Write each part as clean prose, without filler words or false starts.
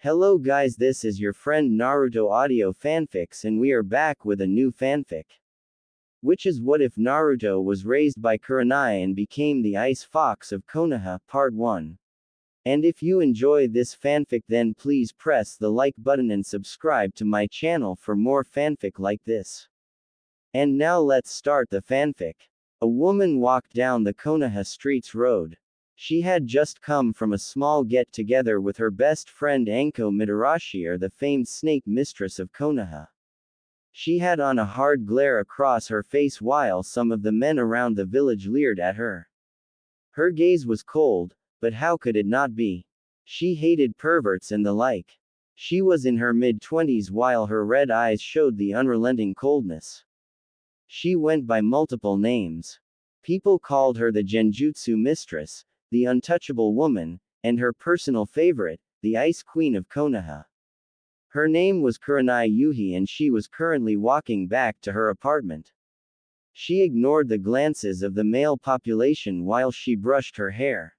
Hello guys, this is your friend Naruto Audio Fanfics and we are back with a new fanfic. Which is what if Naruto was raised by Kurenai and became the Ice Fox of Konoha, Part 1. And if you enjoy this fanfic then please press the like button and subscribe to my channel for more fanfic like this. And now let's start the fanfic. A woman walked down the Konoha streets road. She had just come from a small get-together with her best friend Anko Mitarashi, the famed snake mistress of Konoha. She had on a hard glare across her face while some of the men around the village leered at her. Her gaze was cold, but how could it not be? She hated perverts and the like. She was in her mid-20s while her red eyes showed the unrelenting coldness. She went by multiple names. People called her the Genjutsu Mistress, the Untouchable Woman, and her personal favorite, the Ice Queen of Konoha. Her name was Kurenai Yuhi and she was currently walking back to her apartment. She ignored the glances of the male population while she brushed her hair.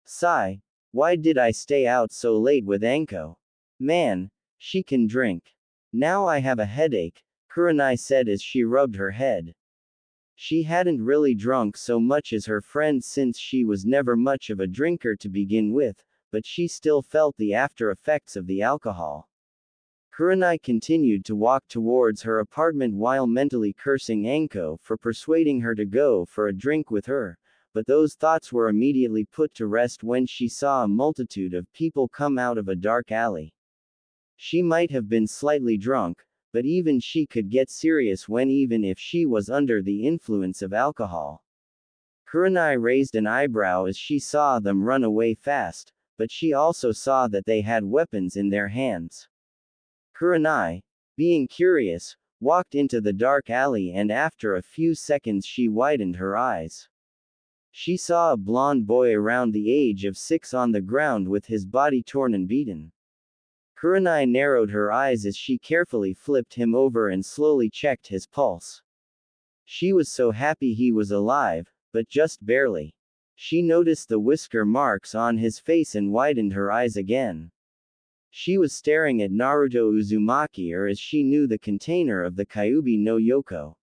Sigh. Why did I stay out so late with Anko? Man, she can drink. Now I have a headache, Kurenai said as she rubbed her head. She hadn't really drunk so much as her friend since she was never much of a drinker to begin with, but she still felt the after effects of the alcohol. Kurenai continued to walk towards her apartment while mentally cursing Anko for persuading her to go for a drink with her, but those thoughts were immediately put to rest when she saw a multitude of people come out of a dark alley. She might have been slightly drunk, but even she could get serious even if she was under the influence of alcohol. Kurenai raised an eyebrow as she saw them run away fast, but she also saw that they had weapons in their hands. Kurenai, being curious, walked into the dark alley and after a few seconds she widened her eyes. She saw a blond boy around the age of 6 on the ground with his body torn and beaten. Kurenai narrowed her eyes as she carefully flipped him over and slowly checked his pulse. She was so happy he was alive, but just barely. She noticed the whisker marks on his face and widened her eyes again. She was staring at Naruto Uzumaki as she knew the container of the Kyuubi no Yoko.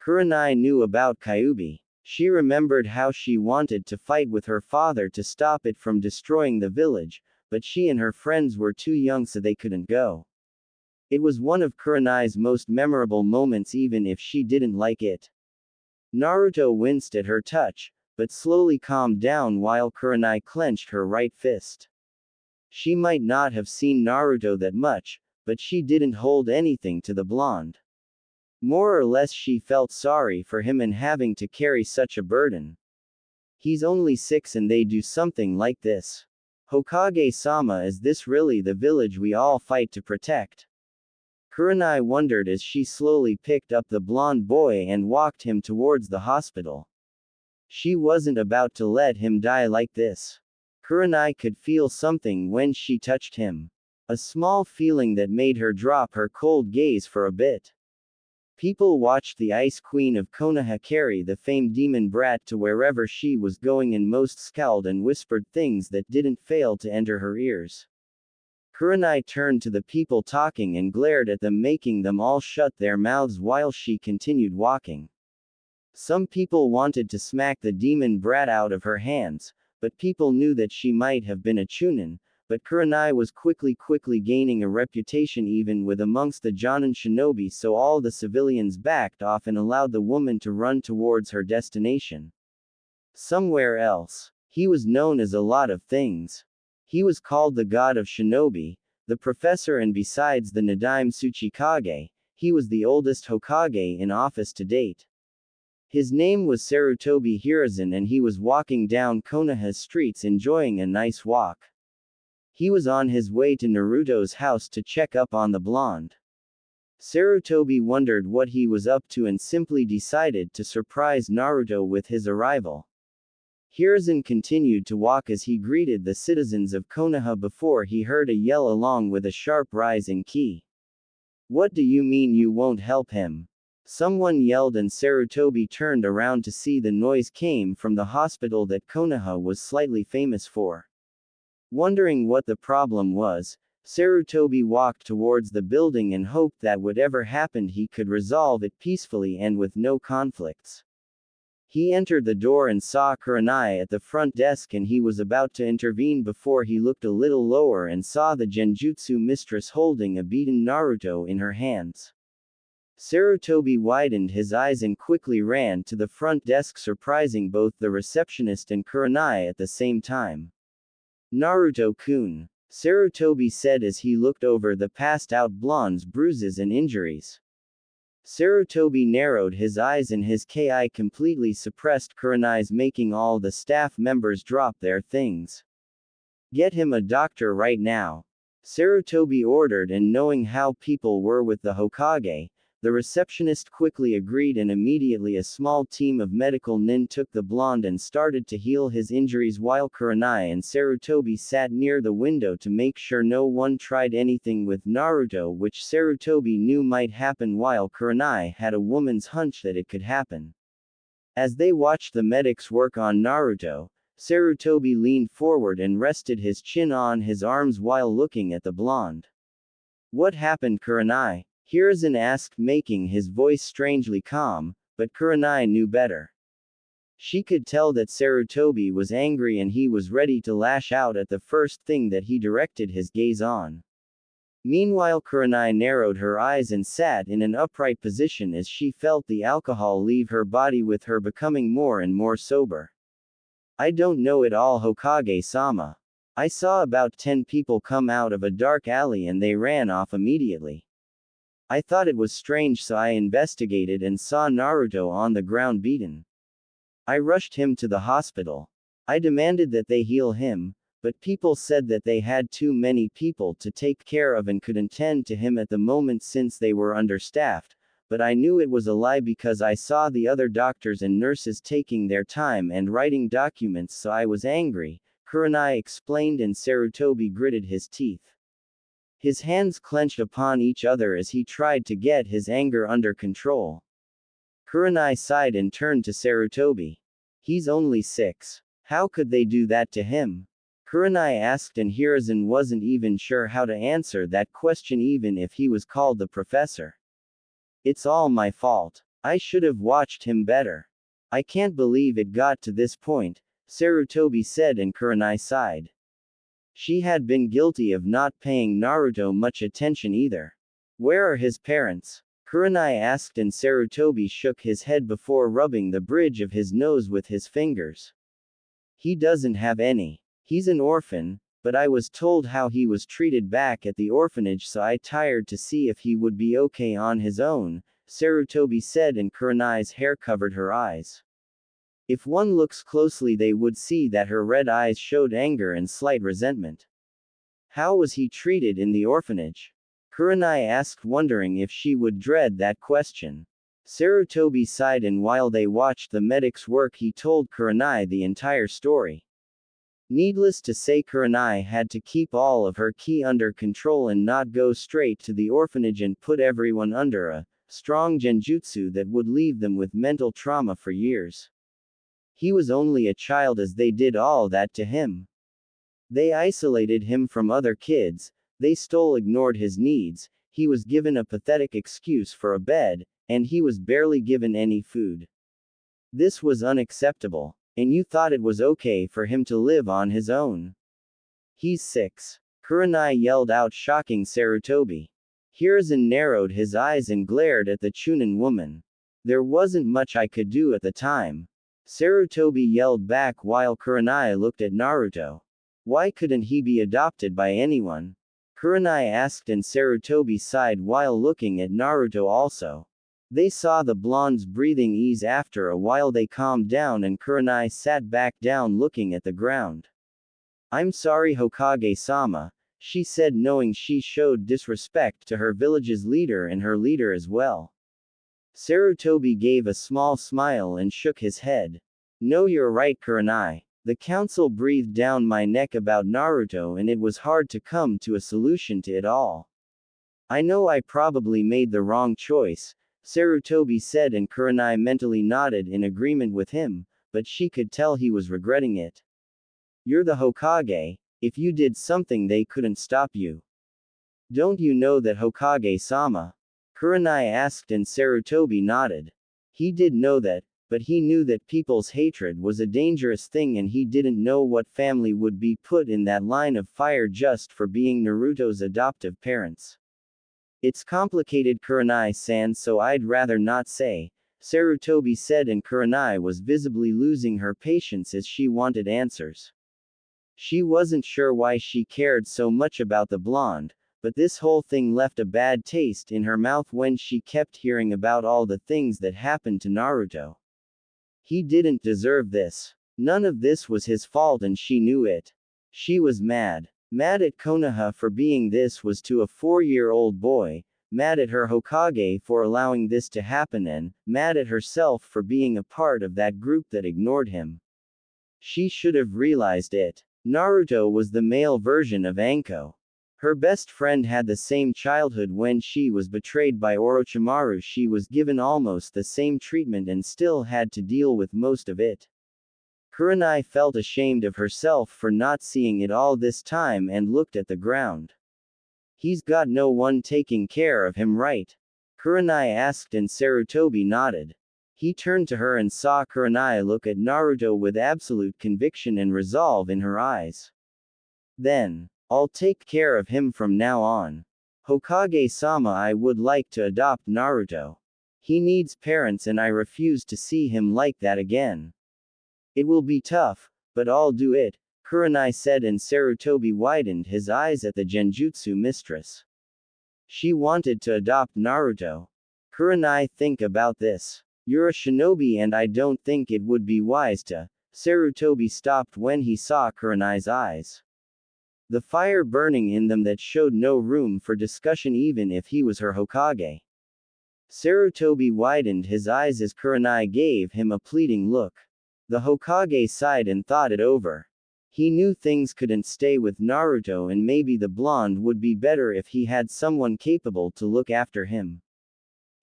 Kurenai knew about Kyuubi. She remembered how she wanted to fight with her father to stop it from destroying the village, but she and her friends were too young so they couldn't go. It was one of Kurenai's most memorable moments even if she didn't like it. Naruto winced at her touch, but slowly calmed down while Kurenai clenched her right fist. She might not have seen Naruto that much, but she didn't hold anything to the blonde. More or less she felt sorry for him and having to carry such a burden. He's only 6 and they do something like this. Hokage-sama, is this really the village we all fight to protect? Kurenai wondered as she slowly picked up the blonde boy and walked him towards the hospital. She wasn't about to let him die like this. Kurenai could feel something when she touched him. A small feeling that made her drop her cold gaze for a bit. People watched the Ice Queen of Konoha carry the famed demon brat to wherever she was going and most scowled and whispered things that didn't fail to enter her ears. Kurenai turned to the people talking and glared at them, making them all shut their mouths while she continued walking. Some people wanted to smack the demon brat out of her hands, but people knew that she might have been a chunin. But Kurenai was quickly gaining a reputation even with amongst the Jonin shinobi, so all the civilians backed off and allowed the woman to run towards her destination. Somewhere else. He was known as a lot of things. He was called the god of shinobi, the professor, and besides the Nadaime Tsuchikage, he was the oldest Hokage in office to date. His name was Sarutobi Hiruzen and he was walking down Konoha's streets enjoying a nice walk. He was on his way to Naruto's house to check up on the blonde. Sarutobi wondered what he was up to and simply decided to surprise Naruto with his arrival. Hiruzen continued to walk as he greeted the citizens of Konoha before he heard a yell along with a sharp rise in key. "What do you mean you won't help him?" Someone yelled and Sarutobi turned around to see the noise came from the hospital that Konoha was slightly famous for. Wondering what the problem was, Sarutobi walked towards the building and hoped that whatever happened he could resolve it peacefully and with no conflicts. He entered the door and saw Kurenai at the front desk, and he was about to intervene before he looked a little lower and saw the Genjutsu mistress holding a beaten Naruto in her hands. Sarutobi widened his eyes and quickly ran to the front desk, surprising both the receptionist and Kurenai at the same time. Naruto-kun, Sarutobi said as he looked over the passed-out blonde's bruises and injuries. Sarutobi narrowed his eyes and his ki completely suppressed Kurenai's, making all the staff members drop their things. Get him a doctor right now, Sarutobi ordered, and knowing how people were with the Hokage, the receptionist quickly agreed, and immediately a small team of medical nin took the blonde and started to heal his injuries while Kurenai and Sarutobi sat near the window to make sure no one tried anything with Naruto, which Sarutobi knew might happen, while Kurenai had a woman's hunch that it could happen. As they watched the medics work on Naruto, Sarutobi leaned forward and rested his chin on his arms while looking at the blonde. What happened, Kurenai? Hiruzen asked, making his voice strangely calm, but Kurenai knew better. She could tell that Sarutobi was angry and he was ready to lash out at the first thing that he directed his gaze on. Meanwhile, Kurenai narrowed her eyes and sat in an upright position as she felt the alcohol leave her body, with her becoming more and more sober. I don't know it all, Hokage-sama. I saw about 10 people come out of a dark alley and they ran off immediately. I thought it was strange, so I investigated and saw Naruto on the ground beaten. I rushed him to the hospital. I demanded that they heal him, but people said that they had too many people to take care of and couldn't tend to him at the moment since they were understaffed, but I knew it was a lie because I saw the other doctors and nurses taking their time and writing documents, so I was angry, Kurenai explained, and Sarutobi gritted his teeth. His hands clenched upon each other as he tried to get his anger under control. Kurenai sighed and turned to Sarutobi. He's only 6. How could they do that to him? Kurenai asked, and Hiruzen wasn't even sure how to answer that question even if he was called the professor. It's all my fault. I should have watched him better. I can't believe it got to this point, Sarutobi said, and Kurenai sighed. She had been guilty of not paying Naruto much attention either. Where are his parents? Kurenai asked, and Sarutobi shook his head before rubbing the bridge of his nose with his fingers. He doesn't have any. He's an orphan, but I was told how he was treated back at the orphanage, so I tried to see if he would be okay on his own, Sarutobi said, and Kurenai's hair covered her eyes. If one looks closely, they would see that her red eyes showed anger and slight resentment. How was he treated in the orphanage? Kurenai asked, wondering if she would dread that question. Sarutobi sighed, and while they watched the medics work, he told Kurenai the entire story. Needless to say, Kurenai had to keep all of her ki under control and not go straight to the orphanage and put everyone under a strong genjutsu that would leave them with mental trauma for years. He was only a child as they did all that to him. They isolated him from other kids, they ignored his needs, he was given a pathetic excuse for a bed, and he was barely given any food. This was unacceptable. And you thought it was okay for him to live on his own? He's 6. Kurenai yelled out, shocking Sarutobi. Hiruzen narrowed his eyes and glared at the Chunin woman. There wasn't much I could do at the time. Sarutobi yelled back while Kurenai looked at Naruto. Why couldn't he be adopted by anyone? Kurenai asked, and Sarutobi sighed while looking at Naruto also. They saw the blonde's breathing ease. After a while they calmed down and Kurenai sat back down looking at the ground. I'm sorry, Hokage-sama, she said, knowing she showed disrespect to her village's leader and her leader as well. Sarutobi gave a small smile and shook his head. No, you're right, Kurenai. The council breathed down my neck about Naruto and it was hard to come to a solution to it all. I know I probably made the wrong choice, Sarutobi said, and Kurenai mentally nodded in agreement with him, but she could tell he was regretting it. You're the Hokage. If you did something they couldn't stop you. Don't you know that Hokage-sama? Kurenai asked and Sarutobi nodded. He did know that, but he knew that people's hatred was a dangerous thing and he didn't know what family would be put in that line of fire just for being Naruto's adoptive parents. It's complicated Kurenai-san, so I'd rather not say, Sarutobi said, and Kurenai was visibly losing her patience as she wanted answers. She wasn't sure why she cared so much about the blonde, but this whole thing left a bad taste in her mouth when she kept hearing about all the things that happened to Naruto. He didn't deserve this. None of this was his fault and she knew it. She was mad. Mad at Konoha for being this was to a 4-year-old boy, mad at her Hokage for allowing this to happen, and mad at herself for being a part of that group that ignored him. She should have realized it. Naruto was the male version of Anko. Her best friend had the same childhood. When she was betrayed by Orochimaru, she was given almost the same treatment and still had to deal with most of it. Kurenai felt ashamed of herself for not seeing it all this time and looked at the ground. He's got no one taking care of him, right? Kurenai asked and Sarutobi nodded. He turned to her and saw Kurenai look at Naruto with absolute conviction and resolve in her eyes. Then, I'll take care of him from now on. Hokage-sama, I would like to adopt Naruto. He needs parents and I refuse to see him like that again. It will be tough, but I'll do it, Kurenai said, and Sarutobi widened his eyes at the Genjutsu mistress. She wanted to adopt Naruto. Kurenai, think about this. You're a shinobi and I don't think it would be wise to. Sarutobi stopped when he saw Kurenai's eyes. The fire burning in them that showed no room for discussion even if he was her Hokage. Sarutobi widened his eyes as Kurenai gave him a pleading look. The Hokage sighed and thought it over. He knew things couldn't stay with Naruto and maybe the blonde would be better if he had someone capable to look after him.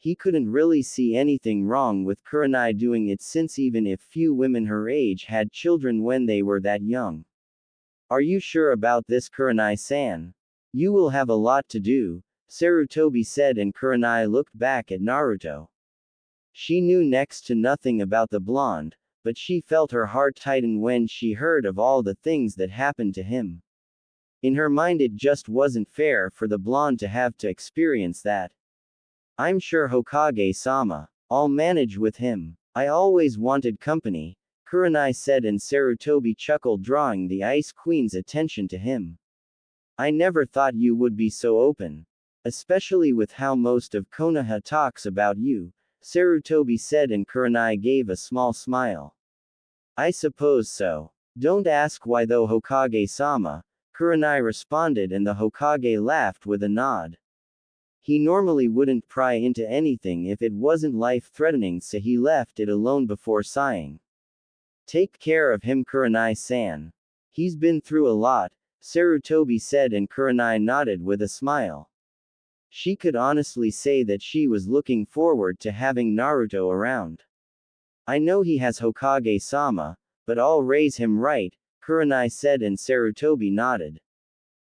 He couldn't really see anything wrong with Kurenai doing it, since even if few women her age had children when they were that young. Are you sure about this, Kurenai-san? You will have a lot to do, Sarutobi said, and Kurenai looked back at Naruto. She knew next to nothing about the blonde, but she felt her heart tighten when she heard of all the things that happened to him. In her mind, it just wasn't fair for the blonde to have to experience that. I'm sure Hokage-sama. I'll manage with him. I always wanted company, Kurenai said, and Sarutobi chuckled, drawing the Ice Queen's attention to him. I never thought you would be so open. Especially with how most of Konoha talks about you, Sarutobi said, and Kurenai gave a small smile. I suppose so. Don't ask why though, Hokage-sama, Kurenai responded, and the Hokage laughed with a nod. He normally wouldn't pry into anything if it wasn't life-threatening, so he left it alone before sighing. Take care of him, Kurenai-san. He's been through a lot, Sarutobi said, and Kurenai nodded with a smile. She could honestly say that she was looking forward to having Naruto around. I know he has Hokage-sama, but I'll raise him right, Kurenai said, and Sarutobi nodded.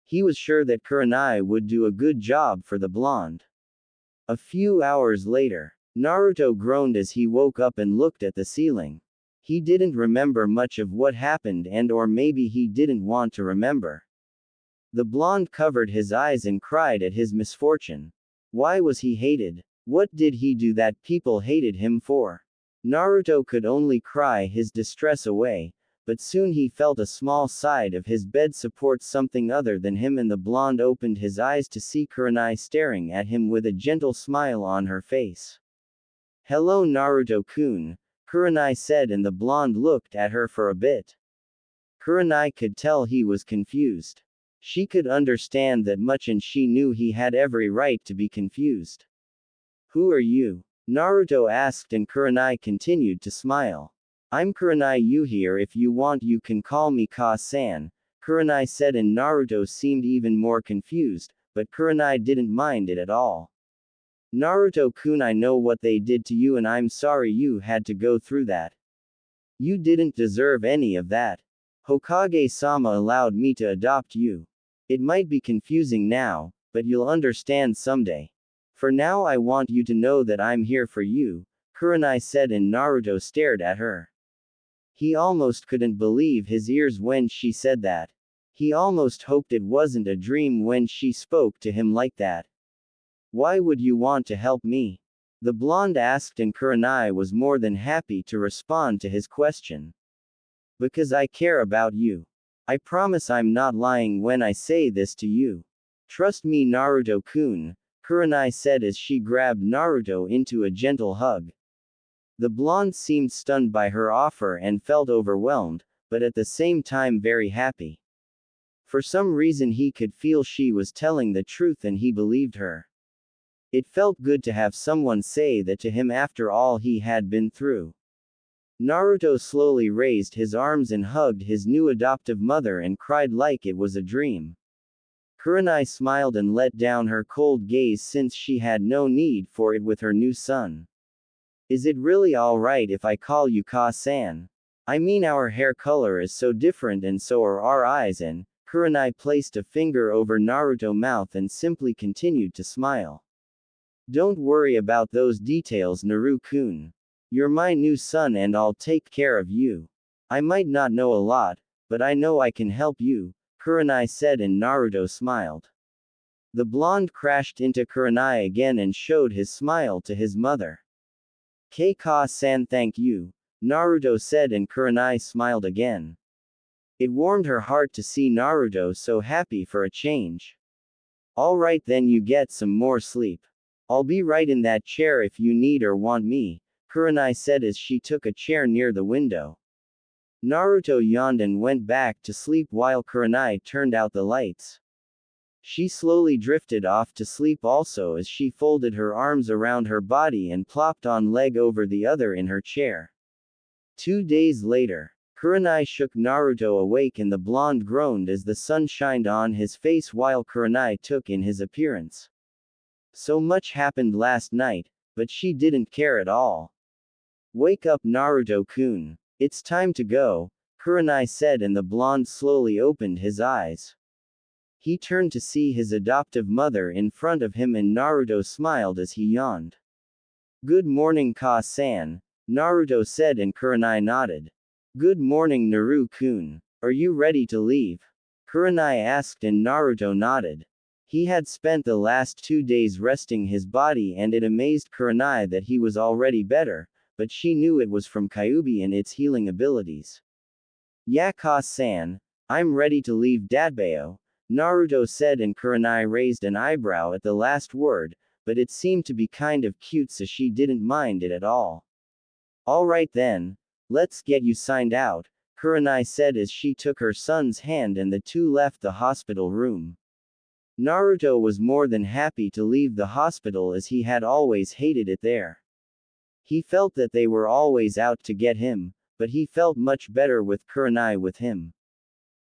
He was sure that Kurenai would do a good job for the blonde. A few hours later, Naruto groaned as he woke up and looked at the ceiling. He didn't remember much of what happened, or maybe he didn't want to remember. The blonde covered his eyes and cried at his misfortune. Why was he hated? What did he do that people hated him for? Naruto could only cry his distress away, but soon he felt a small side of his bed support something other than him, and the blonde opened his eyes to see Kurenai staring at him with a gentle smile on her face. Hello, Naruto-kun, Kurenai said, and the blonde looked at her for a bit. Kurenai could tell he was confused. She could understand that much, and she knew he had every right to be confused. Who are you? Naruto asked, and Kurenai continued to smile. I'm Kurenai here. If you want you can call me Ka-san, Kurenai said, and Naruto seemed even more confused, but Kurenai didn't mind it at all. Naruto-kun, I know what they did to you and I'm sorry you had to go through that. You didn't deserve any of that. Hokage-sama allowed me to adopt you. It might be confusing now, but you'll understand someday. For now I want you to know that I'm here for you, Kurenai said, and Naruto stared at her. He almost couldn't believe his ears when she said that. He almost hoped it wasn't a dream when she spoke to him like that. Why would you want to help me? The blonde asked, and Kurenai was more than happy to respond to his question. Because I care about you. I promise I'm not lying when I say this to you. Trust me, Naruto-kun, Kurenai said as she grabbed Naruto into a gentle hug. The blonde seemed stunned by her offer and felt overwhelmed, but at the same time very happy. For some reason he could feel she was telling the truth and he believed her. It felt good to have someone say that to him after all he had been through. Naruto slowly raised his arms and hugged his new adoptive mother and cried like it was a dream. Kurenai smiled and let down her cold gaze since she had no need for it with her new son. Is it really alright if I call you Ka-san? I mean, our hair color is so different and so are our eyes, and Kurenai placed a finger over Naruto's mouth and simply continued to smile. Don't worry about those details, Naru-kun. You're my new son and I'll take care of you. I might not know a lot, but I know I can help you, Kurenai said, and Naruto smiled. The blonde crashed into Kurenai again and showed his smile to his mother. Ka-san, thank you, Naruto said, and Kurenai smiled again. It warmed her heart to see Naruto so happy for a change. Alright then, you get some more sleep. I'll be right in that chair if you need or want me, Kurenai said as she took a chair near the window. Naruto yawned and went back to sleep while Kurenai turned out the lights. She slowly drifted off to sleep also as she folded her arms around her body and plopped on leg over the other in her chair. 2 days later, Kurenai shook Naruto awake and the blonde groaned as the sun shined on his face while Kurenai took in his appearance. So much happened last night, but she didn't care at all. Wake up, Naruto-kun. It's time to go, Kurenai said, and the blonde slowly opened his eyes. He turned to see his adoptive mother in front of him and Naruto smiled as he yawned. Good morning, Ka-san, Naruto said, and Kurenai nodded. Good morning, Naru-kun. Are you ready to leave? Kurenai asked, and Naruto nodded. He had spent the last 2 days resting his body and it amazed Kurenai that he was already better, but she knew it was from Kyuubi and its healing abilities. Yeah, Ka-san, I'm ready to leave Dadbao, Naruto said, and Kurenai raised an eyebrow at the last word, but it seemed to be kind of cute so she didn't mind it at all. Alright then, let's get you signed out, Kurenai said as she took her son's hand and the two left the hospital room. Naruto was more than happy to leave the hospital as he had always hated it there. He felt that they were always out to get him, but he felt much better with Kurenai with him.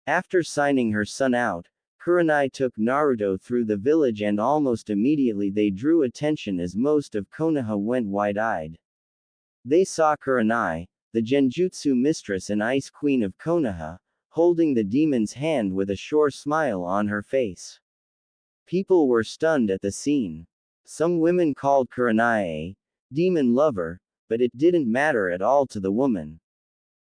After signing her son out, Kurenai took Naruto through the village and almost immediately they drew attention as most of Konoha went wide-eyed. They saw Kurenai, the Genjutsu mistress and ice queen of Konoha, holding the demon's hand with a sure smile on her face. People were stunned at the scene. Some women called Kurenai a demon lover, but it didn't matter at all to the woman.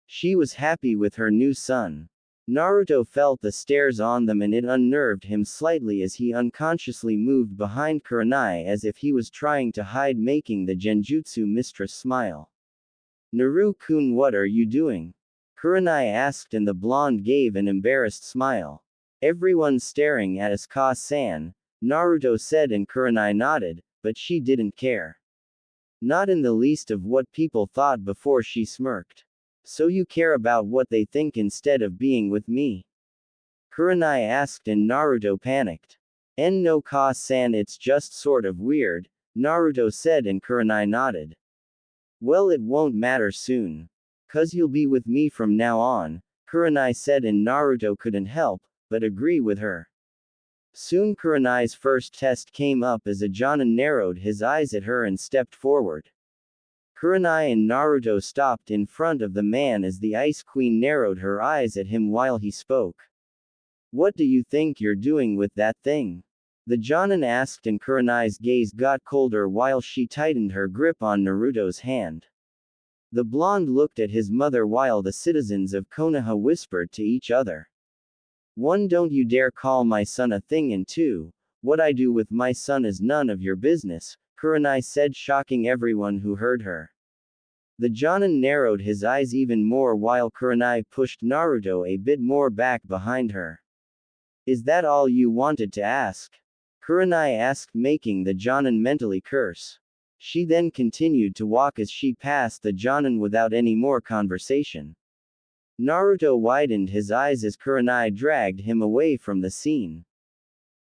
She was happy with her new son. Naruto felt the stares on them and it unnerved him slightly as he unconsciously moved behind Kurenai as if he was trying to hide, making the Genjutsu mistress smile. Naru-kun, what are you doing? Kurenai asked and the blonde gave an embarrassed smile. Everyone's staring at us, Ka-san, Naruto said, and Kurenai nodded, but she didn't care. Not in the least of what people thought before she smirked. So you care about what they think instead of being with me? Kurenai asked and Naruto panicked. No, Ka-san, it's just sort of weird, Naruto said, and Kurenai nodded. Well, it won't matter soon. 'Cause you'll be with me from now on, Kurenai said, and Naruto couldn't help but agree with her. Soon Kurenai's first test came up as Ajanan narrowed his eyes at her and stepped forward. Kurenai and Naruto stopped in front of the man as the Ice Queen narrowed her eyes at him while he spoke. What do you think you're doing with that thing? The Jonin asked, and Kurenai's gaze got colder while she tightened her grip on Naruto's hand. The blonde looked at his mother while the citizens of Konoha whispered to each other. One, don't you dare call my son a thing, and two, what I do with my son is none of your business, Kurenai said, shocking everyone who heard her. The Jonin narrowed his eyes even more while Kurenai pushed Naruto a bit more back behind her. Is that all you wanted to ask? Kurenai asked, making the Jonin mentally curse. She then continued to walk as she passed the Jonin without any more conversation. Naruto widened his eyes as Kurenai dragged him away from the scene.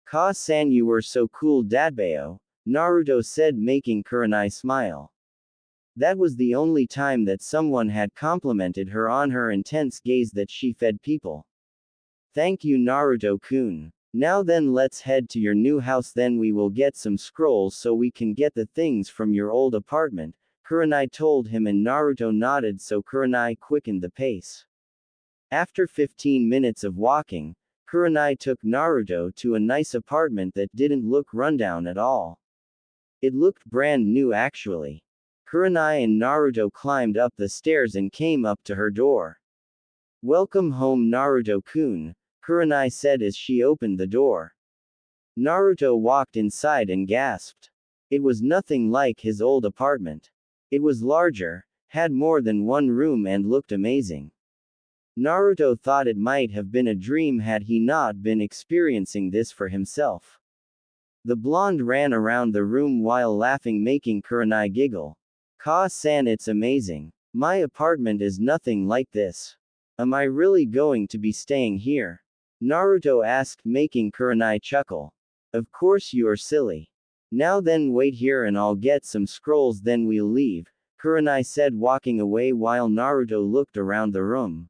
Ka-san, you were so cool, Dadbao, Naruto said, making Kurenai smile. That was the only time that someone had complimented her on her intense gaze that she fed people. Thank you, Naruto-kun. Now then, let's head to your new house, then we will get some scrolls so we can get the things from your old apartment, Kurenai told him, and Naruto nodded, so Kurenai quickened the pace. After 15 minutes of walking, Kurenai took Naruto to a nice apartment that didn't look rundown at all. It looked brand new actually. Kurenai and Naruto climbed up the stairs and came up to her door. Welcome home, Naruto-kun, Kurenai said as she opened the door. Naruto walked inside and gasped. It was nothing like his old apartment. It was larger, had more than one room, and looked amazing. Naruto thought it might have been a dream had he not been experiencing this for himself. The blonde ran around the room while laughing, making Kurenai giggle. Ka-san, it's amazing. My apartment is nothing like this. Am I really going to be staying here? Naruto asked, making Kurenai chuckle. Of course you are silly. Now then, wait here and I'll get some scrolls, then we'll leave, Kurenai said, walking away while Naruto looked around the room.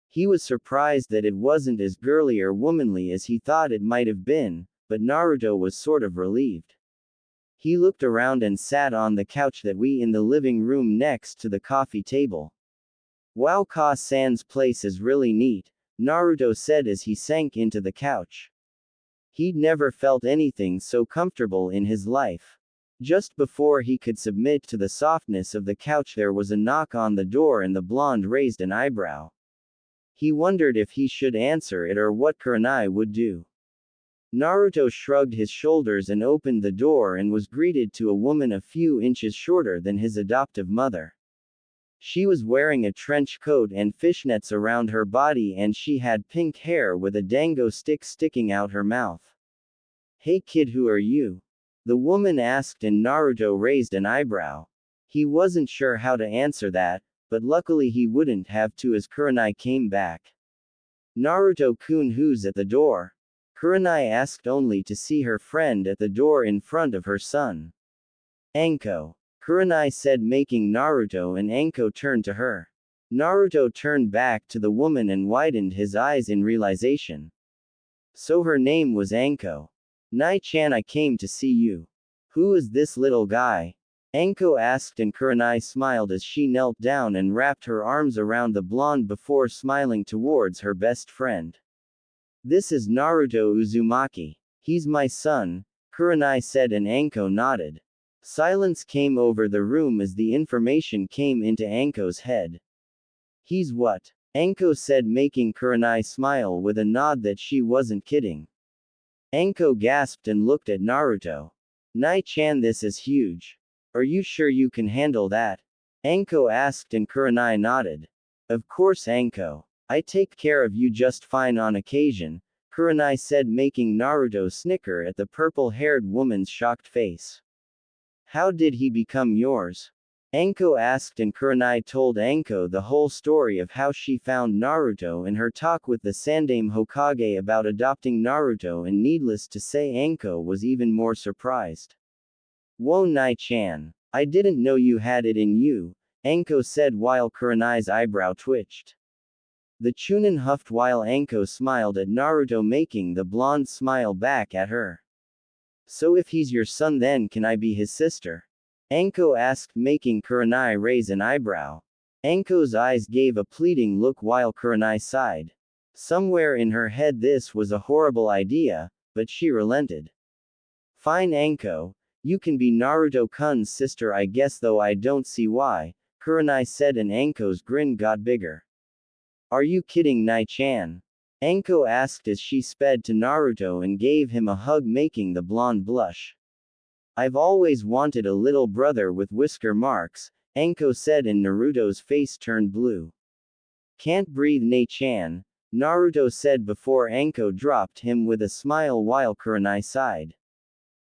He was surprised that it wasn't as girly or womanly as he thought it might have been, but Naruto was sort of relieved. He looked around and sat on the couch that was in the living room next to the coffee table. Wow, Ka-san's place is really neat, Naruto said as he sank into the couch. He'd never felt anything so comfortable in his life. Just before he could submit to the softness of the couch, there was a knock on the door and the blonde raised an eyebrow. He wondered if he should answer it or what Kurenai would do. Naruto shrugged his shoulders and opened the door and was greeted to a woman a few inches shorter than his adoptive mother. She was wearing a trench coat and fishnets around her body, and she had pink hair with a dango stick sticking out her mouth. Hey kid, who are you? The woman asked, and Naruto raised an eyebrow. He wasn't sure how to answer that, but luckily he wouldn't have to as Kurenai came back. Naruto-kun, who's at the door? Kurenai asked, only to see her friend at the door in front of her son. Anko, Kurenai said, making Naruto and Anko turn to her. Naruto turned back to the woman and widened his eyes in realization. So her name was Anko. Nai-chan, I came to see you. Who is this little guy? Anko asked, and Kurenai smiled as she knelt down and wrapped her arms around the blonde before smiling towards her best friend. This is Naruto Uzumaki. He's my son, Kurenai said, and Anko nodded. Silence came over the room as the information came into Anko's head. He's what? Anko said, making Kurenai smile with a nod that she wasn't kidding. Anko gasped and looked at Naruto. Nai-chan, this is huge. Are you sure you can handle that? Anko asked, and Kurenai nodded. Of course, Anko. I take care of you just fine on occasion, Kurenai said, making Naruto snicker at the purple-haired woman's shocked face. How did he become yours? Anko asked, and Kurenai told Anko the whole story of how she found Naruto and her talk with the Sandaime Hokage about adopting Naruto, and needless to say, Anko was even more surprised. Whoa, Nai-chan. I didn't know you had it in you, Anko said while Kurenai's eyebrow twitched. The Chunin huffed while Anko smiled at Naruto, making the blonde smile back at her. So if he's your son, then can I be his sister? Anko asked, making Kurenai raise an eyebrow. Anko's eyes gave a pleading look while Kurenai sighed. Somewhere in her head this was a horrible idea, but she relented. Fine Anko, you can be Naruto-kun's sister I guess, though I don't see why, Kurenai said, and Anko's grin got bigger. Are you kidding, Nai-chan? Anko asked as she sped to Naruto and gave him a hug, making the blonde blush. I've always wanted a little brother with whisker marks, Anko said, and Naruto's face turned blue. Can't breathe, Nai-chan, Naruto said before Anko dropped him with a smile while Kurenai sighed.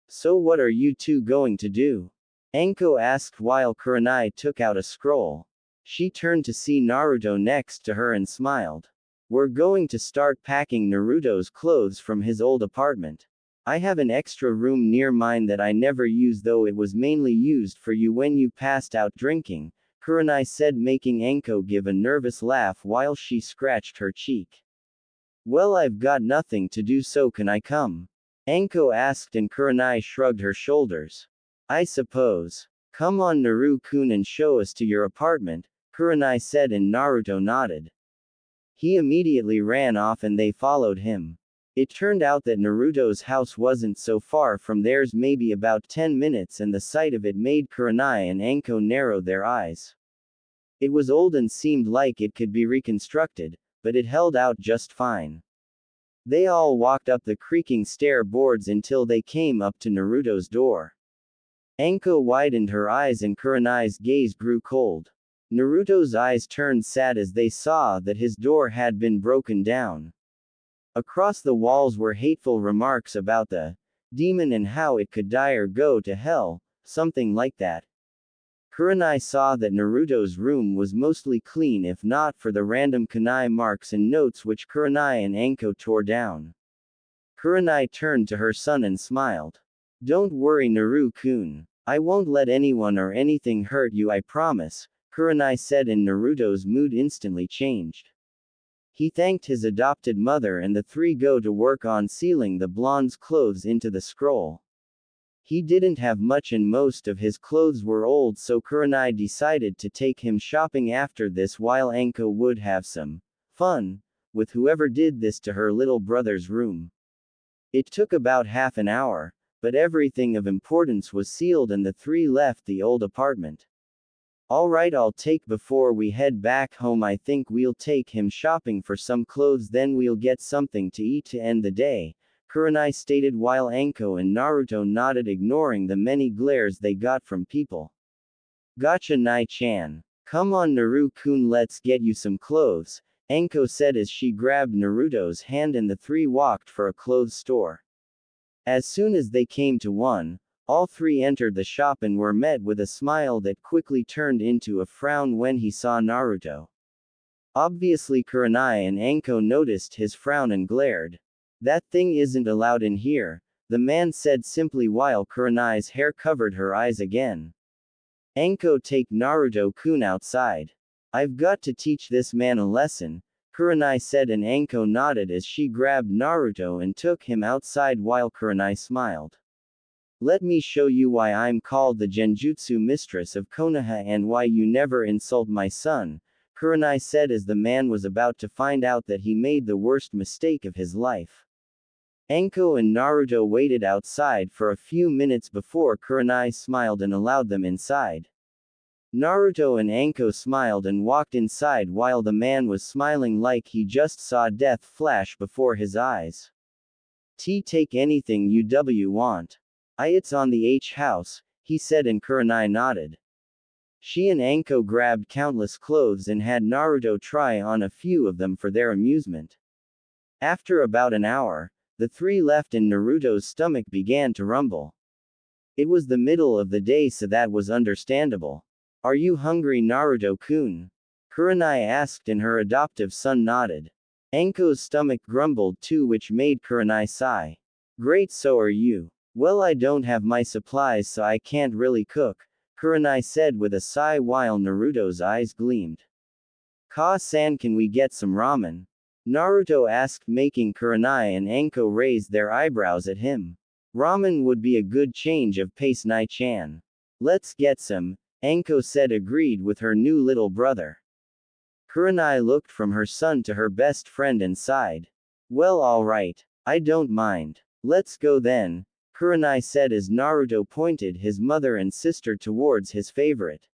So what are you two going to do? Anko asked while Kurenai took out a scroll. She turned to see Naruto next to her and smiled. We're going to start packing Naruto's clothes from his old apartment. I have an extra room near mine that I never use, though it was mainly used for you when you passed out drinking, Kurenai said, making Anko give a nervous laugh while she scratched her cheek. Well, I've got nothing to do, so can I come? Anko asked, and Kurenai shrugged her shoulders. I suppose. Come on, Naru-kun, and show us to your apartment, Kurenai said, and Naruto nodded. He immediately ran off and they followed him. It turned out that Naruto's house wasn't so far from theirs, maybe about 10 minutes, and the sight of it made Kurenai and Anko narrow their eyes. It was old and seemed like it could be reconstructed, but it held out just fine. They all walked up the creaking stair boards until they came up to Naruto's door. Anko widened her eyes and Kurenai's gaze grew cold. Naruto's eyes turned sad as they saw that his door had been broken down. Across the walls were hateful remarks about the demon and how it could die or go to hell, something like that. Kurenai saw that Naruto's room was mostly clean, if not for the random kunai marks and notes which Kurenai and Anko tore down. Kurenai turned to her son and smiled. Don't worry, Naru-kun. I won't let anyone or anything hurt you, I promise, Kurenai said, and Naruto's mood instantly changed. He thanked his adopted mother and the three go to work on sealing the blonde's clothes into the scroll. He didn't have much and most of his clothes were old, so Kurenai decided to take him shopping after this while Anko would have some fun with whoever did this to her little brother's room. It took about half an hour, but everything of importance was sealed and the three left the old apartment. Alright, I'll take before we head back home. I think we'll take him shopping for some clothes, then we'll get something to eat to end the day, Kurenai stated while Anko and Naruto nodded, ignoring the many glares they got from people. Gotcha, Nai-chan. Come on, Naru-kun, let's get you some clothes, Anko said as she grabbed Naruto's hand and the three walked for a clothes store. As soon as they came to one, all three entered the shop and were met with a smile that quickly turned into a frown when he saw Naruto. Obviously, Kurenai and Anko noticed his frown and glared. That thing isn't allowed in here, the man said simply while Kurenai's hair covered her eyes again. Anko, take Naruto-kun outside. I've got to teach this man a lesson, Kurenai said, and Anko nodded as she grabbed Naruto and took him outside while Kurenai smiled. Let me show you why I'm called the Genjutsu mistress of Konoha and why you never insult my son, Kurenai said as the man was about to find out that he made the worst mistake of his life. Anko and Naruto waited outside for a few minutes before Kurenai smiled and allowed them inside. Naruto and Anko smiled and walked inside while the man was smiling like he just saw death flash before his eyes. Take anything you want. It's on the H house, he said, and Kurenai nodded. She and Anko grabbed countless clothes and had Naruto try on a few of them for their amusement. After about an hour, the three left and Naruto's stomach began to rumble. It was the middle of the day, so that was understandable. Are you hungry, Naruto-kun? Kurenai asked and her adoptive son nodded. Anko's stomach grumbled too, which made Kurenai sigh. Great, so are you. Well, I don't have my supplies, so I can't really cook, Kurenai said with a sigh while Naruto's eyes gleamed. Ka-san, can we get some ramen? Naruto asked, making Kurenai and Anko raise their eyebrows at him. Ramen would be a good change of pace, Nai-chan. Let's get some, Anko said, agreed with her new little brother. Kurenai looked from her son to her best friend and sighed. Well, alright. I don't mind. Let's go then, Kurenai said as Naruto pointed his mother and sister towards his favorite.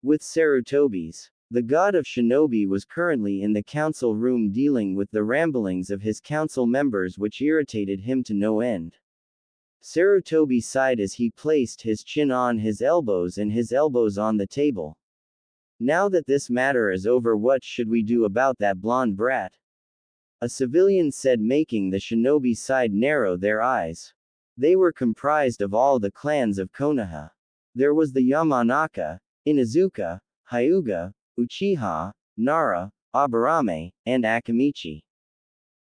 With Sarutobis. The god of shinobi was currently in the council room dealing with the ramblings of his council members, which irritated him to no end. Sarutobi sighed as he placed his chin on his elbows and his elbows on the table. Now that this matter is over, what should we do about that blonde brat? A civilian said, making the shinobi side narrow their eyes. They were comprised of all the clans of Konoha. There was the Yamanaka, Inuzuka, Hyuga, Uchiha, Nara, Aburame, and Akamichi.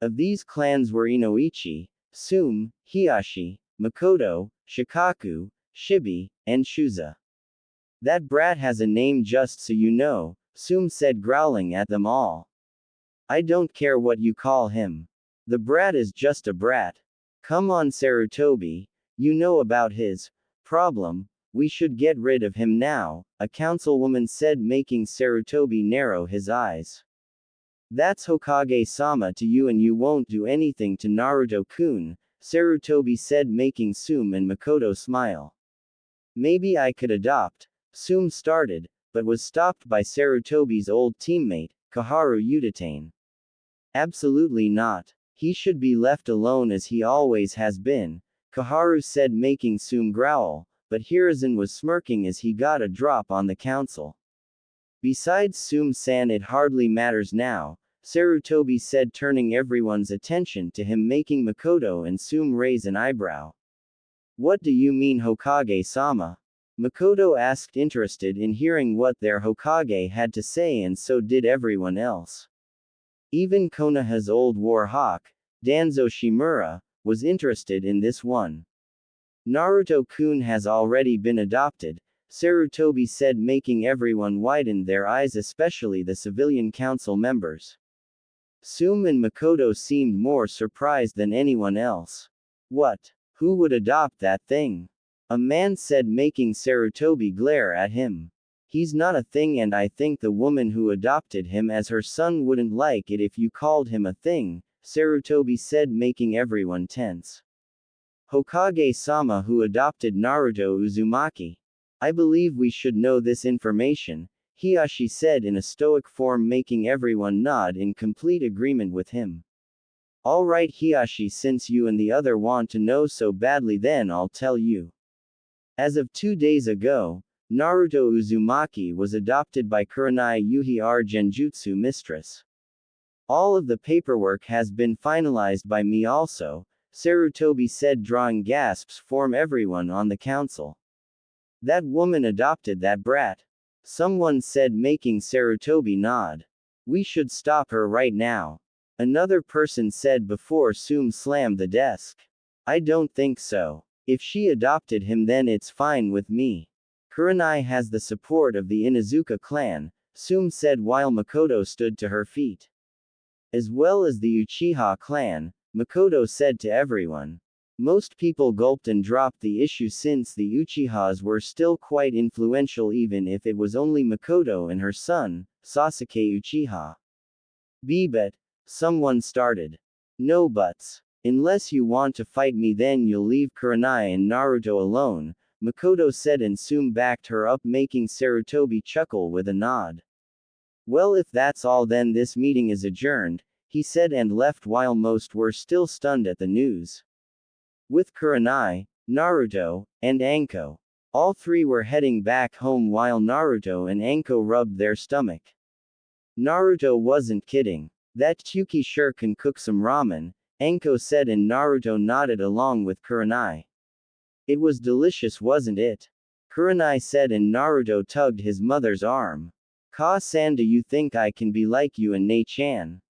Of these clans were Inoichi, Sume, Hiyashi, Makoto, Shikaku, Shibi, and Shuza. That brat has a name, just so you know, Sume said, growling at them all. I don't care what you call him. The brat is just a brat. Come on, Sarutobi, you know about his problem. We should get rid of him now, a councilwoman said, making Sarutobi narrow his eyes. That's Hokage-sama to you, and you won't do anything to Naruto-kun, Sarutobi said, making Sume and Makoto smile. Maybe I could adopt, Sume started, but was stopped by Sarutobi's old teammate, Koharu Udatane. Absolutely not. He should be left alone as he always has been, Koharu said, making Sume growl. But Hiruzen was smirking as he got a drop on the council. Besides Sume-san, it hardly matters now, Sarutobi said, turning everyone's attention to him, making Makoto and Sume raise an eyebrow. What do you mean, Hokage-sama? Makoto asked, interested in hearing what their Hokage had to say, and so did everyone else. Even Konoha's old war hawk, Danzo Shimura, was interested in this one. Naruto-kun has already been adopted, Sarutobi said, making everyone widen their eyes, especially the civilian council members. Sume and Makoto seemed more surprised than anyone else. What? Who would adopt that thing? A man said, making Sarutobi glare at him. He's not a thing, and I think the woman who adopted him as her son wouldn't like it if you called him a thing, Sarutobi said, making everyone tense. Hokage-sama who adopted Naruto Uzumaki. I believe we should know this information, Hiyashi said in a stoic form, making everyone nod in complete agreement with him. Alright Hiyashi, since you and the other want to know so badly, then I'll tell you. As of 2 days ago, Naruto Uzumaki was adopted by Kurenai Yuhi, our Genjutsu mistress. All of the paperwork has been finalized by me also, Sarutobi said, drawing gasps from everyone on the council. That woman adopted that brat. Someone said, making Sarutobi nod. We should stop her right now. Another person said before Sume slammed the desk. I don't think so. If she adopted him, then it's fine with me. Kurenai has the support of the Inuzuka clan, Sume said while Makoto stood to her feet. As well as the Uchiha clan, Makoto said to everyone. Most people gulped and dropped the issue since the Uchihas were still quite influential, even if it was only Makoto and her son, Sasuke Uchiha. But, someone started. No buts. Unless you want to fight me, then you'll leave Kurenai and Naruto alone, Makoto said, and Sume backed her up, making Sarutobi chuckle with a nod. Well, if that's all, then this meeting is adjourned, he said, and left while most were still stunned at the news. With Kurenai, Naruto, and Anko. All three were heading back home while Naruto and Anko rubbed their stomach. Naruto wasn't kidding. That Tsuki sure can cook some ramen, Anko said, and Naruto nodded along with Kurenai. It was delicious, wasn't it? Kurenai said, and Naruto tugged his mother's arm. Ka-san, do you think I can be like you and Nei-chan?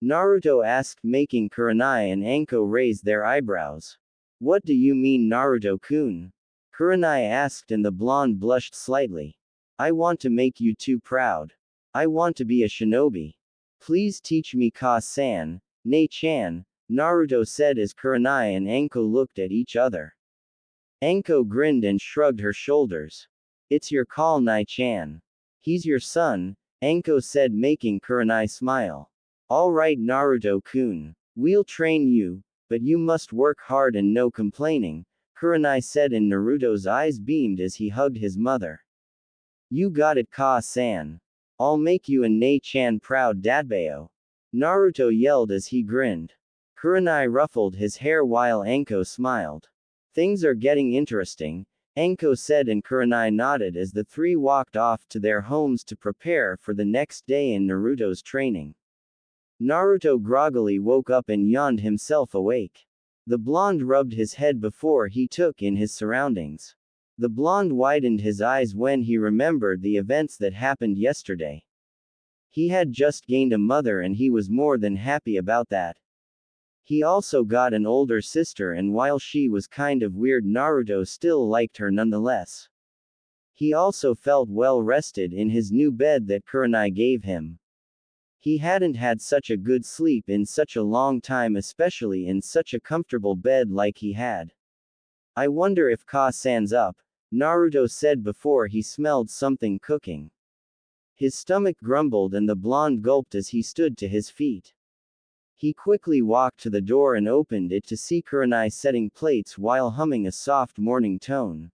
Naruto asked, making Kurenai and Anko raise their eyebrows. What do you mean, Naruto-kun? Kurenai asked, and the blonde blushed slightly. I want to make you two proud. I want to be a shinobi. Please teach me, Ka-san, Nei-chan, Naruto said as Kurenai and Anko looked at each other. Anko grinned and shrugged her shoulders. It's your call, Nai-chan. He's your son, Anko said, making Kurenai smile. All right, Naruto-kun. We'll train you, but you must work hard and no complaining, Kurenai said, and Naruto's eyes beamed as he hugged his mother. You got it, Ka-san. I'll make you and Nei-chan proud, Dadbao. Naruto yelled as he grinned. Kurenai ruffled his hair while Anko smiled. Things are getting interesting, Anko said, and Kurenai nodded as the three walked off to their homes to prepare for the next day in Naruto's training. Naruto groggily woke up and yawned himself awake. The blonde rubbed his head before he took in his surroundings. The blonde widened his eyes when he remembered the events that happened yesterday. He had just gained a mother and he was more than happy about that. He also got an older sister, and while she was kind of weird, Naruto still liked her nonetheless. He also felt well rested in his new bed that Kurenai gave him. He hadn't had such a good sleep in such a long time, especially in such a comfortable bed like he had. I wonder if Ka-san's up, Naruto said before he smelled something cooking. His stomach grumbled and the blonde gulped as he stood to his feet. He quickly walked to the door and opened it to see Kurenai setting plates while humming a soft morning tone.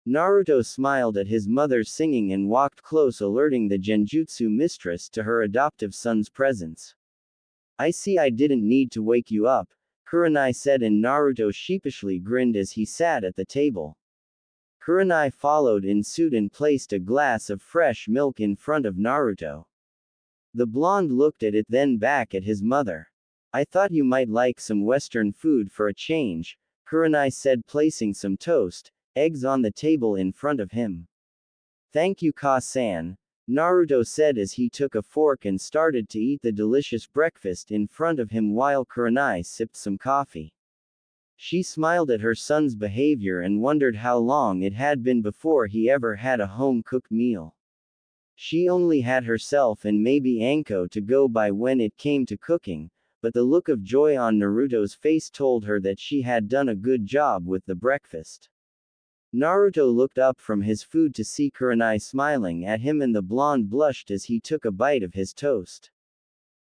Naruto smiled at his mother singing and walked close, alerting the Genjutsu mistress to her adoptive son's presence. I see I didn't need to wake you up, Kurenai said, and Naruto sheepishly grinned as he sat at the table. Kurenai followed in suit and placed a glass of fresh milk in front of Naruto. The blonde looked at it, then back at his mother. I thought you might like some Western food for a change, Kurenai said, placing some toast, eggs on the table in front of him. Thank you, Ka-san, Naruto said as he took a fork and started to eat the delicious breakfast in front of him while Kurenai sipped some coffee. She smiled at her son's behavior and wondered how long it had been before he ever had a home-cooked meal. She only had herself and maybe Anko to go by when it came to cooking, but the look of joy on Naruto's face told her that she had done a good job with the breakfast. Naruto looked up from his food to see Kurenai smiling at him, and the blonde blushed as he took a bite of his toast.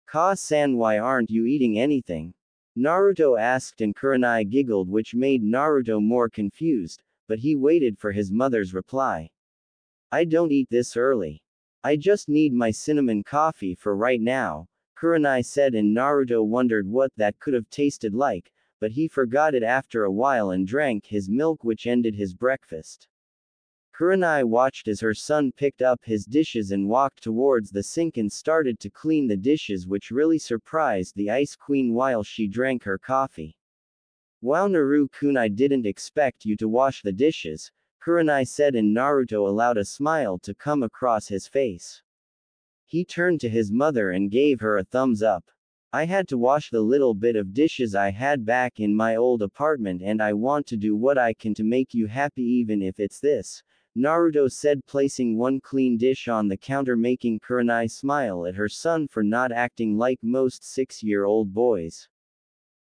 Ka-san, why aren't you eating anything? Naruto asked, and Kurenai giggled, which made Naruto more confused, but he waited for his mother's reply. I don't eat this early. I just need my cinnamon coffee for right now, Kurenai said, and Naruto wondered what that could have tasted like, but he forgot it after a while and drank his milk, which ended his breakfast. Kurenai watched as her son picked up his dishes and walked towards the sink and started to clean the dishes, which really surprised the Ice Queen while she drank her coffee. Wow, Naru-kun, I didn't expect you to wash the dishes, Kurenai said, and Naruto allowed a smile to come across his face. He turned to his mother and gave her a thumbs up. I had to wash the little bit of dishes I had back in my old apartment, and I want to do what I can to make you happy, even if it's this, Naruto said, placing one clean dish on the counter, making Kurenai smile at her son for not acting like most 6-year-old boys.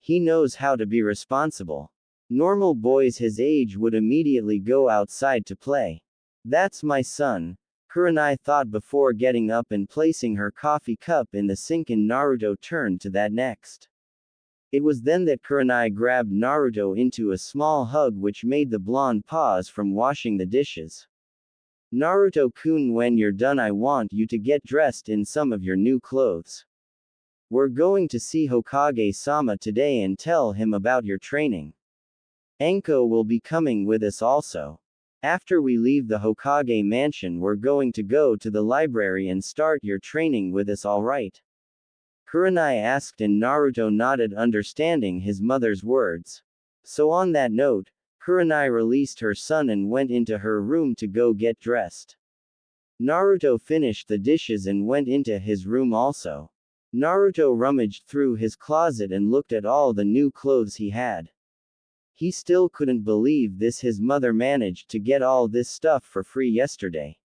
He knows how to be responsible. Normal boys his age would immediately go outside to play. That's my son, Kurenai thought before getting up and placing her coffee cup in the sink, and Naruto turned to that next. It was then that Kurenai grabbed Naruto into a small hug, which made the blonde pause from washing the dishes. Naruto-kun, when you're done I want you to get dressed in some of your new clothes. We're going to see Hokage-sama today and tell him about your training. Anko will be coming with us also. After we leave the Hokage mansion, we're going to go to the library and start your training with us, alright? Kurenai asked, and Naruto nodded, understanding his mother's words. So on that note, Kurenai released her son and went into her room to go get dressed. Naruto finished the dishes and went into his room also. Naruto rummaged through his closet and looked at all the new clothes he had. He still couldn't believe this, his mother managed to get all this stuff for free yesterday.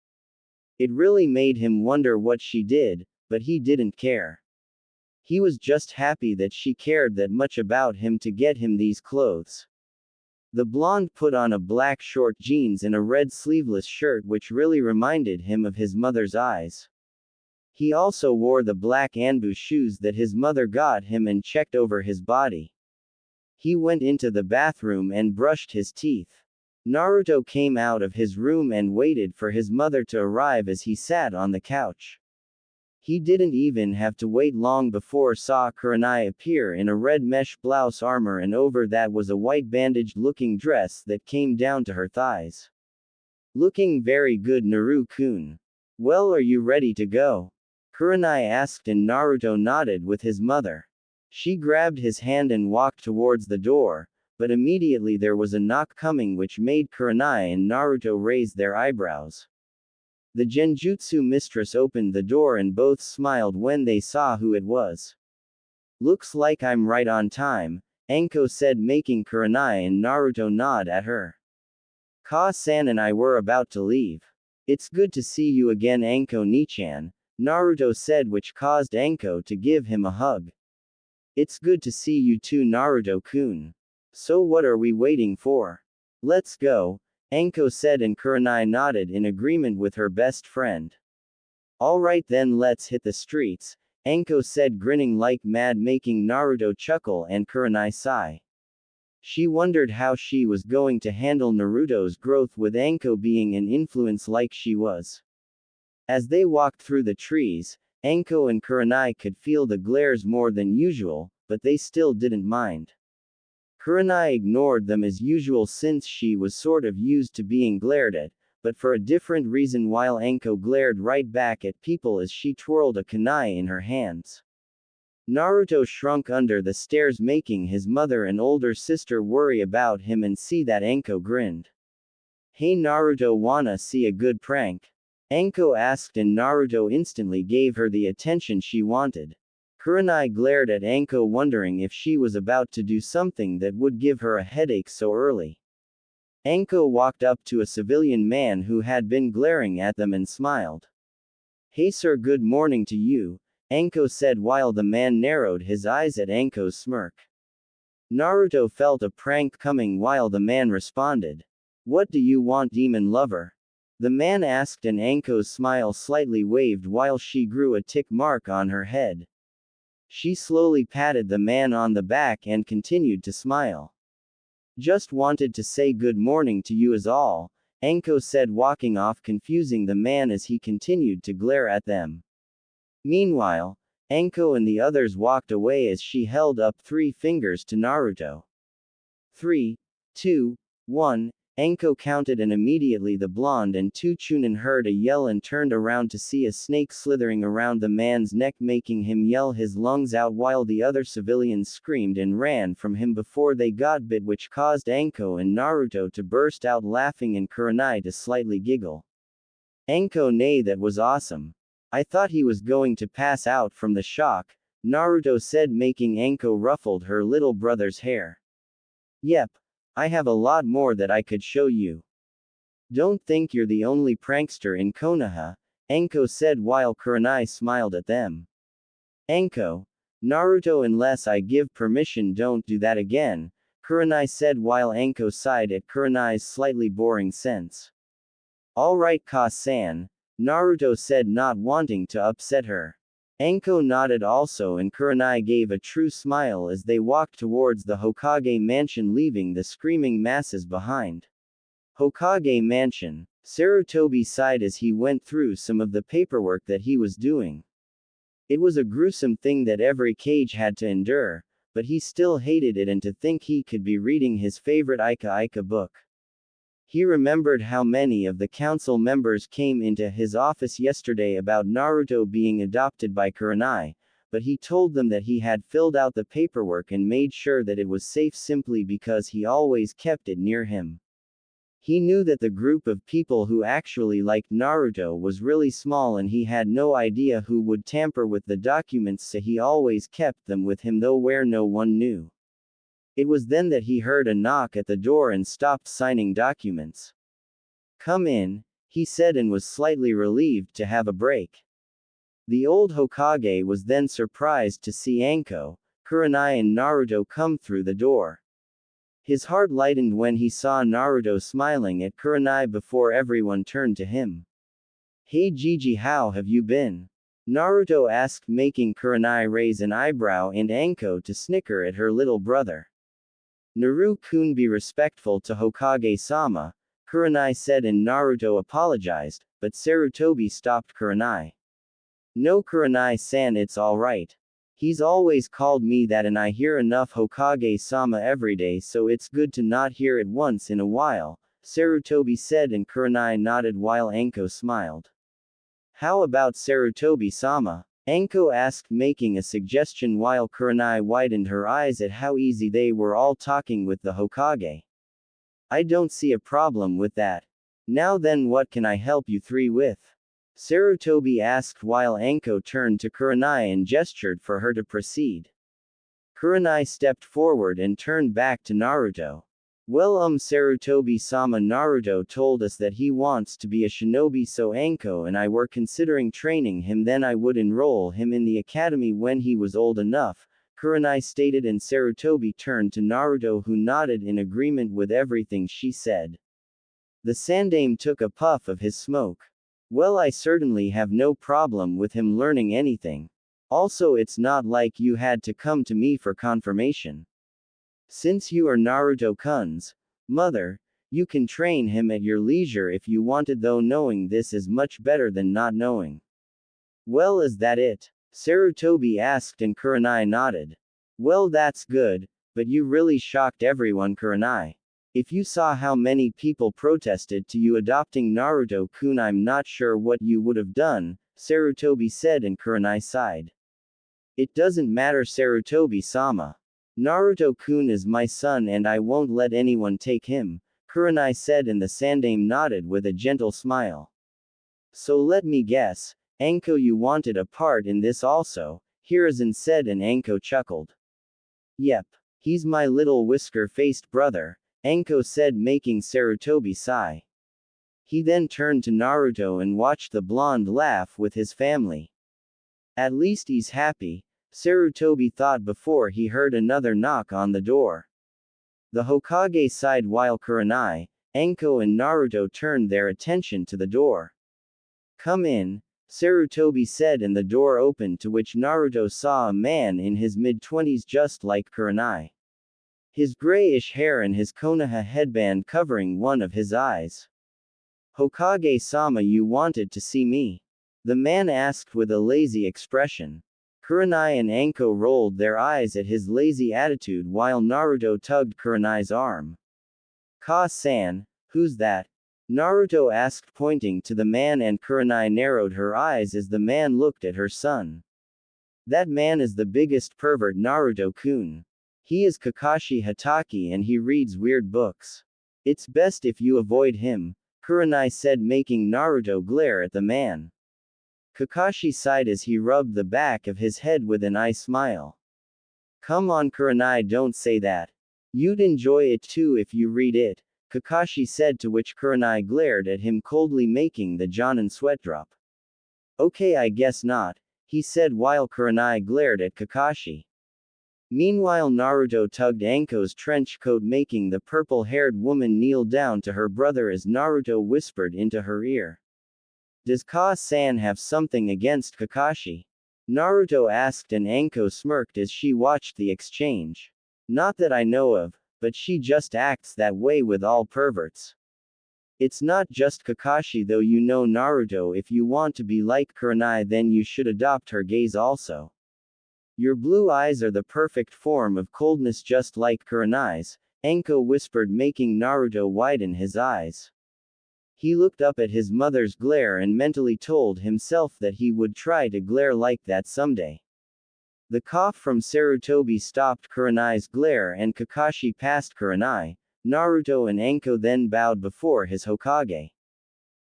It really made him wonder what she did, but he didn't care. He was just happy that she cared that much about him to get him these clothes. The blonde put on a black short jeans and a red sleeveless shirt which really reminded him of his mother's eyes. He also wore the black Anbu shoes that his mother got him and checked over his body. He went into the bathroom and brushed his teeth. Naruto came out of his room and waited for his mother to arrive as he sat on the couch. He didn't even have to wait long before saw Kurenai appear in a red mesh blouse armor and over that was a white bandaged-looking dress that came down to her thighs. Looking very good, Naru-kun. Well, are you ready to go? Kurenai asked and Naruto nodded with his mother. She grabbed his hand and walked towards the door, but immediately there was a knock coming which made Kurenai and Naruto raise their eyebrows. The Genjutsu mistress opened the door and both smiled when they saw who it was. Looks like I'm right on time, Anko said, making Kurenai and Naruto nod at her. Ka-san and I were about to leave. It's good to see you again, Anko Nichan, Naruto said, which caused Anko to give him a hug. It's good to see you too, Naruto-kun. So what are we waiting for? Let's go, Anko said, and Kurenai nodded in agreement with her best friend. Alright then, let's hit the streets, Anko said, grinning like mad, making Naruto chuckle and Kurenai sigh. She wondered how she was going to handle Naruto's growth with Anko being an influence like she was. As they walked through the trees, Anko and Kurenai could feel the glares more than usual, but they still didn't mind. Kurenai ignored them as usual since she was sort of used to being glared at, but for a different reason, while Anko glared right back at people as she twirled a kunai in her hands. Naruto shrunk under the stairs, making his mother and older sister worry about him and see that Anko grinned. Hey Naruto, wanna see a good prank? Anko asked and Naruto instantly gave her the attention she wanted. Kurenai glared at Anko, wondering if she was about to do something that would give her a headache so early. Anko walked up to a civilian man who had been glaring at them and smiled. Hey sir, good morning to you, Anko said while the man narrowed his eyes at Anko's smirk. Naruto felt a prank coming while the man responded. What do you want, demon lover? The man asked and Anko's smile slightly waved while she grew a tick mark on her head. She slowly patted the man on the back and continued to smile. Just wanted to say good morning to you is all, Anko said, walking off, confusing the man as he continued to glare at them. Meanwhile, Anko and the others walked away as she held up 3 fingers to Naruto. 3, 2, 1, Anko counted and immediately the blonde and two Chunin heard a yell and turned around to see a snake slithering around the man's neck, making him yell his lungs out while the other civilians screamed and ran from him before they got bit, which caused Anko and Naruto to burst out laughing and Kurenai to slightly giggle. Anko, nay, that was awesome. I thought he was going to pass out from the shock, Naruto said, making Anko ruffled her little brother's hair. Yep. I have a lot more that I could show you. Don't think you're the only prankster in Konoha, Anko said while Kurenai smiled at them. Anko, Naruto, unless I give permission, don't do that again, Kurenai said while Anko sighed at Kurenai's slightly boring sense. Alright Ka-san, Naruto said, not wanting to upset her. Anko nodded also and Kurenai gave a true smile as they walked towards the Hokage mansion, leaving the screaming masses behind. Hokage mansion. Sarutobi sighed as he went through some of the paperwork that he was doing. It was a gruesome thing that every Kage had to endure, but he still hated it, and to think he could be reading his favorite Ika Ika book. He remembered how many of the council members came into his office yesterday about Naruto being adopted by Kurenai, but he told them that he had filled out the paperwork and made sure that it was safe simply because he always kept it near him. He knew that the group of people who actually liked Naruto was really small and he had no idea who would tamper with the documents, so he always kept them with him, though where no one knew. It was then that he heard a knock at the door and stopped signing documents. Come in, he said, and was slightly relieved to have a break. The old Hokage was then surprised to see Anko, Kurenai and Naruto come through the door. His heart lightened when he saw Naruto smiling at Kurenai before everyone turned to him. Hey Gigi, how have you been? Naruto asked, making Kurenai raise an eyebrow and Anko to snicker at her little brother. Naru-kun, be respectful to Hokage-sama, Kurenai said, and Naruto apologized, but Sarutobi stopped Kurenai. No Kurenai-san, it's alright. He's always called me that and I hear enough Hokage-sama every day, so it's good to not hear it once in a while, Sarutobi said, and Kurenai nodded while Anko smiled. How about Sarutobi-sama? Anko asked, making a suggestion while Kurenai widened her eyes at how easy they were all talking with the Hokage. I don't see a problem with that. Now then, what can I help you three with? Sarutobi asked while Anko turned to Kurenai and gestured for her to proceed. Kurenai stepped forward and turned back to Naruto. Well, Sarutobi-sama, Naruto told us that he wants to be a shinobi, so Anko and I were considering training him, then I would enroll him in the academy when he was old enough, Kurenai stated, and Sarutobi turned to Naruto, who nodded in agreement with everything she said. The Sandaime took a puff of his smoke. Well, I certainly have no problem with him learning anything. Also, it's not like you had to come to me for confirmation. Since you are Naruto-kun's mother, you can train him at your leisure if you wanted, though knowing this is much better than not knowing. Well, is that it? Sarutobi asked, and Kurenai nodded. Well, that's good, but you really shocked everyone, Kurenai. If you saw how many people protested to you adopting Naruto-kun, I'm not sure what you would have done, Sarutobi said, and Kurenai sighed. It doesn't matter, Sarutobi-sama. Naruto-kun is my son and I won't let anyone take him, Kurenai said, and the Sandaime nodded with a gentle smile. So let me guess, Anko, you wanted a part in this also, Hiruzen said, and Anko chuckled. Yep. He's my little whisker-faced brother, Anko said, making Sarutobi sigh. He then turned to Naruto and watched the blonde laugh with his family. At least he's happy, Sarutobi thought before he heard another knock on the door. The Hokage sighed while Kurenai, Anko and Naruto turned their attention to the door. Come in, Sarutobi said, and the door opened, to which Naruto saw a man in his mid-20s just like Kurenai. His grayish hair and his Konoha headband covering one of his eyes. Hokage-sama, you wanted to see me? The man asked with a lazy expression. Kurenai and Anko rolled their eyes at his lazy attitude while Naruto tugged Kurenai's arm. Ka-san, who's that? Naruto asked, pointing to the man, and Kurenai narrowed her eyes as the man looked at her son. That man is the biggest pervert, Naruto-kun. He is Kakashi Hatake and he reads weird books. It's best if you avoid him, Kurenai said, making Naruto glare at the man. Kakashi sighed as he rubbed the back of his head with an eye smile. Come on, Kurenai, don't say that. You'd enjoy it too if you read it, Kakashi said, to which Kurenai glared at him coldly, making the Jonin sweat drop. Okay, I guess not, he said while Kurenai glared at Kakashi. Meanwhile, Naruto tugged Anko's trench coat, making the purple-haired woman kneel down to her brother as Naruto whispered into her ear. Does Ka-san have something against Kakashi? Naruto asked, and Anko smirked as she watched the exchange. Not that I know of, but she just acts that way with all perverts. It's not just Kakashi though, you know, Naruto, if you want to be like Kurenai then you should adopt her gaze also. Your blue eyes are the perfect form of coldness just like Kurenai's, Anko whispered, making Naruto widen his eyes. He looked up at his mother's glare and mentally told himself that he would try to glare like that someday. The cough from Sarutobi stopped Kurenai's glare and Kakashi passed Kurenai. Naruto and Anko then bowed before his Hokage.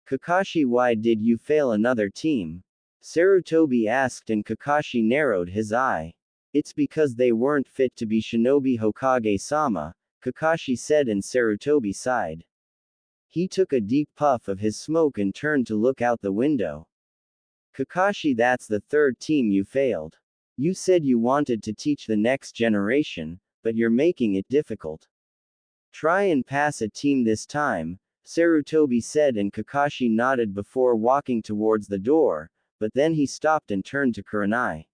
Kakashi, why did you fail another team? Sarutobi asked, and Kakashi narrowed his eye. It's because they weren't fit to be shinobi, Hokage-sama, Kakashi said, and Sarutobi sighed. He took a deep puff of his smoke and turned to look out the window. Kakashi, that's the third team you failed. You said you wanted to teach the next generation, but you're making it difficult. Try and pass a team this time, Sarutobi said, and Kakashi nodded before walking towards the door, but then he stopped and turned to Kurenai.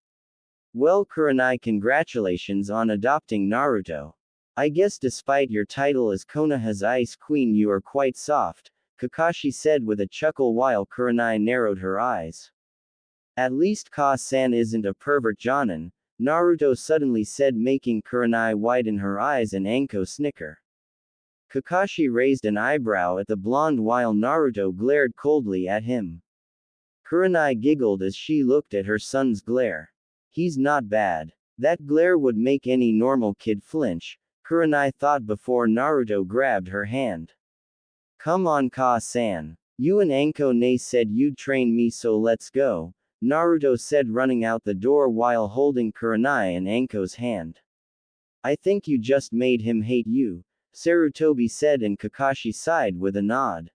Well, Kurenai, congratulations on adopting Naruto. I guess despite your title as Konoha's Ice Queen you are quite soft, Kakashi said with a chuckle while Kurenai narrowed her eyes. At least Ka-san isn't a pervert jonin, Naruto suddenly said, making Kurenai widen her eyes and Anko snicker. Kakashi raised an eyebrow at the blonde while Naruto glared coldly at him. Kurenai giggled as she looked at her son's glare. He's not bad. That glare would make any normal kid flinch, Kurenai thought before Naruto grabbed her hand. Come on, Ka-san. You and Anko ne said you'd train me, so let's go, Naruto said, running out the door while holding Kurenai and Anko's hand. I think you just made him hate you, Sarutobi said, and Kakashi sighed with a nod.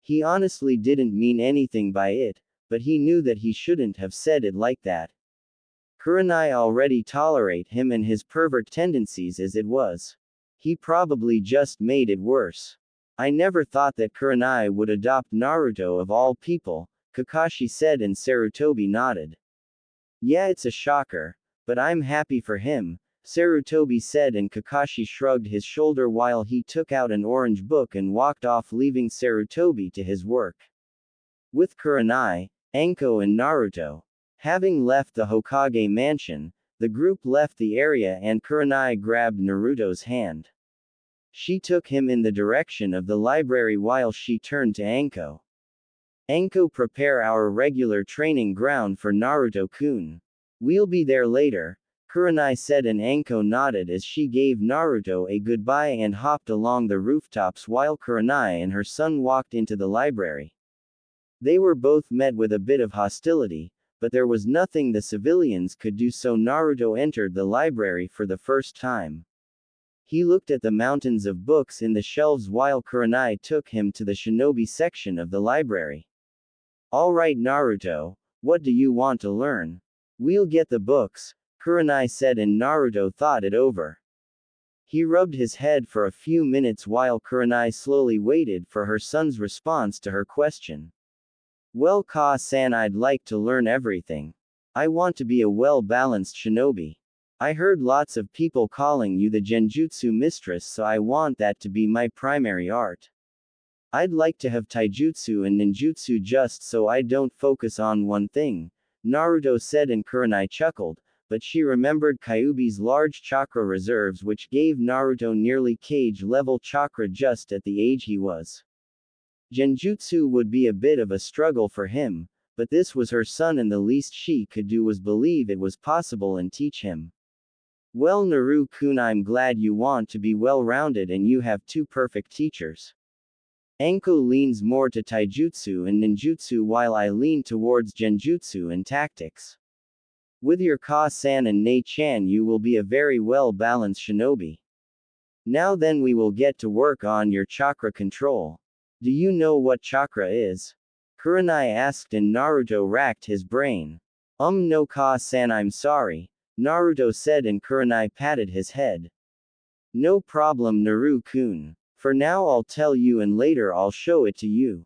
He honestly didn't mean anything by it, but he knew that he shouldn't have said it like that. Kurenai already tolerate him and his pervert tendencies as it was. He probably just made it worse. I never thought that Kurenai would adopt Naruto of all people, Kakashi said, and Sarutobi nodded. Yeah, it's a shocker, but I'm happy for him, Sarutobi said, and Kakashi shrugged his shoulder while he took out an orange book and walked off, leaving Sarutobi to his work. With Kurenai, Anko and Naruto having left the Hokage mansion, the group left the area and Kurenai grabbed Naruto's hand. She took him in the direction of the library while she turned to Anko. Anko, prepare our regular training ground for Naruto-kun. We'll be there later, Kurenai said, and Anko nodded as she gave Naruto a goodbye and hopped along the rooftops while Kurenai and her son walked into the library. They were both met with a bit of hostility, but there was nothing the civilians could do, so Naruto entered the library for the first time. He looked at the mountains of books in the shelves while Kurenai took him to the shinobi section of the library. Alright Naruto, what do you want to learn? We'll get the books, Kurenai said, and Naruto thought it over. He rubbed his head for a few minutes while Kurenai slowly waited for her son's response to her question. Well, Ka-san, I'd like to learn everything. I want to be a well-balanced shinobi. I heard lots of people calling you the Genjutsu mistress, so I want that to be my primary art. I'd like to have taijutsu and ninjutsu just so I don't focus on one thing, Naruto said, and Kurenai chuckled, but she remembered Kyuubi's large chakra reserves, which gave Naruto nearly Kage-level chakra just at the age he was. Genjutsu would be a bit of a struggle for him, but this was her son and the least she could do was believe it was possible and teach him. Well, Naru-kun, I'm glad you want to be well-rounded and you have two perfect teachers. Anko leans more to taijutsu and ninjutsu while I lean towards genjutsu and tactics. With your Ka-san and Ne-chan you will be a very well-balanced shinobi. Now then, we will get to work on your chakra control. Do you know what chakra is? Kurenai asked, and Naruto racked his brain. No, Ka-san, I'm sorry, Naruto said, and Kurenai patted his head. No problem, Naru-kun. For now I'll tell you and later I'll show it to you.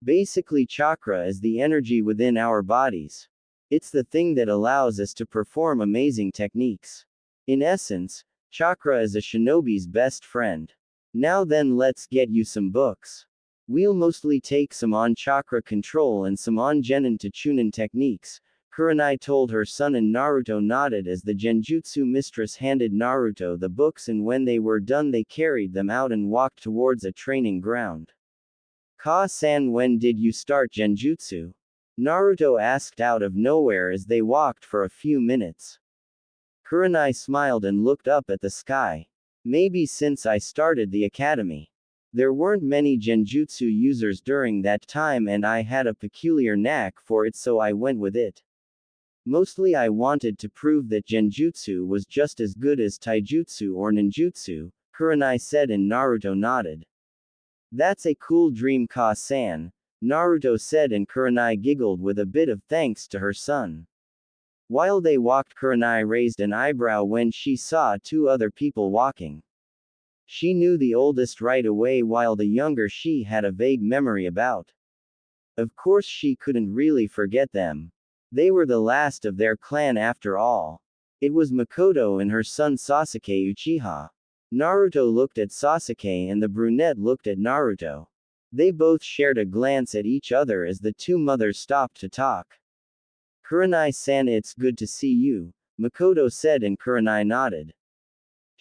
Basically, chakra is the energy within our bodies. It's the thing that allows us to perform amazing techniques. In essence, chakra is a shinobi's best friend. Now then, let's get you some books. We'll mostly take some on chakra control and some on genin to chunin techniques, Kurenai told her son, and Naruto nodded as the Genjutsu mistress handed Naruto the books, and when they were done they carried them out and walked towards a training ground. Ka-san, when did you start Genjutsu? Naruto asked out of nowhere as they walked for a few minutes. Kurenai smiled and looked up at the sky. Maybe since I started the academy. There weren't many genjutsu users during that time and I had a peculiar knack for it, so I went with it. Mostly I wanted to prove that genjutsu was just as good as taijutsu or ninjutsu, Kurenai said, and Naruto nodded. That's a cool dream, Ka-san, Naruto said, and Kurenai giggled with a bit of thanks to her son. While they walked, Kurenai raised an eyebrow when she saw two other people walking. She knew the oldest right away while the younger she had a vague memory about. Of course she couldn't really forget them. They were the last of their clan after all. It was Makoto and her son Sasuke Uchiha. Naruto looked at Sasuke and the brunette looked at Naruto. They both shared a glance at each other as the two mothers stopped to talk. Kurenai-san, it's good to see you, Makoto said, and Kurenai nodded.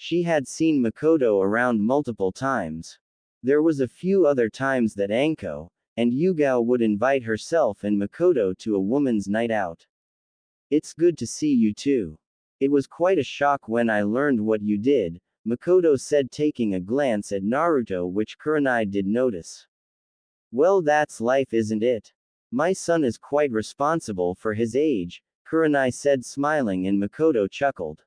She had seen Makoto around multiple times. There was a few other times that Anko and Yugao would invite herself and Makoto to a woman's night out. It's good to see you too. It was quite a shock when I learned what you did, Makoto said, taking a glance at Naruto, which Kurenai did notice. Well, that's life, isn't it? My son is quite responsible for his age, Kurenai said, smiling, and Makoto chuckled.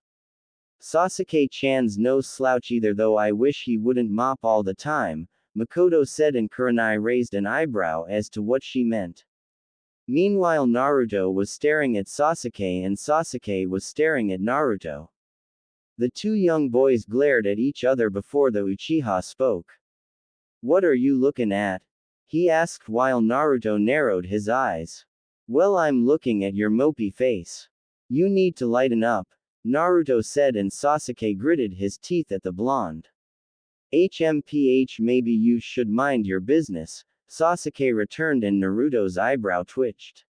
Sasuke-chan's no slouch either, though I wish he wouldn't mop all the time, Makoto said, and Kurenai raised an eyebrow as to what she meant. Meanwhile, Naruto was staring at Sasuke and Sasuke was staring at Naruto. The two young boys glared at each other before the Uchiha spoke. What are you looking at? He asked while Naruto narrowed his eyes. Well, I'm looking at your mopey face. You need to lighten up, Naruto said, and Sasuke gritted his teeth at the blonde. HMPH, maybe you should mind your business, Sasuke returned, and Naruto's eyebrow twitched.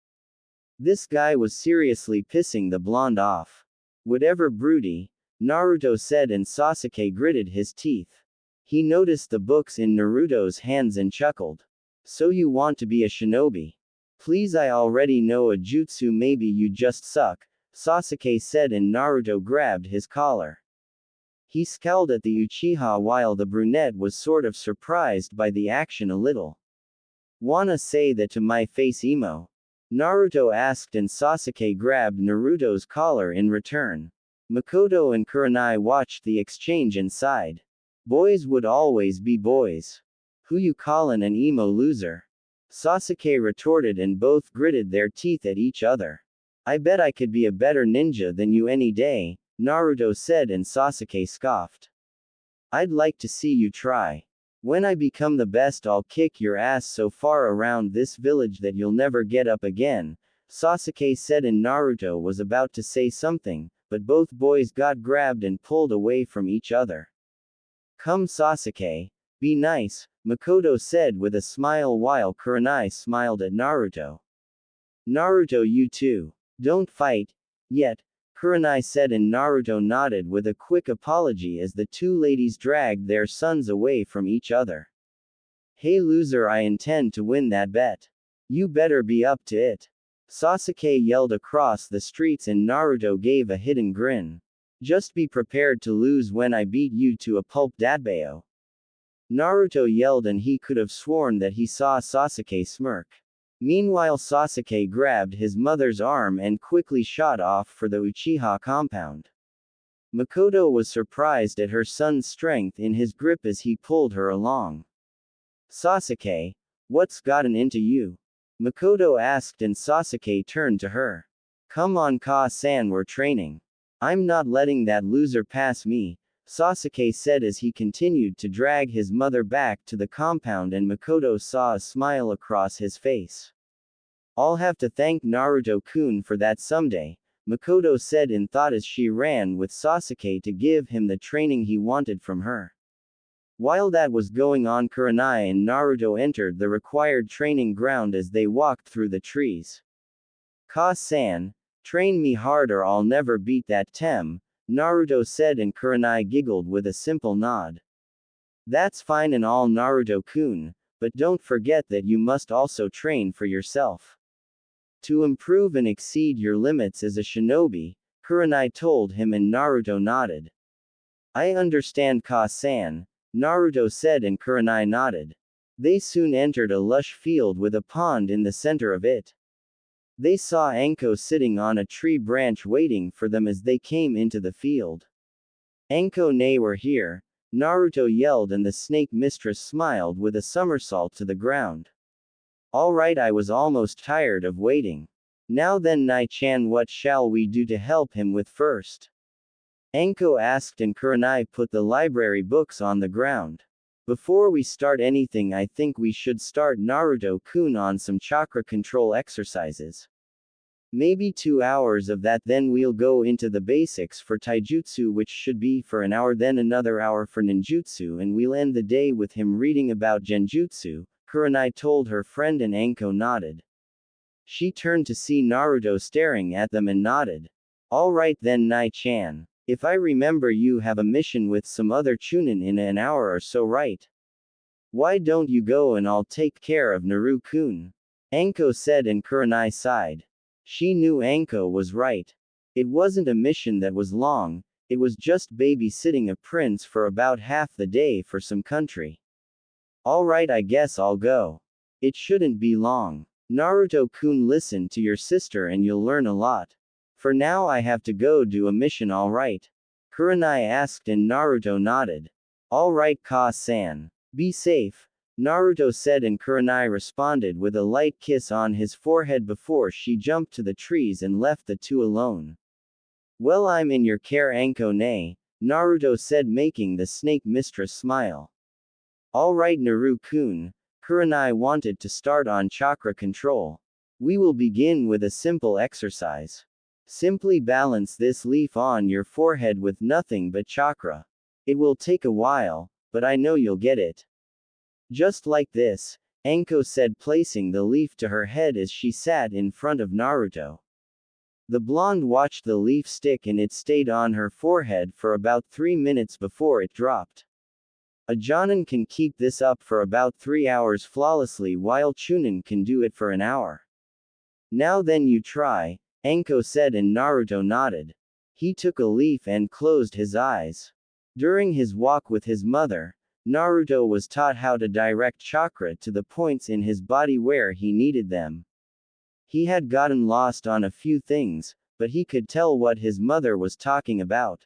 This guy was seriously pissing the blonde off. Whatever, broody, Naruto said, and Sasuke gritted his teeth. He noticed the books in Naruto's hands and chuckled. So you want to be a shinobi? Please, I already know a jutsu, maybe you just suck, Sasuke said, and Naruto grabbed his collar. He scowled at the Uchiha while the brunette was sort of surprised by the action a little. Wanna say that to my face, emo? Naruto asked, and Sasuke grabbed Naruto's collar in return. Makoto and Kurenai watched the exchange and sighed. Boys would always be boys. Who you callin' an emo loser? Sasuke retorted, and both gritted their teeth at each other. I bet I could be a better ninja than you any day, Naruto said, and Sasuke scoffed. I'd like to see you try. When I become the best, I'll kick your ass so far around this village that you'll never get up again, Sasuke said, and Naruto was about to say something, but both boys got grabbed and pulled away from each other. Come, Sasuke. Be nice, Makoto said with a smile while Kurenai smiled at Naruto. Naruto, you too. Don't fight. Yet, Kurenai said, and Naruto nodded with a quick apology as the two ladies dragged their sons away from each other. Hey loser, I intend to win that bet. You better be up to it. Sasuke yelled across the streets, and Naruto gave a hidden grin. Just be prepared to lose when I beat you to a pulp datbao. Naruto yelled, and he could have sworn that he saw Sasuke smirk. Meanwhile, Sasuke grabbed his mother's arm and quickly shot off for the Uchiha compound. Makoto was surprised at her son's strength in his grip as he pulled her along. Sasuke, what's gotten into you? Makoto asked, and Sasuke turned to her. Come on, Ka-san, we're training. I'm not letting that loser pass me, Sasuke said as he continued to drag his mother back to the compound, and Makoto saw a smile across his face. I'll have to thank Naruto-kun for that someday, Makoto said in thought as she ran with Sasuke to give him the training he wanted from her. While that was going on, Kurenai and Naruto entered the required training ground as they walked through the trees. Ka-san, train me hard or I'll never beat that Tem, Naruto said, and Kurenai giggled with a simple nod. That's fine and all, Naruto-kun, but don't forget that you must also train for yourself. To improve and exceed your limits as a shinobi, Kurenai told him, and Naruto nodded. I understand, Ka-san, Naruto said, and Kurenai nodded. They soon entered a lush field with a pond in the center of it. They saw Anko sitting on a tree branch waiting for them as they came into the field. Anko-ne, we're here, Naruto yelled, and the snake mistress smiled with a somersault to the ground. Alright, I was almost tired of waiting. Now then, Nai-chan, what shall we do to help him with first? Anko asked, and Kurenai put the library books on the ground. Before we start anything, I think we should start Naruto-kun on some chakra control exercises. Maybe 2 hours of that, then we'll go into the basics for taijutsu, which should be for an hour, then another hour for ninjutsu, and we'll end the day with him reading about genjutsu, Kurenai told her friend, and Anko nodded. She turned to see Naruto staring at them and nodded. Alright then, Nai-chan. If I remember, you have a mission with some other chunin in an hour or so, right? Why don't you go and I'll take care of Naru-kun? Anko said, and Kurenai sighed. She knew Anko was right. It wasn't a mission that was long, it was just babysitting a prince for about half the day for some country. Alright, I guess I'll go. It shouldn't be long. Naruto-kun, listen to your sister and you'll learn a lot. For now I have to go do a mission, alright? Kurenai asked, and Naruto nodded. Alright, Ka-san. Be safe, Naruto said, and Kurenai responded with a light kiss on his forehead before she jumped to the trees and left the two alone. Well, I'm in your care, Anko-ne, Naruto said, making the snake mistress smile. Alright, Naru-kun. Kurenai wanted to start on chakra control. We will begin with a simple exercise. Simply balance this leaf on your forehead with nothing but chakra. It will take a while, but I know you'll get it. Just like this, Anko said, placing the leaf to her head as she sat in front of Naruto. The blonde watched the leaf stick, and it stayed on her forehead for about 3 minutes before it dropped. A Jonin can keep this up for about 3 hours flawlessly, while Chunin can do it for an hour. Now then, you try, Anko said, and Naruto nodded. He took a leaf and closed his eyes. During his walk with his mother, Naruto was taught how to direct chakra to the points in his body where he needed them. He had gotten lost on a few things, but he could tell what his mother was talking about.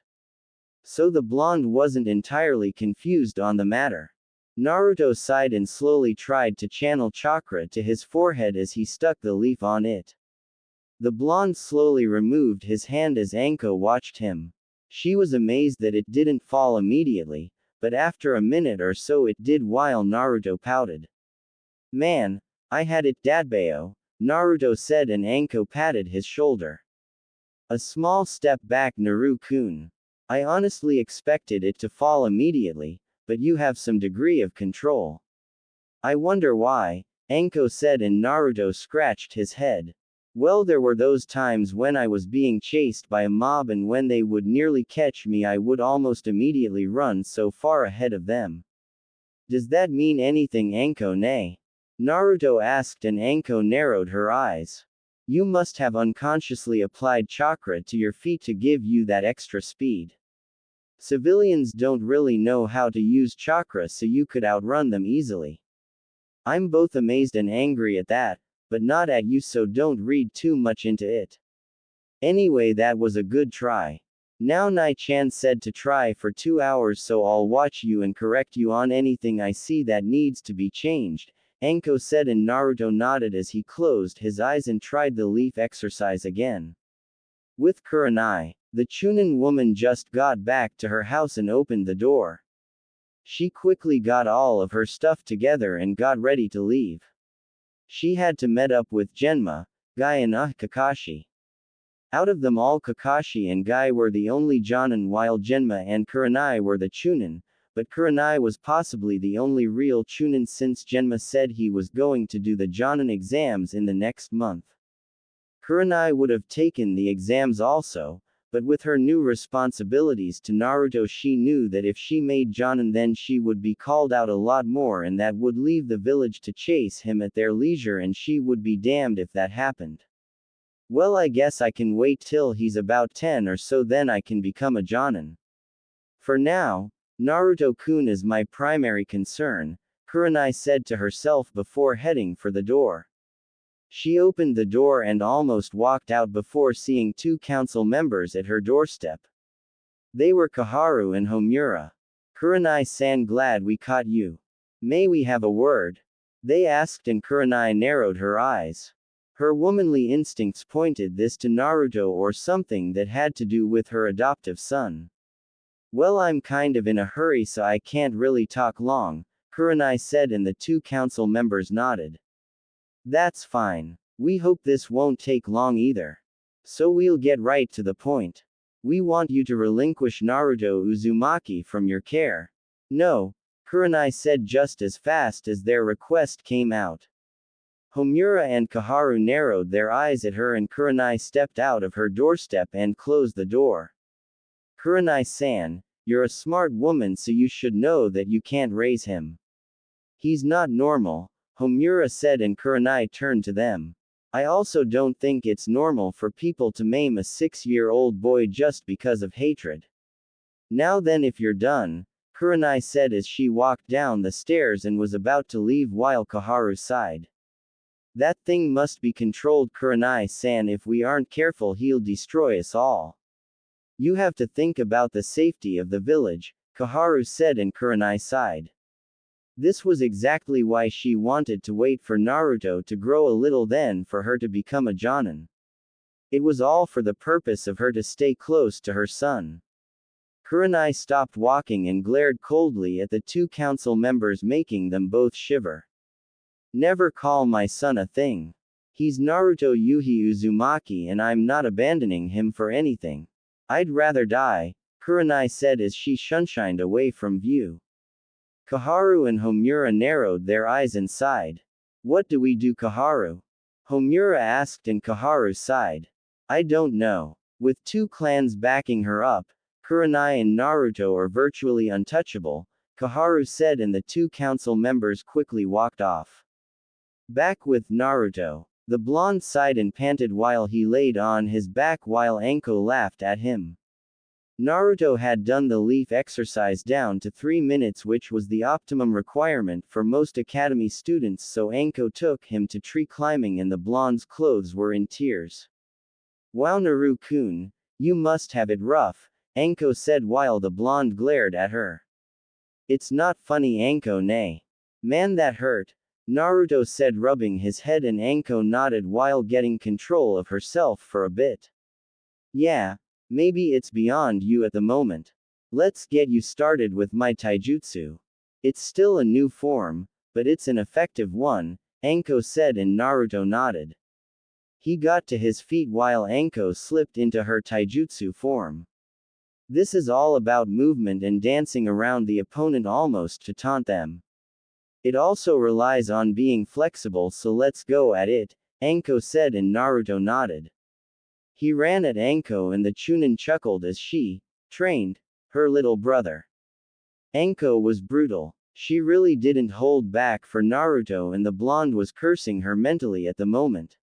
So the blonde wasn't entirely confused on the matter. Naruto sighed and slowly tried to channel chakra to his forehead as he stuck the leaf on it. The blonde slowly removed his hand as Anko watched him. She was amazed that it didn't fall immediately, but after a minute or so it did, while Naruto pouted. Man, I had it, Dadbeo, Naruto said, and Anko patted his shoulder. A small step back, Naru-kun. I honestly expected it to fall immediately, but you have some degree of control. I wonder why, Anko said, and Naruto scratched his head. Well, there were those times when I was being chased by a mob, and when they would nearly catch me, I would almost immediately run so far ahead of them. Does that mean anything, Anko-ne? Naruto asked, and Anko narrowed her eyes. You must have unconsciously applied chakra to your feet to give you that extra speed. Civilians don't really know how to use chakra, so you could outrun them easily. I'm both amazed and angry at that, but not at you, so don't read too much into it. Anyway, that was a good try. Now Nai-chan said to try for 2 hours, so I'll watch you and correct you on anything I see that needs to be changed, Anko said, and Naruto nodded as he closed his eyes and tried the leaf exercise again. With Kurenai, the Chunin woman just got back to her house and opened the door. She quickly got all of her stuff together and got ready to leave. She had to meet up with Genma, Guy, and Kakashi. Out of them all, Kakashi and Guy were the only Jonin, while Genma and Kurenai were the Chunin, but Kurenai was possibly the only real Chunin since Genma said he was going to do the Jonin exams in the next month. Kurenai would have taken the exams also, but with her new responsibilities to Naruto, she knew that if she made Jonin, then she would be called out a lot more, and that would leave the village to chase him at their leisure, and she would be damned if that happened. Well, I guess I can wait till he's about 10 or so, then I can become a Jonin. For now, Naruto-kun is my primary concern, Kurenai said to herself before heading for the door. She opened the door and almost walked out before seeing 2 council members at her doorstep. They were Koharu and Homura. Kurenai-san, glad we caught you. May we have a word? They asked, and Kurenai narrowed her eyes. Her womanly instincts pointed this to Naruto or something that had to do with her adoptive son. Well, I'm kind of in a hurry so I can't really talk long, Kurenai said, and the two council members nodded. That's fine. We hope this won't take long either. So we'll get right to the point. We want you to relinquish Naruto Uzumaki from your care. No, Kurenai said just as fast as their request came out. Homura and Kaharu narrowed their eyes at her, and Kurenai stepped out of her doorstep and closed the door. Kurenai-san, you're a smart woman, so you should know that you can't raise him. He's not normal, Homura said, and Kurenai turned to them. I also don't think it's normal for people to maim a 6-year-old boy just because of hatred. Now then, if you're done, Kurenai said as she walked down the stairs and was about to leave while Kaharu sighed. That thing must be controlled, Kurenai-san. If we aren't careful, he'll destroy us all. You have to think about the safety of the village, Kaharu said, and Kurenai sighed. This was exactly why she wanted to wait for Naruto to grow a little, then for her to become a Jonin. It was all for the purpose of her to stay close to her son. Kurenai stopped walking and glared coldly at the two council members, making them both shiver. Never call my son a thing. He's Naruto Yuhi Uzumaki, and I'm not abandoning him for anything. I'd rather die, Kurenai said as she shunshined away from view. Kaharu and Homura narrowed their eyes and sighed. What do we do, Kaharu? Homura asked, and Kaharu sighed. I don't know. With two clans backing her up, Kurenai and Naruto are virtually untouchable, Kaharu said, and the two council members quickly walked off. Back with Naruto. The blonde sighed and panted while he laid on his back while Anko laughed at him. Naruto had done the leaf exercise down to 3 minutes, which was the optimum requirement for most academy students, so Anko took him to tree climbing, and the blonde's clothes were in tears. Wow, Naru-kun, you must have it rough, Anko said while the blonde glared at her. It's not funny, Anko, nay. Man, that hurt, Naruto said, rubbing his head, and Anko nodded while getting control of herself for a bit. Yeah, maybe it's beyond you at the moment. Let's get you started with my taijutsu. It's still a new form, but it's an effective one, Anko said, and Naruto nodded. He got to his feet while Anko slipped into her taijutsu form. This is all about movement and dancing around the opponent almost to taunt them. It also relies on being flexible, so let's go at it, Anko said, and Naruto nodded. He ran at Anko, and the Chunin chuckled as she trained her little brother. Anko was brutal. She really didn't hold back for Naruto, and the blonde was cursing her mentally at the moment.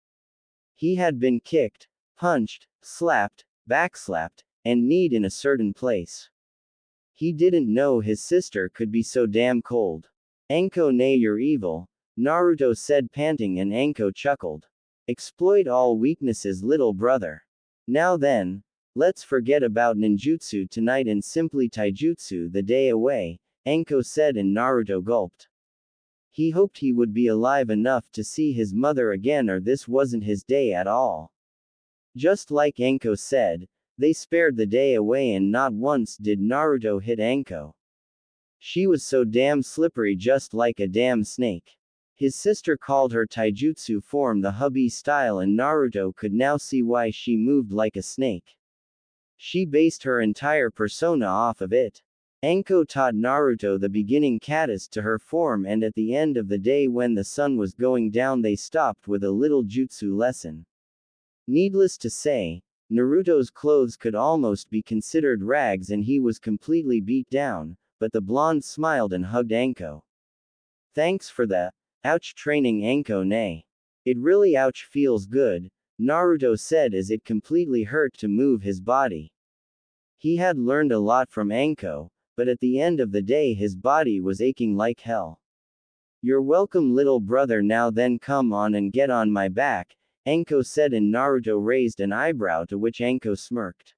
He had been kicked, punched, slapped, backslapped, and kneed in a certain place. He didn't know his sister could be so damn cold. Anko, nay, you're evil, Naruto said, panting, and Anko chuckled. Exploit all weaknesses, little brother. Now then, let's forget about ninjutsu tonight and simply taijutsu the day away, Anko said, and Naruto gulped. He hoped he would be alive enough to see his mother again, or this wasn't his day at all. Just like Anko said, they spared the day away, and not once did Naruto hit Anko. She was so damn slippery, just like a damn snake. His sister called her taijutsu form the hubby style, and Naruto could now see why she moved like a snake. She based her entire persona off of it. Anko taught Naruto the beginning katas to her form, and at the end of the day, when the sun was going down, they stopped with a little jutsu lesson. Needless to say, Naruto's clothes could almost be considered rags, and he was completely beat down, but the blonde smiled and hugged Anko. Thanks for the ouch training, Anko, nay. It really ouch feels good, Naruto said as it completely hurt to move his body. He had learned a lot from Anko, but at the end of the day his body was aching like hell. You're welcome, little brother. Now then, come on and get on my back, Anko said, and Naruto raised an eyebrow, to which Anko smirked.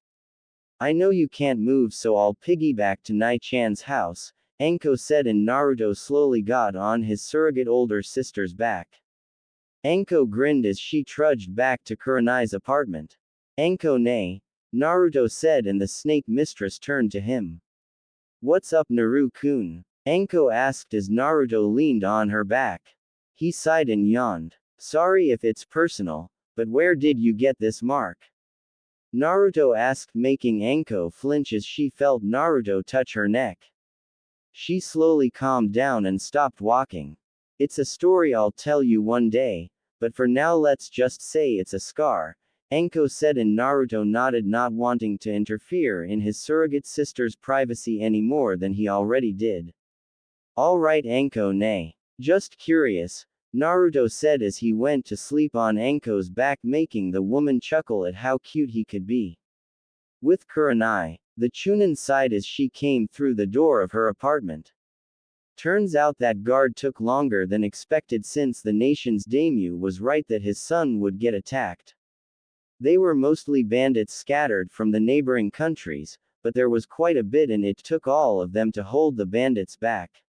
I know you can't move, so I'll piggyback to Nai-chan's house, Anko said, and Naruto slowly got on his surrogate older sister's back. Anko grinned as she trudged back to Kurenai's apartment. Anko, nay, Naruto said, and the snake mistress turned to him. What's up, Naru-kun? Anko asked as Naruto leaned on her back. He sighed and yawned. Sorry if it's personal, but where did you get this mark? Naruto asked, making Anko flinch as she felt Naruto touch her neck. She slowly calmed down and stopped walking. It's a story I'll tell you one day, but for now let's just say it's a scar, Anko said, and Naruto nodded, not wanting to interfere in his surrogate sister's privacy any more than he already did. Alright Anko, nay. Just curious, Naruto said as he went to sleep on Anko's back, making the woman chuckle at how cute he could be. With Kurenai, the Chunin sighed as she came through the door of her apartment. Turns out that guard took longer than expected, since the nation's daimyo was right that his son would get attacked. They were mostly bandits scattered from the neighboring countries, but there was quite a bit, and it took all of them to hold the bandits back.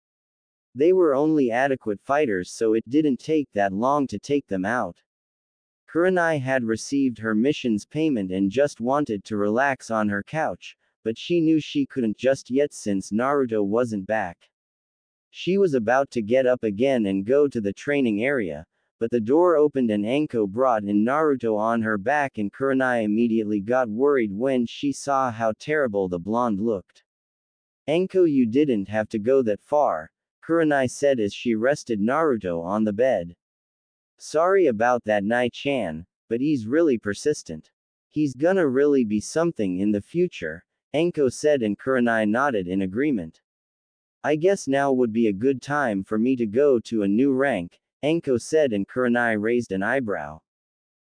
They were only adequate fighters, so it didn't take that long to take them out. Kurenai had received her mission's payment and just wanted to relax on her couch, but she knew she couldn't just yet since Naruto wasn't back. She was about to get up again and go to the training area, but the door opened and Anko brought in Naruto on her back, and Kurenai immediately got worried when she saw how terrible the blonde looked. Anko, you didn't have to go that far, Kurenai said as she rested Naruto on the bed. Sorry about that, Nai-chan, but he's really persistent. He's gonna really be something in the future, Anko said, and Kurenai nodded in agreement. I guess now would be a good time for me to go to a new rank, Anko said, and Kurenai raised an eyebrow.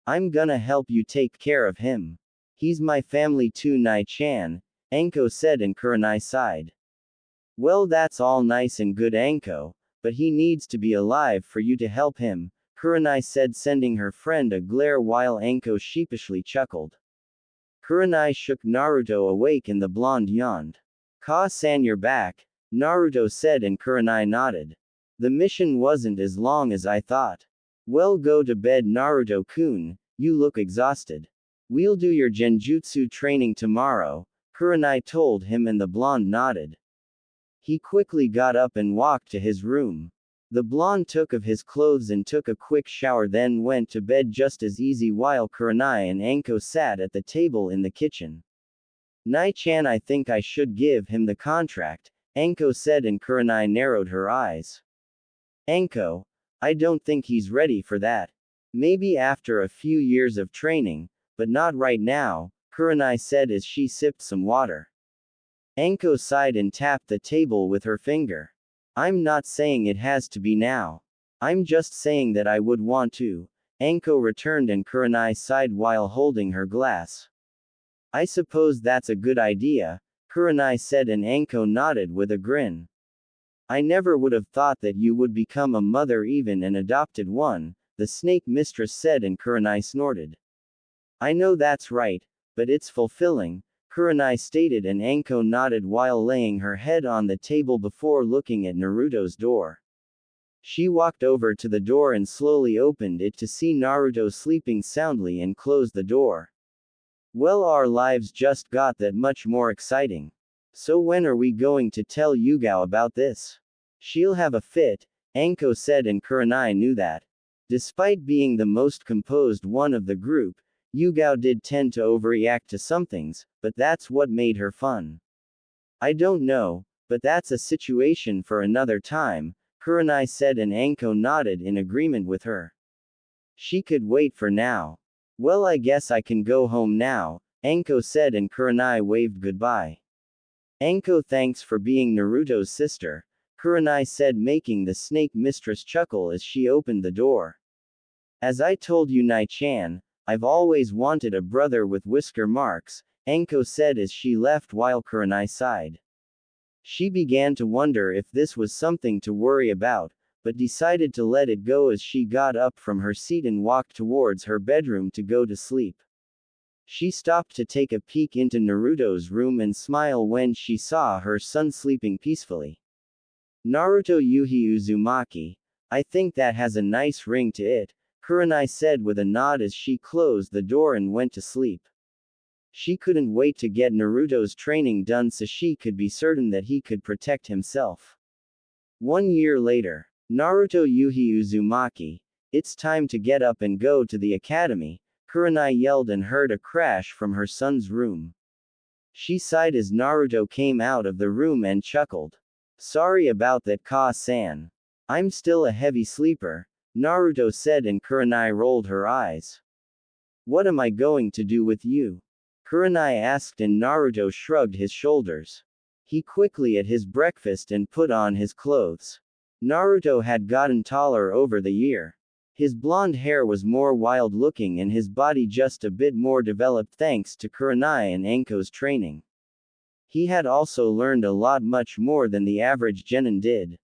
I'm gonna help you take care of him. He's my family too, Nai-chan, Anko said, and Kurenai sighed. Well, that's all nice and good, Anko, but he needs to be alive for you to help him, Kurenai said, sending her friend a glare while Anko sheepishly chuckled. Kurenai shook Naruto awake and the blonde yawned. Ka-san, you're back, Naruto said, and Kurenai nodded. The mission wasn't as long as I thought. Well, go to bed, Naruto-kun, you look exhausted. We'll do your genjutsu training tomorrow, Kurenai told him, and the blonde nodded. He quickly got up and walked to his room. The blonde took off his clothes and took a quick shower, then went to bed just as easy, while Kurenai and Anko sat at the table in the kitchen. Nai-chan, I think I should give him the contract, Anko said, and Kurenai narrowed her eyes. Anko, I don't think he's ready for that. Maybe after a few years of training, but not right now, Kurenai said as she sipped some water. Anko sighed and tapped the table with her finger. I'm not saying it has to be now. I'm just saying that I would want to, Anko returned, and Kurenai sighed while holding her glass. I suppose that's a good idea, Kurenai said, and Anko nodded with a grin. I never would have thought that you would become a mother, even an adopted one, the snake mistress said, and Kurenai snorted. I know that's right, but it's fulfilling, Kurenai stated, and Anko nodded while laying her head on the table before looking at Naruto's door. She walked over to the door and slowly opened it to see Naruto sleeping soundly and closed the door. Well, our lives just got that much more exciting. So when are we going to tell Yugao about this? She'll have a fit, Anko said, and Kurenai knew that. Despite being the most composed one of the group, Yugao did tend to overreact to some things, but that's what made her fun. I don't know, but that's a situation for another time, Kurenai said, and Anko nodded in agreement with her. She could wait for now. Well, I guess I can go home now, Anko said, and Kurenai waved goodbye. Anko, thanks for being Naruto's sister, Kurenai said, making the snake mistress chuckle as she opened the door. As I told you, Nai-chan, I've always wanted a brother with whisker marks, Anko said as she left while Kurenai sighed. She began to wonder if this was something to worry about, but decided to let it go as she got up from her seat and walked towards her bedroom to go to sleep. She stopped to take a peek into Naruto's room and smile when she saw her son sleeping peacefully. Naruto Yuhi Uzumaki, I think that has a nice ring to it, Kurenai said with a nod as she closed the door and went to sleep. She couldn't wait to get Naruto's training done so she could be certain that he could protect himself. 1 year later, Naruto Yuhi Uzumaki, it's time to get up and go to the academy, Kurenai yelled and heard a crash from her son's room. She sighed as Naruto came out of the room and chuckled. Sorry about that, Ka-san. I'm still a heavy sleeper, Naruto said, and Kurenai rolled her eyes. What am I going to do with you? Kurenai asked, and Naruto shrugged his shoulders. He quickly ate his breakfast and put on his clothes. Naruto had gotten taller over the year. His blonde hair was more wild-looking and his body just a bit more developed thanks to Kurenai and Anko's training. He had also learned a lot much more than the average genin did.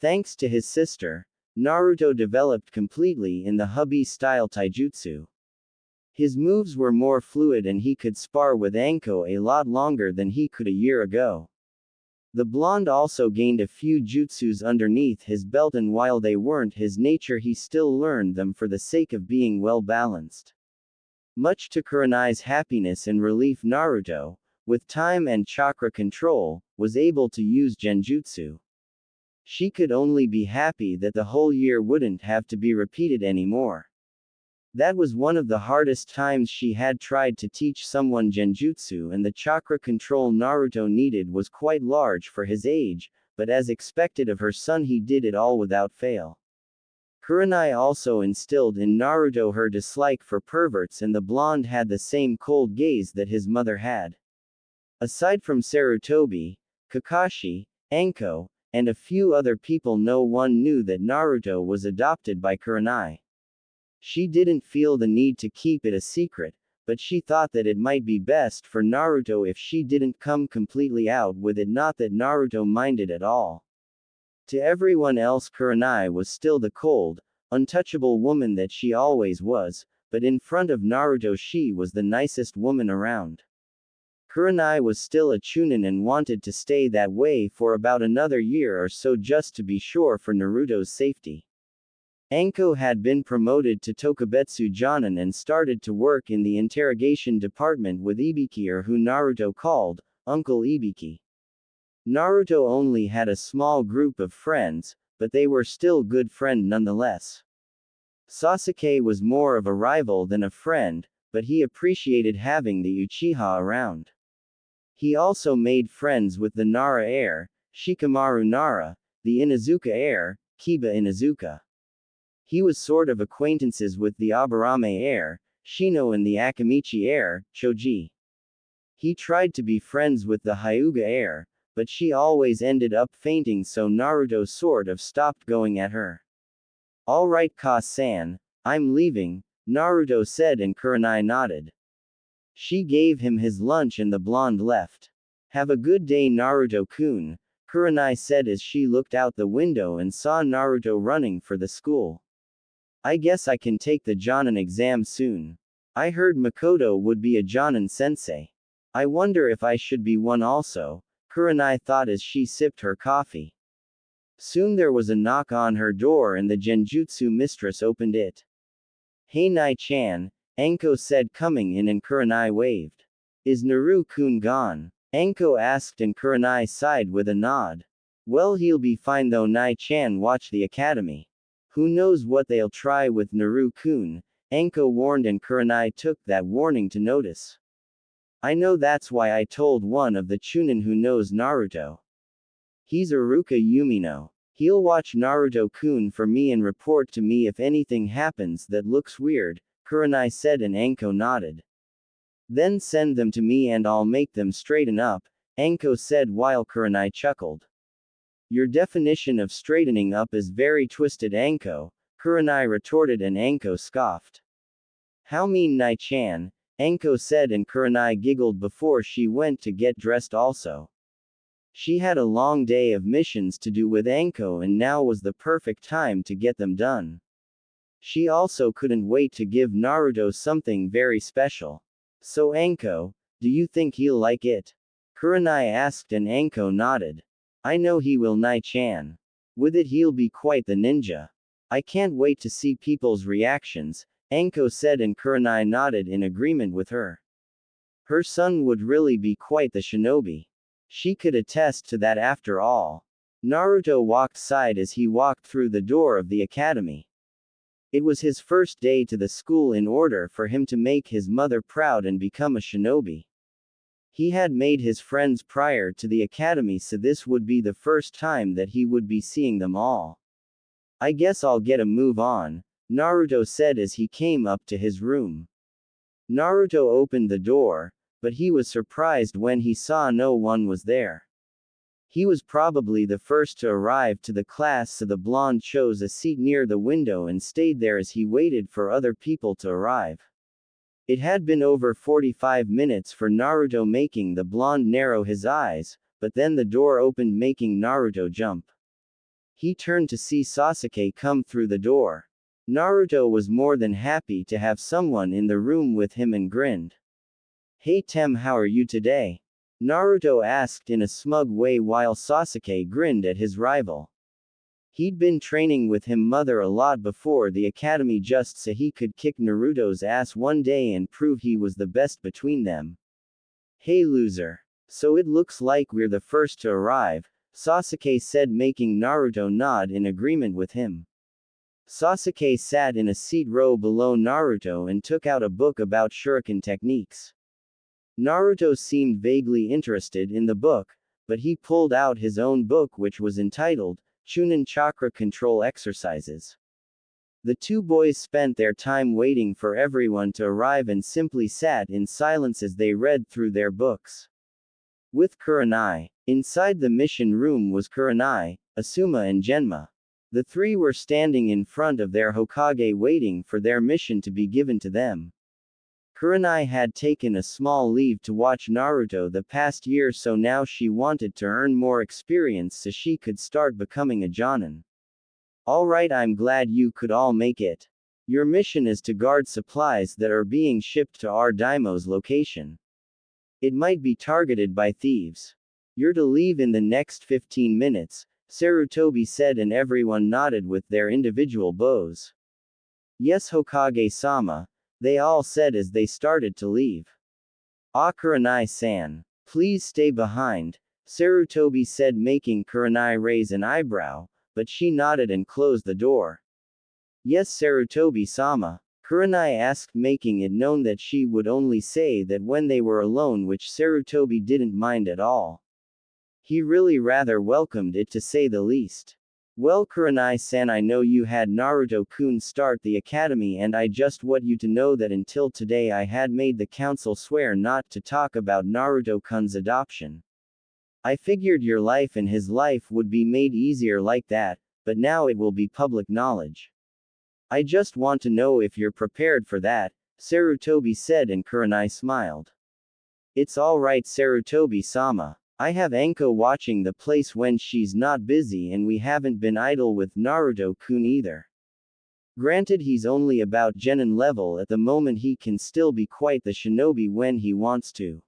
Thanks to his sister, Naruto developed completely in the hubby-style taijutsu. His moves were more fluid and he could spar with Anko a lot longer than he could a year ago. The blonde also gained a few jutsus underneath his belt, and while they weren't his nature he still learned them for the sake of being well balanced. Much to Kurenai's happiness and relief, Naruto, with time and chakra control, was able to use genjutsu. She could only be happy that the whole year wouldn't have to be repeated anymore. That was one of the hardest times she had tried to teach someone genjutsu, and the chakra control Naruto needed was quite large for his age, but as expected of her son he did it all without fail. Kurenai also instilled in Naruto her dislike for perverts, and the blonde had the same cold gaze that his mother had. Aside from Sarutobi, Kakashi, Anko, and a few other people, no one knew that Naruto was adopted by Kurenai. She didn't feel the need to keep it a secret, but she thought that it might be best for Naruto if she didn't come completely out with it, not that Naruto minded at all. To everyone else, Kurenai was still the cold, untouchable woman that she always was, but in front of Naruto she was the nicest woman around. Kurenai was still a chunin and wanted to stay that way for about another year or so just to be sure for Naruto's safety. Anko had been promoted to Tokubetsu Jonin and started to work in the interrogation department with Ibiki, or who Naruto called Uncle Ibiki. Naruto only had a small group of friends, but they were still good friends nonetheless. Sasuke was more of a rival than a friend, but he appreciated having the Uchiha around. He also made friends with the Nara heir, Shikamaru Nara, the Inuzuka heir, Kiba Inuzuka. He was sort of acquaintances with the Aburame heir, Shino, and the Akamichi heir, Choji. He tried to be friends with the Hyuga heir, but she always ended up fainting, so Naruto sort of stopped going at her. Alright, Ka-san, I'm leaving, Naruto said, and Kurenai nodded. She gave him his lunch and the blonde left. Have a good day, Naruto-kun, Kurenai said as she looked out the window and saw Naruto running for the school. I guess I can take the Jonin exam soon. I heard Makoto would be a Jonin sensei. I wonder if I should be one also, Kurenai thought as she sipped her coffee. Soon there was a knock on her door and the genjutsu mistress opened it. Hey Nai-chan, Anko said, coming in, and Kurenai waved. Is Naru-kun gone? Anko asked, and Kurenai sighed with a nod. Well, he'll be fine though. Nai-chan watch the academy. Who knows what they'll try with Naru-kun, Anko warned, and Kurenai took that warning to notice. I know, that's why I told one of the chunin who knows Naruto. He's Iruka Yumino. He'll watch Naruto-kun for me and report to me if anything happens that looks weird, Kurenai said, and Anko nodded. Then send them to me and I'll make them straighten up, Anko said while Kurenai chuckled. Your definition of straightening up is very twisted, Anko, Kurenai retorted, and Anko scoffed. How mean, Nai-chan, Anko said, and Kurenai giggled before she went to get dressed also. She had a long day of missions to do with Anko and now was the perfect time to get them done. She also couldn't wait to give Naruto something very special. So Anko, do you think he'll like it? Kurenai asked, and Anko nodded. I know he will, Nai-chan. With it he'll be quite the ninja. I can't wait to see people's reactions, Anko said, and Kurenai nodded in agreement with her. Her son would really be quite the shinobi. She could attest to that after all. Naruto walked sighed as he walked through the door of the academy. It was his first day to the school in order for him to make his mother proud and become a shinobi. He had made his friends prior to the academy, so this would be the first time that he would be seeing them all. I guess I'll get a move on, Naruto said as he came up to his room. Naruto opened the door, but he was surprised when he saw no one was there. He was probably the first to arrive to the class, so the blonde chose a seat near the window and stayed there as he waited for other people to arrive. It had been over 45 minutes for Naruto, making the blonde narrow his eyes, but then the door opened, making Naruto jump. He turned to see Sasuke come through the door. Naruto was more than happy to have someone in the room with him and grinned. "Hey Tem, how are you today?" Naruto asked in a smug way while Sasuke grinned at his rival. He'd been training with him mother a lot before the academy just so he could kick Naruto's ass one day and prove he was the best between them. "Hey loser. So it looks like we're the first to arrive," Sasuke said, making Naruto nod in agreement with him. Sasuke sat in a seat row below Naruto and took out a book about shuriken techniques. Naruto seemed vaguely interested in the book, but he pulled out his own book, which was entitled, Chunin Chakra Control Exercises. The two boys spent their time waiting for everyone to arrive and simply sat in silence as they read through their books. With Kurenai. Inside the mission room was Kurenai, Asuma and Genma. The three were standing in front of their Hokage waiting for their mission to be given to them. Kurenai had taken a small leave to watch Naruto the past year, so now she wanted to earn more experience so she could start becoming a Jonin. "Alright, I'm glad you could all make it. Your mission is to guard supplies that are being shipped to our daimo's location. It might be targeted by thieves. You're to leave in the next 15 minutes, Sarutobi said, and everyone nodded with their individual bows. "Yes, Hokage-sama," they all said as they started to leave. "Ah, Kurenai-san. Please stay behind," Sarutobi said, making Kurenai raise an eyebrow, but she nodded and closed the door. "Yes, Sarutobi-sama," Kurenai asked, making it known that she would only say that when they were alone, which Sarutobi didn't mind at all. He really rather welcomed it, to say the least. "Well, Kurenai-san, I know you had Naruto-kun start the academy, and I just want you to know that until today I had made the council swear not to talk about Naruto-kun's adoption. I figured your life and his life would be made easier like that, but now it will be public knowledge. I just want to know if you're prepared for that," Sarutobi said, and Kurenai smiled. "It's alright, Sarutobi-sama. I have Anko watching the place when she's not busy, and we haven't been idle with Naruto-kun either. Granted, he's only about genin level at the moment, he can still be quite the shinobi when he wants to.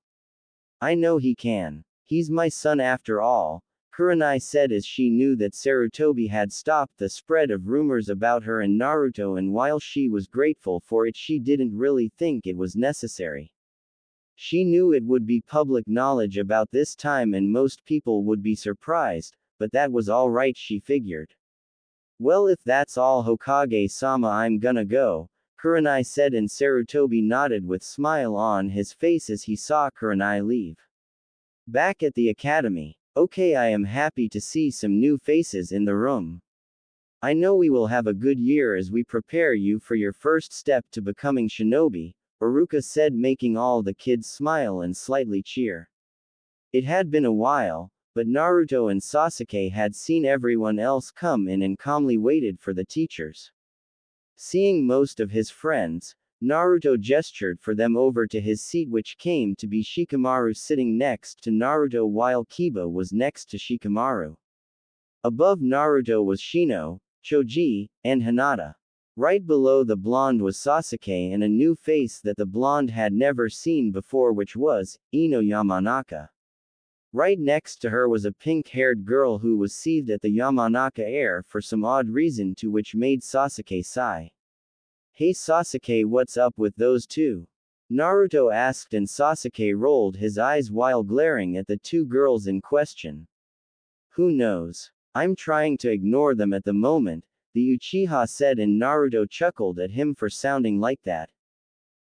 I know he can. He's my son after all," Kurenai said as she knew that Sarutobi had stopped the spread of rumors about her and Naruto, and while she was grateful for it, she didn't really think it was necessary. She knew it would be public knowledge about this time and most people would be surprised, but that was alright, she figured. "Well, if that's all, Hokage-sama, I'm gonna go," Kurenai said, and Sarutobi nodded with smile on his face as he saw Kurenai leave. Back at the academy. "Okay, I am happy to see some new faces in the room. I know we will have a good year as we prepare you for your first step to becoming shinobi," Iruka said, making all the kids smile and slightly cheer. It had been a while, but Naruto and Sasuke had seen everyone else come in and calmly waited for the teachers. Seeing most of his friends, Naruto gestured for them over to his seat, which came to be Shikamaru sitting next to Naruto while Kiba was next to Shikamaru. Above Naruto was Shino, Choji, and Hinata. Right below the blonde was Sasuke, and a new face that the blonde had never seen before, which was Ino Yamanaka. Right next to her was a pink-haired girl who was seethed at the Yamanaka air for some odd reason, to which made Sasuke sigh. "Hey Sasuke, what's up with those two?" Naruto asked, and Sasuke rolled his eyes while glaring at the two girls in question. Who knows? I'm trying to ignore them at the moment, the Uchiha said, and Naruto chuckled at him for sounding like that.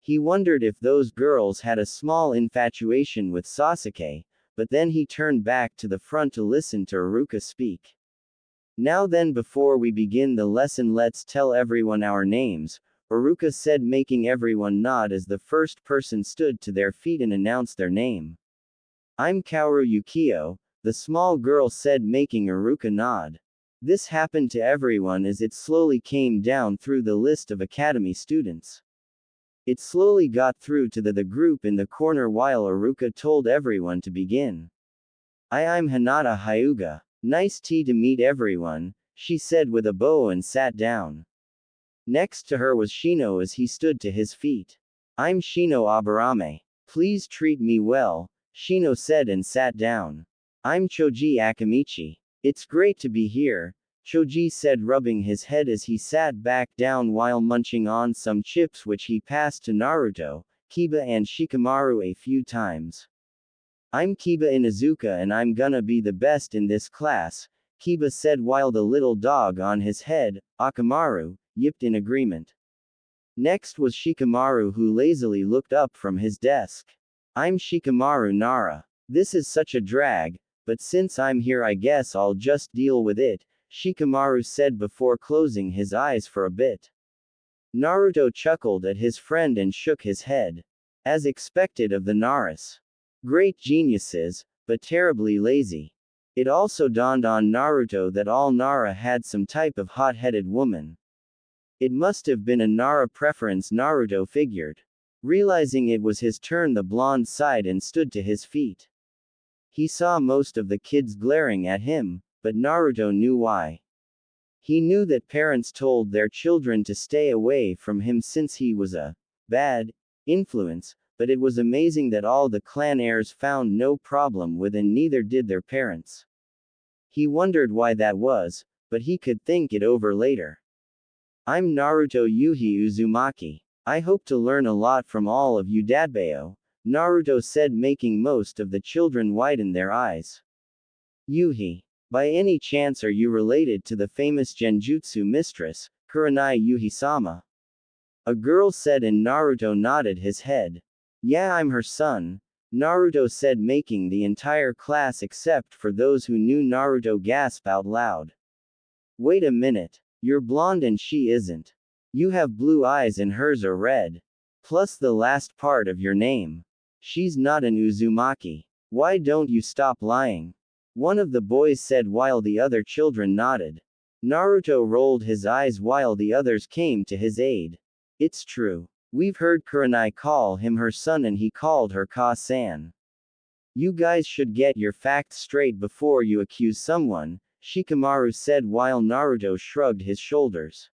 He wondered if those girls had a small infatuation with Sasuke, but then he turned back to the front to listen to Iruka speak. Now then, before we begin the lesson, let's tell everyone our names, Iruka said, making everyone nod as the first person stood to their feet and announced their name. I'm Kaoru Yukio, the small girl said, making Iruka nod. This happened to everyone as it slowly came down through the list of academy students. It slowly got through to the group in the corner while Iruka told everyone to begin. I'm Hinata Hyuga. Nice to meet everyone, she said with a bow and sat down. Next to her was Shino as he stood to his feet. I'm Shino Aburame. Please treat me well, Shino said and sat down. I'm Choji Akamichi. It's great to be here, Choji said, rubbing his head as he sat back down while munching on some chips which he passed to Naruto, Kiba and Shikamaru a few times. I'm Kiba Inuzuka and I'm gonna be the best in this class, Kiba said while the little dog on his head, Akamaru, yipped in agreement. Next was Shikamaru, who lazily looked up from his desk. I'm Shikamaru Nara. This is such a drag, but since I'm here I guess I'll just deal with it, Shikamaru said before closing his eyes for a bit. Naruto chuckled at his friend and shook his head. As expected of the Naras. Great geniuses, but terribly lazy. It also dawned on Naruto that all Nara had some type of hot-headed woman. It must have been a Nara preference, Naruto figured. Realizing it was his turn, the blonde sighed and stood to his feet. He saw most of the kids glaring at him, but Naruto knew why. He knew that parents told their children to stay away from him since he was a bad influence, but it was amazing that all the clan heirs found no problem with, and neither did their parents. He wondered why that was, but he could think it over later. I'm Naruto Yuhi Uzumaki. I hope to learn a lot from all of you, Dadbeo, Naruto said, making most of the children widen their eyes. Yuhi. By any chance are you related to the famous genjutsu mistress, Kurenai Yuhi-sama? A girl said, and Naruto nodded his head. Yeah, I'm her son, Naruto said, making the entire class except for those who knew Naruto gasp out loud. Wait a minute. You're blonde and she isn't. You have blue eyes and hers are red. Plus the last part of your name. She's not an Uzumaki. Why don't you stop lying? One of the boys said while the other children nodded. Naruto rolled his eyes while the others came to his aid. It's true. We've heard Kurenai call him her son and he called her Ka-san. You guys should get your facts straight before you accuse someone, Shikamaru said while Naruto shrugged his shoulders.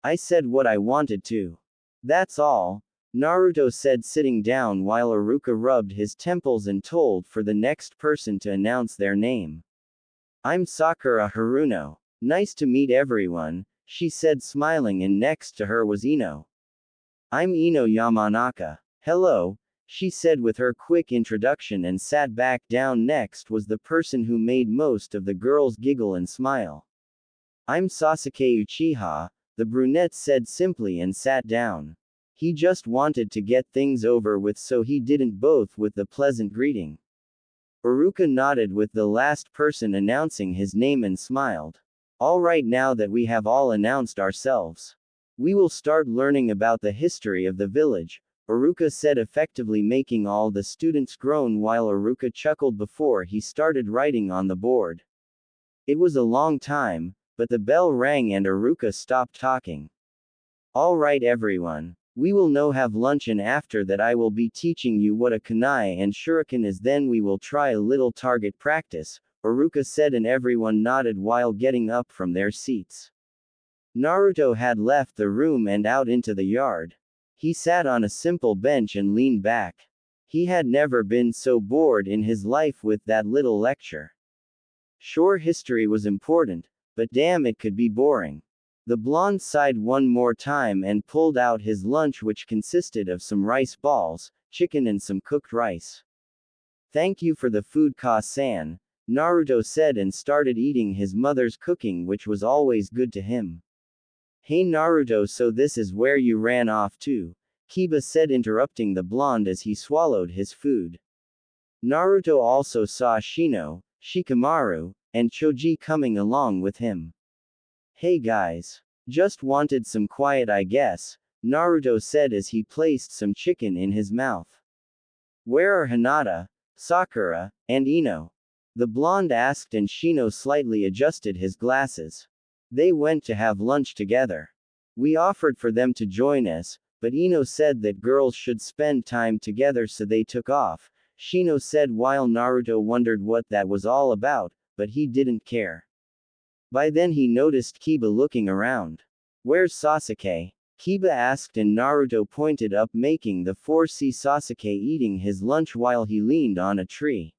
I said what I wanted to. That's all, Naruto said, sitting down while Iruka rubbed his temples and told for the next person to announce their name. I'm Sakura Haruno. Nice to meet everyone, she said, smiling, and next to her was Ino. I'm Ino Yamanaka. Hello, she said with her quick introduction and sat back down. Next was the person who made most of the girls giggle and smile. I'm Sasuke Uchiha, the brunette said simply and sat down. He just wanted to get things over with, so he didn't bother with the pleasant greeting. Iruka nodded with the last person announcing his name and smiled. Alright, now that we have all announced ourselves, we will start learning about the history of the village, Iruka said, effectively making all the students groan while Iruka chuckled before he started writing on the board. It was a long time, but the bell rang and Iruka stopped talking. Alright everyone. We will now have lunch, and after that I will be teaching you what a kunai and shuriken is, then we will try a little target practice, Iruka said, and everyone nodded while getting up from their seats. Naruto had left the room and out into the yard. He sat on a simple bench and leaned back. He had never been so bored in his life with that little lecture. Sure, history was important, but damn, it could be boring. The blonde sighed one more time and pulled out his lunch, which consisted of some rice balls, chicken and some cooked rice. Thank you for the food, Ka-san, Naruto said and started eating his mother's cooking, which was always good to him. Hey Naruto, so this is where you ran off to? Kiba said, interrupting the blonde as he swallowed his food. Naruto also saw Shino, Shikamaru, and Choji coming along with him. Hey guys. Just wanted some quiet, I guess, Naruto said as he placed some chicken in his mouth. Where are Hinata, Sakura, and Ino? The blonde asked, and Shino slightly adjusted his glasses. They went to have lunch together. We offered for them to join us, but Ino said that girls should spend time together, so they took off, Shino said while Naruto wondered what that was all about, but he didn't care. By then he noticed Kiba looking around. Where's Sasuke? Kiba asked, and Naruto pointed up, making the 4C Sasuke eating his lunch while he leaned on a tree.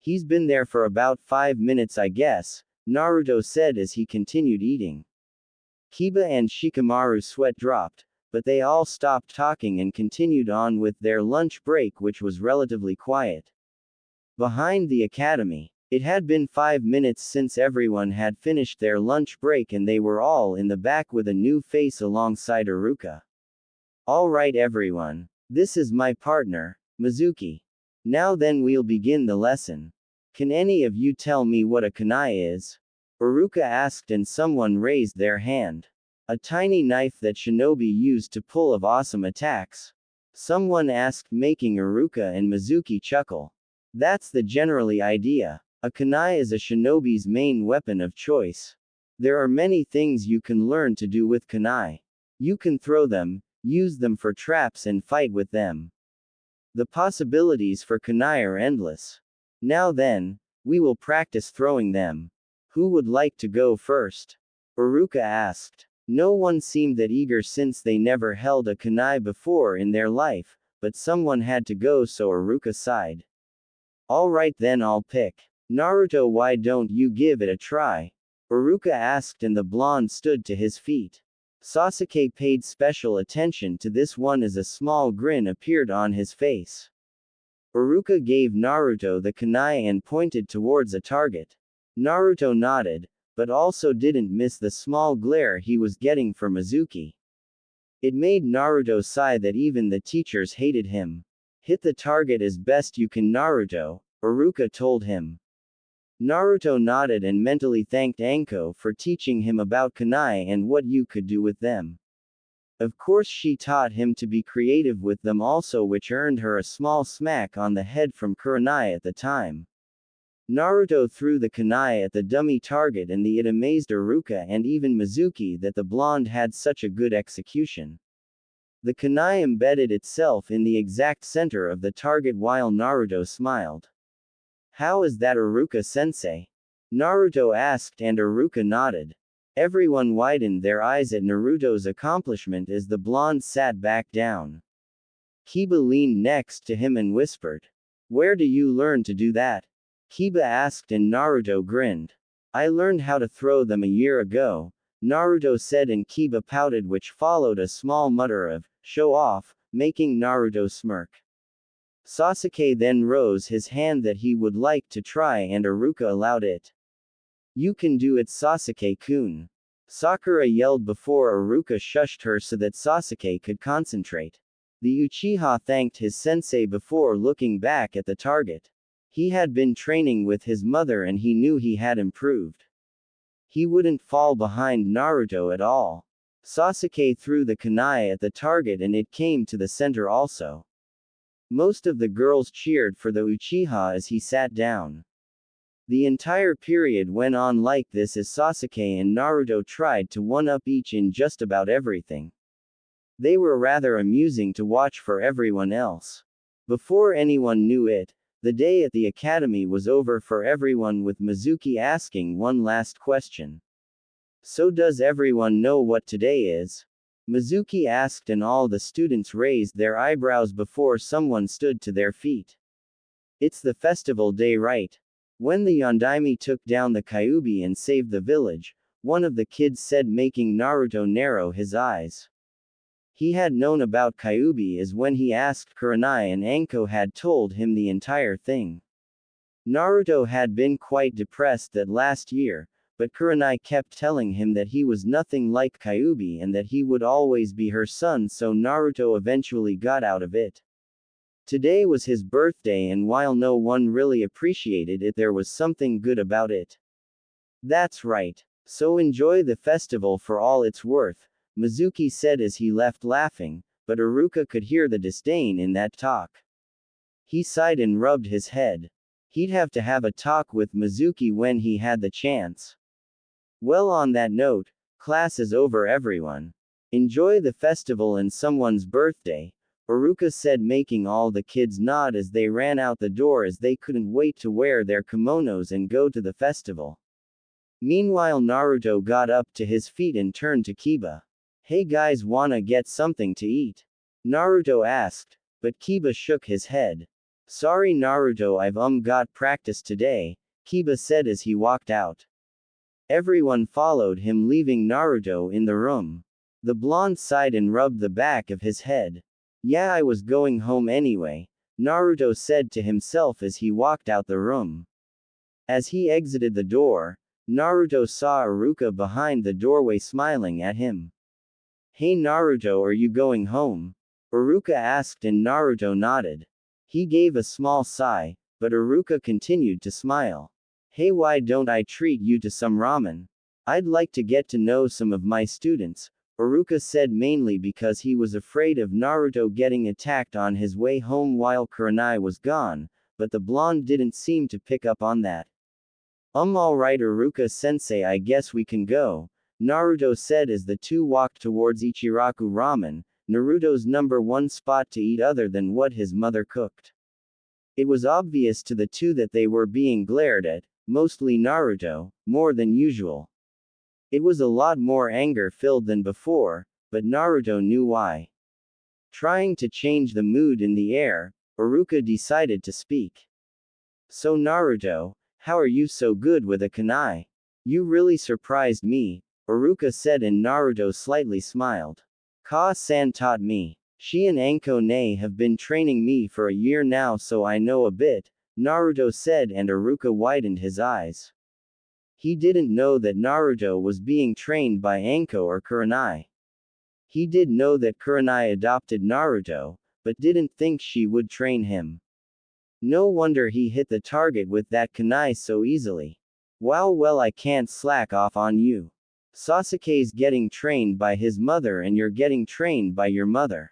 He's been there for about 5 minutes, I guess, Naruto said as he continued eating. Kiba and Shikamaru's sweat dropped, but they all stopped talking and continued on with their lunch break, which was relatively quiet. Behind the academy, it had been 5 minutes since everyone had finished their lunch break, and they were all in the back with a new face alongside Iruka. Alright everyone. This is my partner, Mizuki. Now then, we'll begin the lesson. Can any of you tell me what a kunai is? Iruka asked, and someone raised their hand. A tiny knife that shinobi used to pull off awesome attacks. Someone asked, making Iruka and Mizuki chuckle. That's the generally idea. A kunai is a shinobi's main weapon of choice. There are many things you can learn to do with kunai. You can throw them, use them for traps, and fight with them. The possibilities for kunai are endless. Now then, we will practice throwing them. Who would like to go first? Iruka asked. No one seemed that eager since they never held a kunai before in their life, but someone had to go, so Iruka sighed. Alright then, I'll pick. Naruto, why don't you give it a try? Iruka asked, and the blonde stood to his feet. Sasuke paid special attention to this one as a small grin appeared on his face. Iruka gave Naruto the kunai and pointed towards a target. Naruto nodded, but also didn't miss the small glare he was getting from Mizuki. It made Naruto sigh that even the teachers hated him. Hit the target as best you can, Naruto, Iruka told him. Naruto nodded and mentally thanked Anko for teaching him about kunai and what you could do with them. Of course, she taught him to be creative with them also, which earned her a small smack on the head from Kurenai at the time. Naruto threw the kunai at the dummy target, and it amazed Iruka and even Mizuki that the blonde had such a good execution. The kunai embedded itself in the exact center of the target while Naruto smiled. How is that, Iruka-sensei? Naruto asked, and Iruka nodded. Everyone widened their eyes at Naruto's accomplishment as the blonde sat back down. Kiba leaned next to him and whispered. Where do you learn to do that? Kiba asked, and Naruto grinned. I learned how to throw them a year ago, Naruto said, and Kiba pouted, which followed a small mutter of, show off, making Naruto smirk. Sasuke then rose his hand that he would like to try, and Iruka allowed it. You can do it, Sasuke-kun. Sakura yelled before Iruka shushed her so that Sasuke could concentrate. The Uchiha thanked his sensei before looking back at the target. He had been training with his mother and he knew he had improved. He wouldn't fall behind Naruto at all. Sasuke threw the kunai at the target and it came to the center also. Most of the girls cheered for the Uchiha as he sat down. The entire period went on like this as Sasuke and Naruto tried to one-up each in just about everything. They were rather amusing to watch for everyone else. Before anyone knew it, the day at the academy was over for everyone, with Mizuki asking one last question. So does everyone know what today is? Mizuki asked, and all the students raised their eyebrows before someone stood to their feet. It's the festival day, right? When the Yondaime took down the Kyuubi and saved the village, one of the kids said, making Naruto narrow his eyes. He had known about Kyuubi as when he asked Kurenai and Anko had told him the entire thing. Naruto had been quite depressed that last year, but Kurenai kept telling him that he was nothing like Kyuubi and that he would always be her son, so Naruto eventually got out of it. Today was his birthday, and while no one really appreciated it, there was something good about it. That's right. So enjoy the festival for all it's worth, Mizuki said as he left laughing, but Iruka could hear the disdain in that talk. He sighed and rubbed his head. He'd have to have a talk with Mizuki when he had the chance. Well, on that note, class is over everyone. Enjoy the festival and someone's birthday, Iruka said, making all the kids nod as they ran out the door as they couldn't wait to wear their kimonos and go to the festival. Meanwhile, Naruto got up to his feet and turned to Kiba. Hey guys, wanna get something to eat? Naruto asked, but Kiba shook his head. Sorry Naruto, I've got practice today, Kiba said as he walked out. Everyone followed him, leaving Naruto in the room. The blonde sighed and rubbed the back of his head. Yeah, I was going home anyway, Naruto said to himself as he walked out the room. As he exited the door, Naruto saw Iruka behind the doorway smiling at him. Hey Naruto, are you going home? Iruka asked and Naruto nodded. He gave a small sigh, but Iruka continued to smile. Hey, why don't I treat you to some ramen? I'd like to get to know some of my students, Iruka said, mainly because he was afraid of Naruto getting attacked on his way home while Kurenai was gone, but the blonde didn't seem to pick up on that. Alright Iruka-sensei, I guess we can go, Naruto said as the two walked towards Ichiraku Ramen, Naruto's #1 spot to eat other than what his mother cooked. It was obvious to the two that they were being glared at, mostly Naruto, more than usual. It was a lot more anger-filled than before, but Naruto knew why. Trying to change the mood in the air, Iruka decided to speak. So Naruto, how are you so good with a kunai? You really surprised me, Iruka said, and Naruto slightly smiled. Ka-san taught me. She and Anko-ne have been training me for a year now, so I know a bit, Naruto said, and Iruka widened his eyes. He didn't know that Naruto was being trained by Anko or Kurenai. He did know that Kurenai adopted Naruto, but didn't think she would train him. No wonder he hit the target with that kunai so easily. Wow, well, I can't slack off on you. Sasuke's getting trained by his mother and you're getting trained by your mother.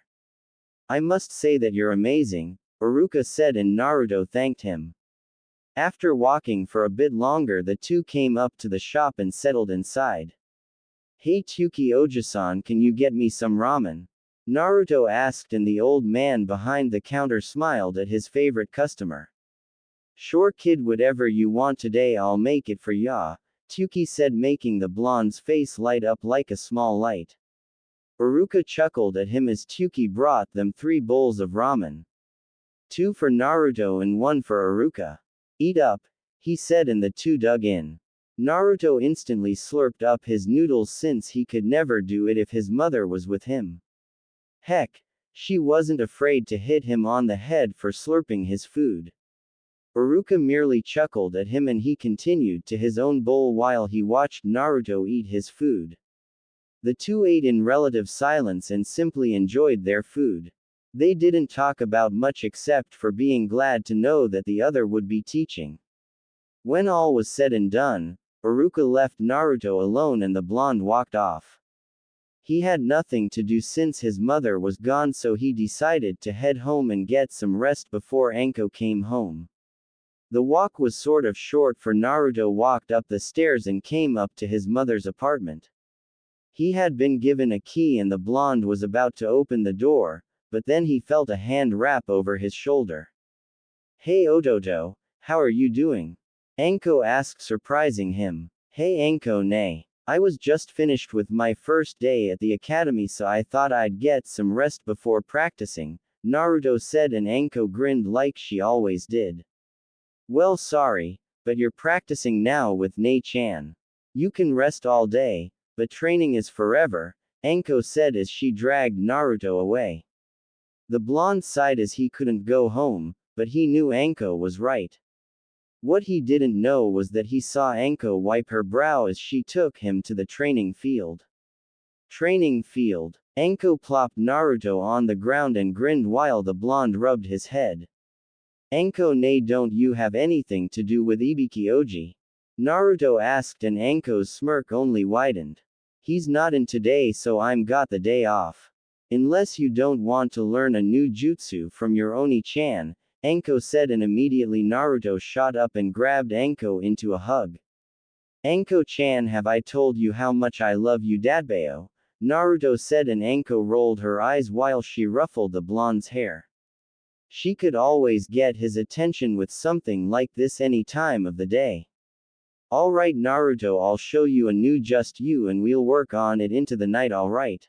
I must say that you're amazing, Iruka said, and Naruto thanked him. After walking for a bit longer, the two came up to the shop and settled inside. Hey Tuki Oji-san, can you get me some ramen? Naruto asked, and the old man behind the counter smiled at his favorite customer. Sure kid, whatever you want today I'll make it for ya, Tuki said, making the blonde's face light up like a small light. Iruka chuckled at him as Tuki brought them 3 bowls of ramen. 2 for Naruto and 1 for Iruka. Eat up, he said, and the two dug in. Naruto instantly slurped up his noodles since he could never do it if his mother was with him. Heck, she wasn't afraid to hit him on the head for slurping his food. Iruka merely chuckled at him and he continued to his own bowl while he watched Naruto eat his food. The two ate in relative silence and simply enjoyed their food. They didn't talk about much except for being glad to know that the other would be teaching. When all was said and done, Iruka left Naruto alone and the blonde walked off. He had nothing to do since his mother was gone, so he decided to head home and get some rest before Anko came home. The walk was sort of short, for Naruto walked up the stairs and came up to his mother's apartment. He had been given a key and the blonde was about to open the door, but then he felt a hand wrap over his shoulder. Hey Ototo, how are you doing? Anko asked, surprising him. Hey Anko-ne. I was just finished with my first day at the academy, so I thought I'd get some rest before practicing, Naruto said, and Anko grinned like she always did. Well, sorry, but you're practicing now with Ne-chan. You can rest all day, but training is forever, Anko said as she dragged Naruto away. The blonde sighed as he couldn't go home, but he knew Anko was right. What he didn't know was that he saw Anko wipe her brow as she took him to the training field. Training field. Anko plopped Naruto on the ground and grinned while the blonde rubbed his head. Anko nay, don't you have anything to do with Ibiki Oji? Naruto asked and Anko's smirk only widened. He's not in today, so I'm got the day off. Unless you don't want to learn a new jutsu from your Oni-chan, Anko said, and immediately Naruto shot up and grabbed Anko into a hug. Anko-chan, have I told you how much I love you, Dadbeo? Naruto said, and Anko rolled her eyes while she ruffled the blonde's hair. She could always get his attention with something like this any time of the day. Alright Naruto, I'll show you a new just you and we'll work on it into the night, alright?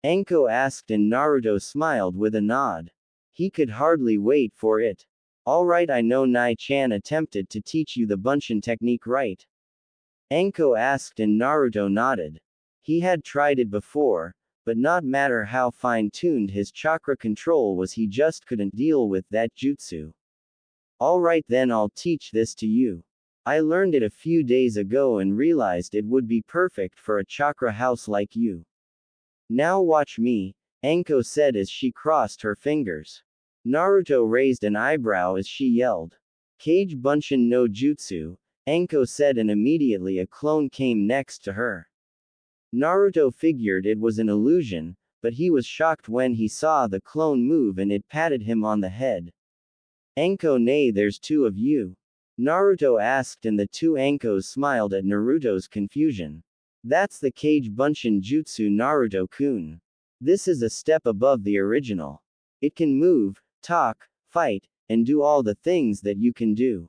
Anko asked and Naruto smiled with a nod. He could hardly wait for it. Alright, I know Nai-chan attempted to teach you the Bunshin technique, right? Anko asked and Naruto nodded. He had tried it before, but not matter how fine-tuned his chakra control was, he just couldn't deal with that jutsu. Alright then, I'll teach this to you. I learned it a few days ago and realized it would be perfect for a chakra house like you. Now watch me, Anko said as she crossed her fingers. Naruto raised an eyebrow as she yelled. Kage Bunshin no Jutsu, Anko said, and immediately a clone came next to her. Naruto figured it was an illusion, but he was shocked when he saw the clone move and it patted him on the head. Anko, nay, there's two of you? Naruto asked, and the two Ankos smiled at Naruto's confusion. That's the Kage Bunshin Jutsu, Naruto-kun. This is a step above the original. It can move, talk, fight, and do all the things that you can do.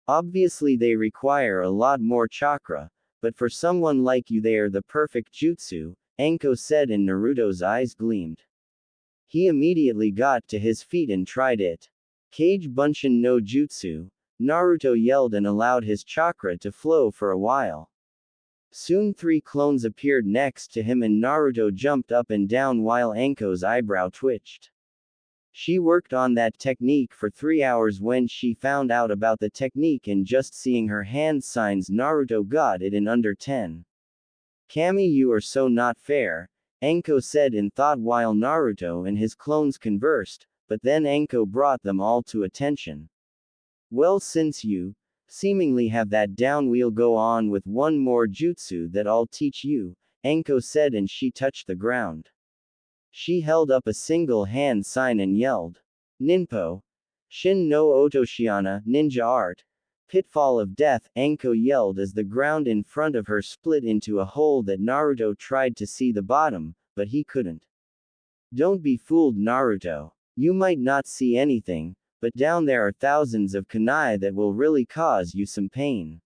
Obviously they require a lot more chakra, but for someone like you they are the perfect jutsu, Anko said, and Naruto's eyes gleamed. He immediately got to his feet and tried it. Kage Bunshin no Jutsu, Naruto yelled and allowed his chakra to flow for a while. Soon 3 clones appeared next to him and Naruto jumped up and down while Anko's eyebrow twitched. She worked on that technique for 3 hours. When she found out about the technique and just seeing her hand signs, Naruto got it in under 10. Kami, you are so not fair, Anko said in thought while Naruto and his clones conversed, but then Anko brought them all to attention. Well, since you seemingly have that down, we'll go on with one more jutsu that I'll teach you, Anko said, and she touched the ground. She held up a single hand sign and yelled. Ninpo. Shin no Otoshiana, ninja art. Pitfall of death, Anko yelled as the ground in front of her split into a hole that Naruto tried to see the bottom, but he couldn't. Don't be fooled, Naruto. You might not see anything, but down there are thousands of kunai that will really cause you some pain.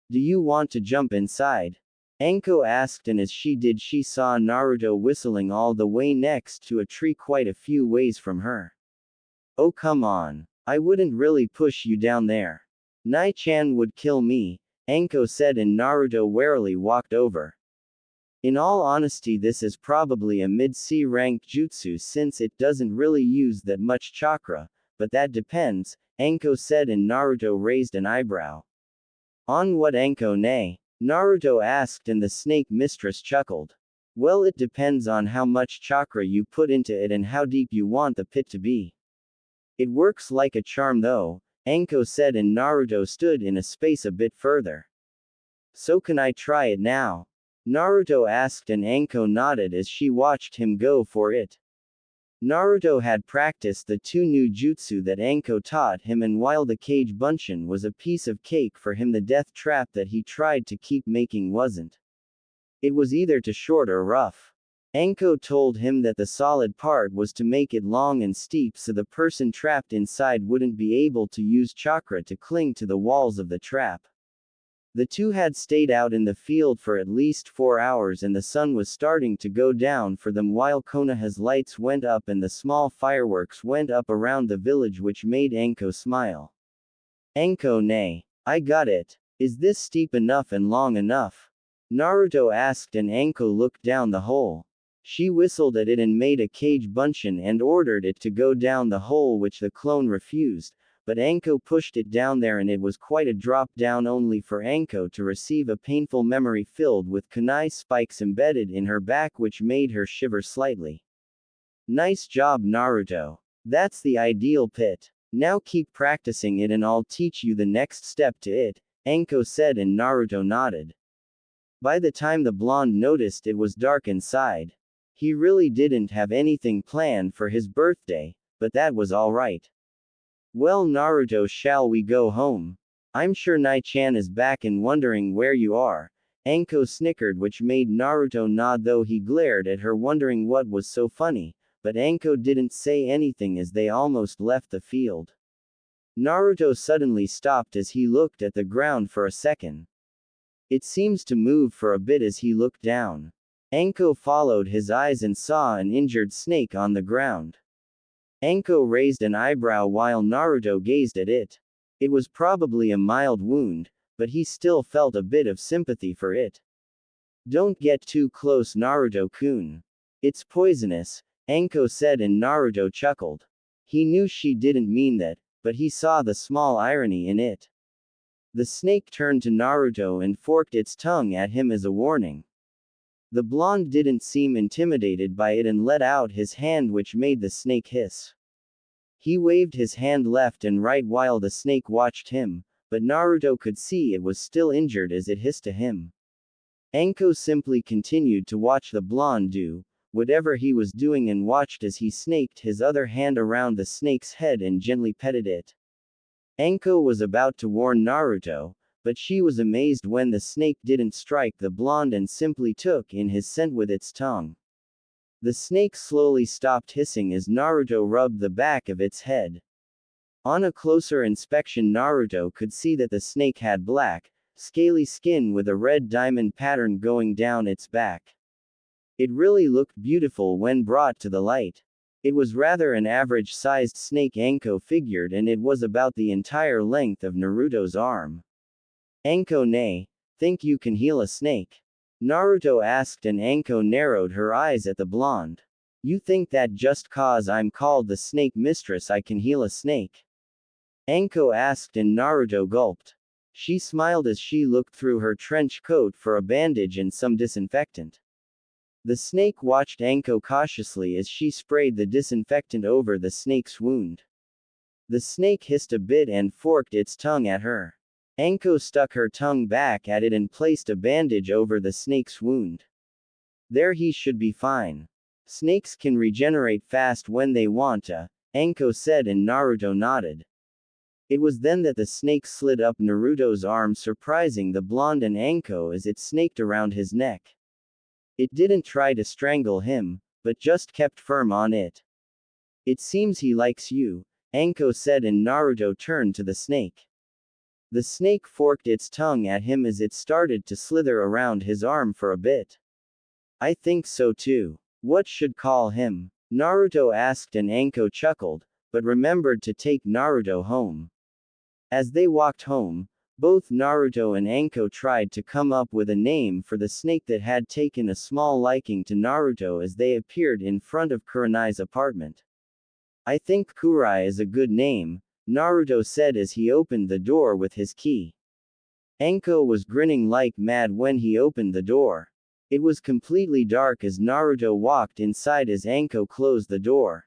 Do you want to jump inside? Anko asked, and as she did she saw Naruto whistling all the way next to a tree quite a few ways from her. Oh come on. I wouldn't really push you down there. Nai-chan would kill me, Anko said, and Naruto warily walked over. In all honesty, this is probably a mid-C rank jutsu since it doesn't really use that much chakra, but that depends, Anko said, and Naruto raised an eyebrow. On what, Anko nay? Naruto asked, and the snake mistress chuckled. Well, it depends on how much chakra you put into it and how deep you want the pit to be. It works like a charm though, Anko said, and Naruto stood in a space a bit further. So can I try it now? Naruto asked, and Anko nodded as she watched him go for it. Naruto had practiced the 2 new jutsu that Anko taught him, and while the Kage Bunshin was a piece of cake for him, the death trap that he tried to keep making wasn't. It was either too short or rough. Anko told him that the solid part was to make it long and steep so the person trapped inside wouldn't be able to use chakra to cling to the walls of the trap. The two had stayed out in the field for at least 4 hours and the sun was starting to go down for them while Konoha's lights went up and the small fireworks went up around the village, which made Anko smile. Anko nay. I got it. Is this steep enough and long enough? Naruto asked and Anko looked down the hole. She whistled at it and made a cage bunshin and ordered it to go down the hole, which the clone refused, but Anko pushed it down there and it was quite a drop down, only for Anko to receive a painful memory filled with kunai spikes embedded in her back, which made her shiver slightly. Nice job, Naruto. That's the ideal pit. Now keep practicing it and I'll teach you the next step to it, Anko said and Naruto nodded. By the time the blonde noticed, it was dark inside. He really didn't have anything planned for his birthday, but that was alright. Well, Naruto, shall we go home? I'm sure Nai-chan is back and wondering where you are. Anko snickered, which made Naruto nod, though he glared at her wondering what was so funny, but Anko didn't say anything as they almost left the field. Naruto suddenly stopped as he looked at the ground for a second. It seems to move for a bit as he looked down. Anko followed his eyes and saw an injured snake on the ground. Anko raised an eyebrow while Naruto gazed at it. It was probably a mild wound, but he still felt a bit of sympathy for it. Don't get too close, Naruto-kun. It's poisonous, Anko said and Naruto chuckled. He knew she didn't mean that, but he saw the small irony in it. The snake turned to Naruto and forked its tongue at him as a warning. The blonde didn't seem intimidated by it and let out his hand, which made the snake hiss. He waved his hand left and right while the snake watched him, but Naruto could see it was still injured as it hissed to him. Anko simply continued to watch the blonde do whatever he was doing and watched as he snaked his other hand around the snake's head and gently petted it. Anko was about to warn Naruto, but she was amazed when the snake didn't strike the blonde and simply took in his scent with its tongue. The snake slowly stopped hissing as Naruto rubbed the back of its head. On a closer inspection, Naruto could see that the snake had black, scaly skin with a red diamond pattern going down its back. It really looked beautiful when brought to the light. It was rather an average-sized snake, Anko figured, and it was about the entire length of Naruto's arm. Anko, nay, think you can heal a snake? Naruto asked and Anko narrowed her eyes at the blonde. You think that just cause I'm called the snake mistress I can heal a snake? Anko asked and Naruto gulped. She smiled as she looked through her trench coat for a bandage and some disinfectant. The snake watched Anko cautiously as she sprayed the disinfectant over the snake's wound. The snake hissed a bit and forked its tongue at her. Anko stuck her tongue back at it and placed a bandage over the snake's wound. There, he should be fine. Snakes can regenerate fast when they want to, Anko said and Naruto nodded. It was then that the snake slid up Naruto's arm, surprising the blonde and Anko as it snaked around his neck. It didn't try to strangle him, but just kept firm on it. It seems he likes you, Anko said and Naruto turned to the snake. The snake forked its tongue at him as it started to slither around his arm for a bit. I think so too. What should call him? Naruto asked and Anko chuckled, but remembered to take Naruto home. As they walked home, both Naruto and Anko tried to come up with a name for the snake that had taken a small liking to Naruto as they appeared in front of Kurenai's apartment. I think Kurai is a good name, Naruto said as he opened the door with his key. Anko was grinning like mad when he opened the door. It was completely dark as Naruto walked inside as Anko closed the door.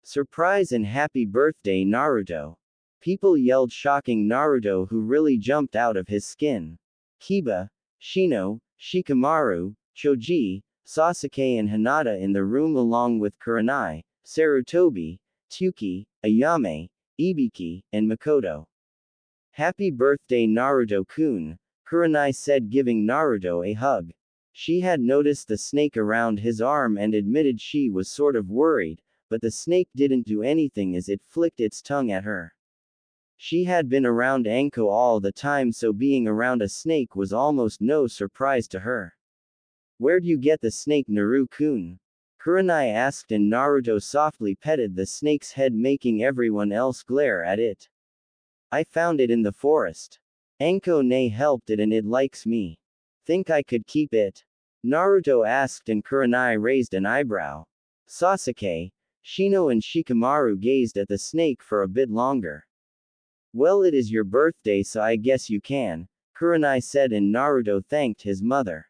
Surprise and happy birthday, Naruto! People yelled, shocking Naruto, who really jumped out of his skin. Kiba, Shino, Shikamaru, Choji, Sasuke and Hinata in the room along with Kurenai, Sarutobi, Tsuki, Ayame, Ibiki, and Makoto. Happy birthday, Naruto-kun, Kurenai said, giving Naruto a hug. She had noticed the snake around his arm and admitted she was sort of worried, but the snake didn't do anything as it flicked its tongue at her. She had been around Anko all the time, so being around a snake was almost no surprise to her. Where'd you get the snake, Naru-kun? Kurenai asked and Naruto softly petted the snake's head, making everyone else glare at it. I found it in the forest. Anko ne helped it and it likes me. Think I could keep it? Naruto asked and Kurenai raised an eyebrow. Sasuke, Shino and Shikamaru gazed at the snake for a bit longer. Well, it is your birthday, so I guess you can, Kurenai said, and Naruto thanked his mother.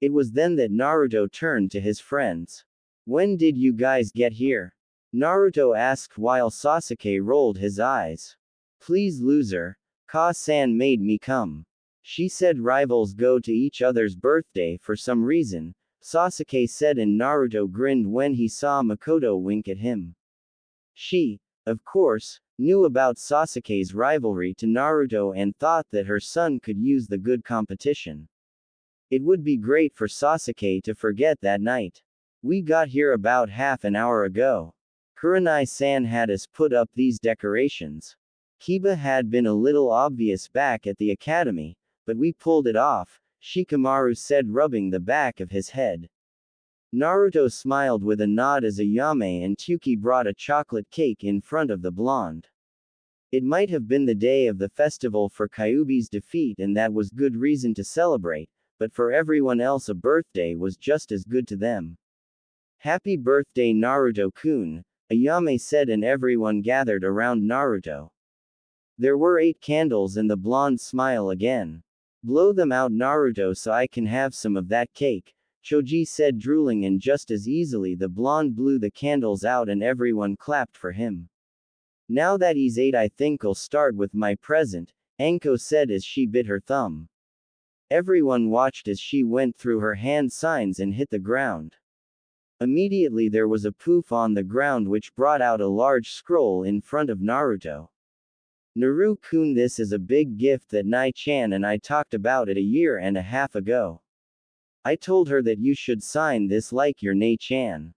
It was then that Naruto turned to his friends. When did you guys get here? Naruto asked while Sasuke rolled his eyes. Please, loser, Ka-san made me come. She said rivals go to each other's birthday for some reason, Sasuke said, and Naruto grinned when he saw Makoto wink at him. She, of course, knew about Sasuke's rivalry to Naruto and thought that her son could use the good competition. It would be great for Sasuke to forget that night. We got here about half an hour ago. Kurenai-san had us put up these decorations. Kiba had been a little obvious back at the academy, but we pulled it off, Shikamaru said, rubbing the back of his head. Naruto smiled with a nod as Ayame and Tuki brought a chocolate cake in front of the blonde. It might have been the day of the festival for Kyuubi's defeat and that was good reason to celebrate, but for everyone else a birthday was just as good to them. Happy birthday Naruto-kun, Ayame said, and everyone gathered around Naruto. There were 8 candles and the blonde smile again. Blow them out, Naruto, so I can have some of that cake, Choji said, drooling, and just as easily the blonde blew the candles out and everyone clapped for him. Now that he's 8, I think I'll start with my present, Anko said as she bit her thumb. Everyone watched as she went through her hand signs and hit the ground. Immediately there was a poof on the ground which brought out a large scroll in front of Naruto. Naru-kun, this is a big gift that Nai-chan and I talked about it a year and a half ago. I told her that you should sign this like your Nai-chan.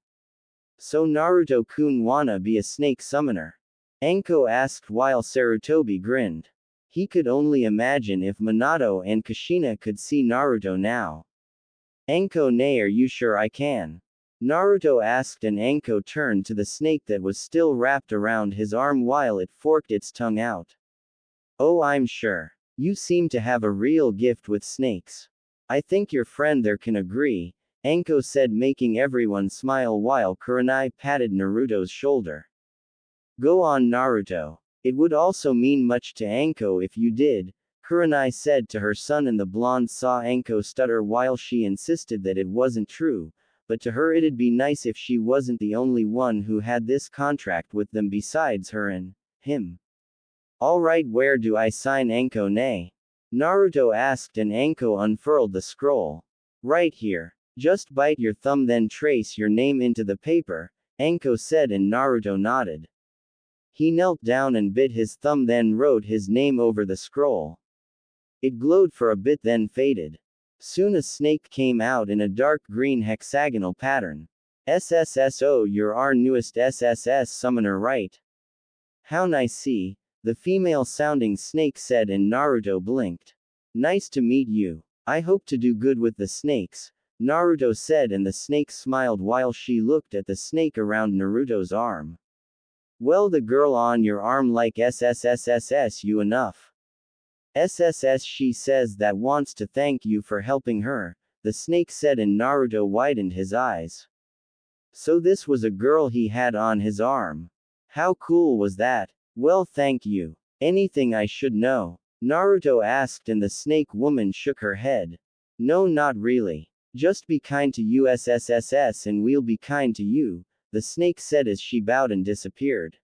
So Naruto-kun wanna be a snake summoner? Anko asked while Sarutobi grinned. He could only imagine if Minato and Kushina could see Naruto now. Anko ne, are you sure I can? Naruto asked, and Anko turned to the snake that was still wrapped around his arm while it forked its tongue out. Oh, I'm sure. You seem to have a real gift with snakes. I think your friend there can agree, Anko said, making everyone smile while Kurenai patted Naruto's shoulder. Go on, Naruto. It would also mean much to Anko if you did, Kurenai said to her son, and the blonde saw Anko stutter while she insisted that it wasn't true, but to her it'd be nice if she wasn't the only one who had this contract with them besides her and him. Alright, where do I sign, Anko ne? Naruto asked, and Anko unfurled the scroll. Right here. Just bite your thumb then trace your name into the paper, Anko said, and Naruto nodded. He knelt down and bit his thumb, then wrote his name over the scroll. It glowed for a bit then faded. Soon a snake came out in a dark green hexagonal pattern. SSSO, you're our newest SSS summoner, right? How nice, the female-sounding snake said, and Naruto blinked. Nice to meet you. I hope to do good with the snakes, Naruto said, and the snake smiled while she looked at the snake around Naruto's arm. Well, the girl on your arm like SSSSS you enough. SSS, she says that wants to thank you for helping her, the snake said, and Naruto widened his eyes. So this was a girl he had on his arm. How cool was that? Well, thank you. Anything I should know? Naruto asked, and the snake woman shook her head. No, not really. Just be kind to USSSS and we'll be kind to you, the snake said as she bowed and disappeared.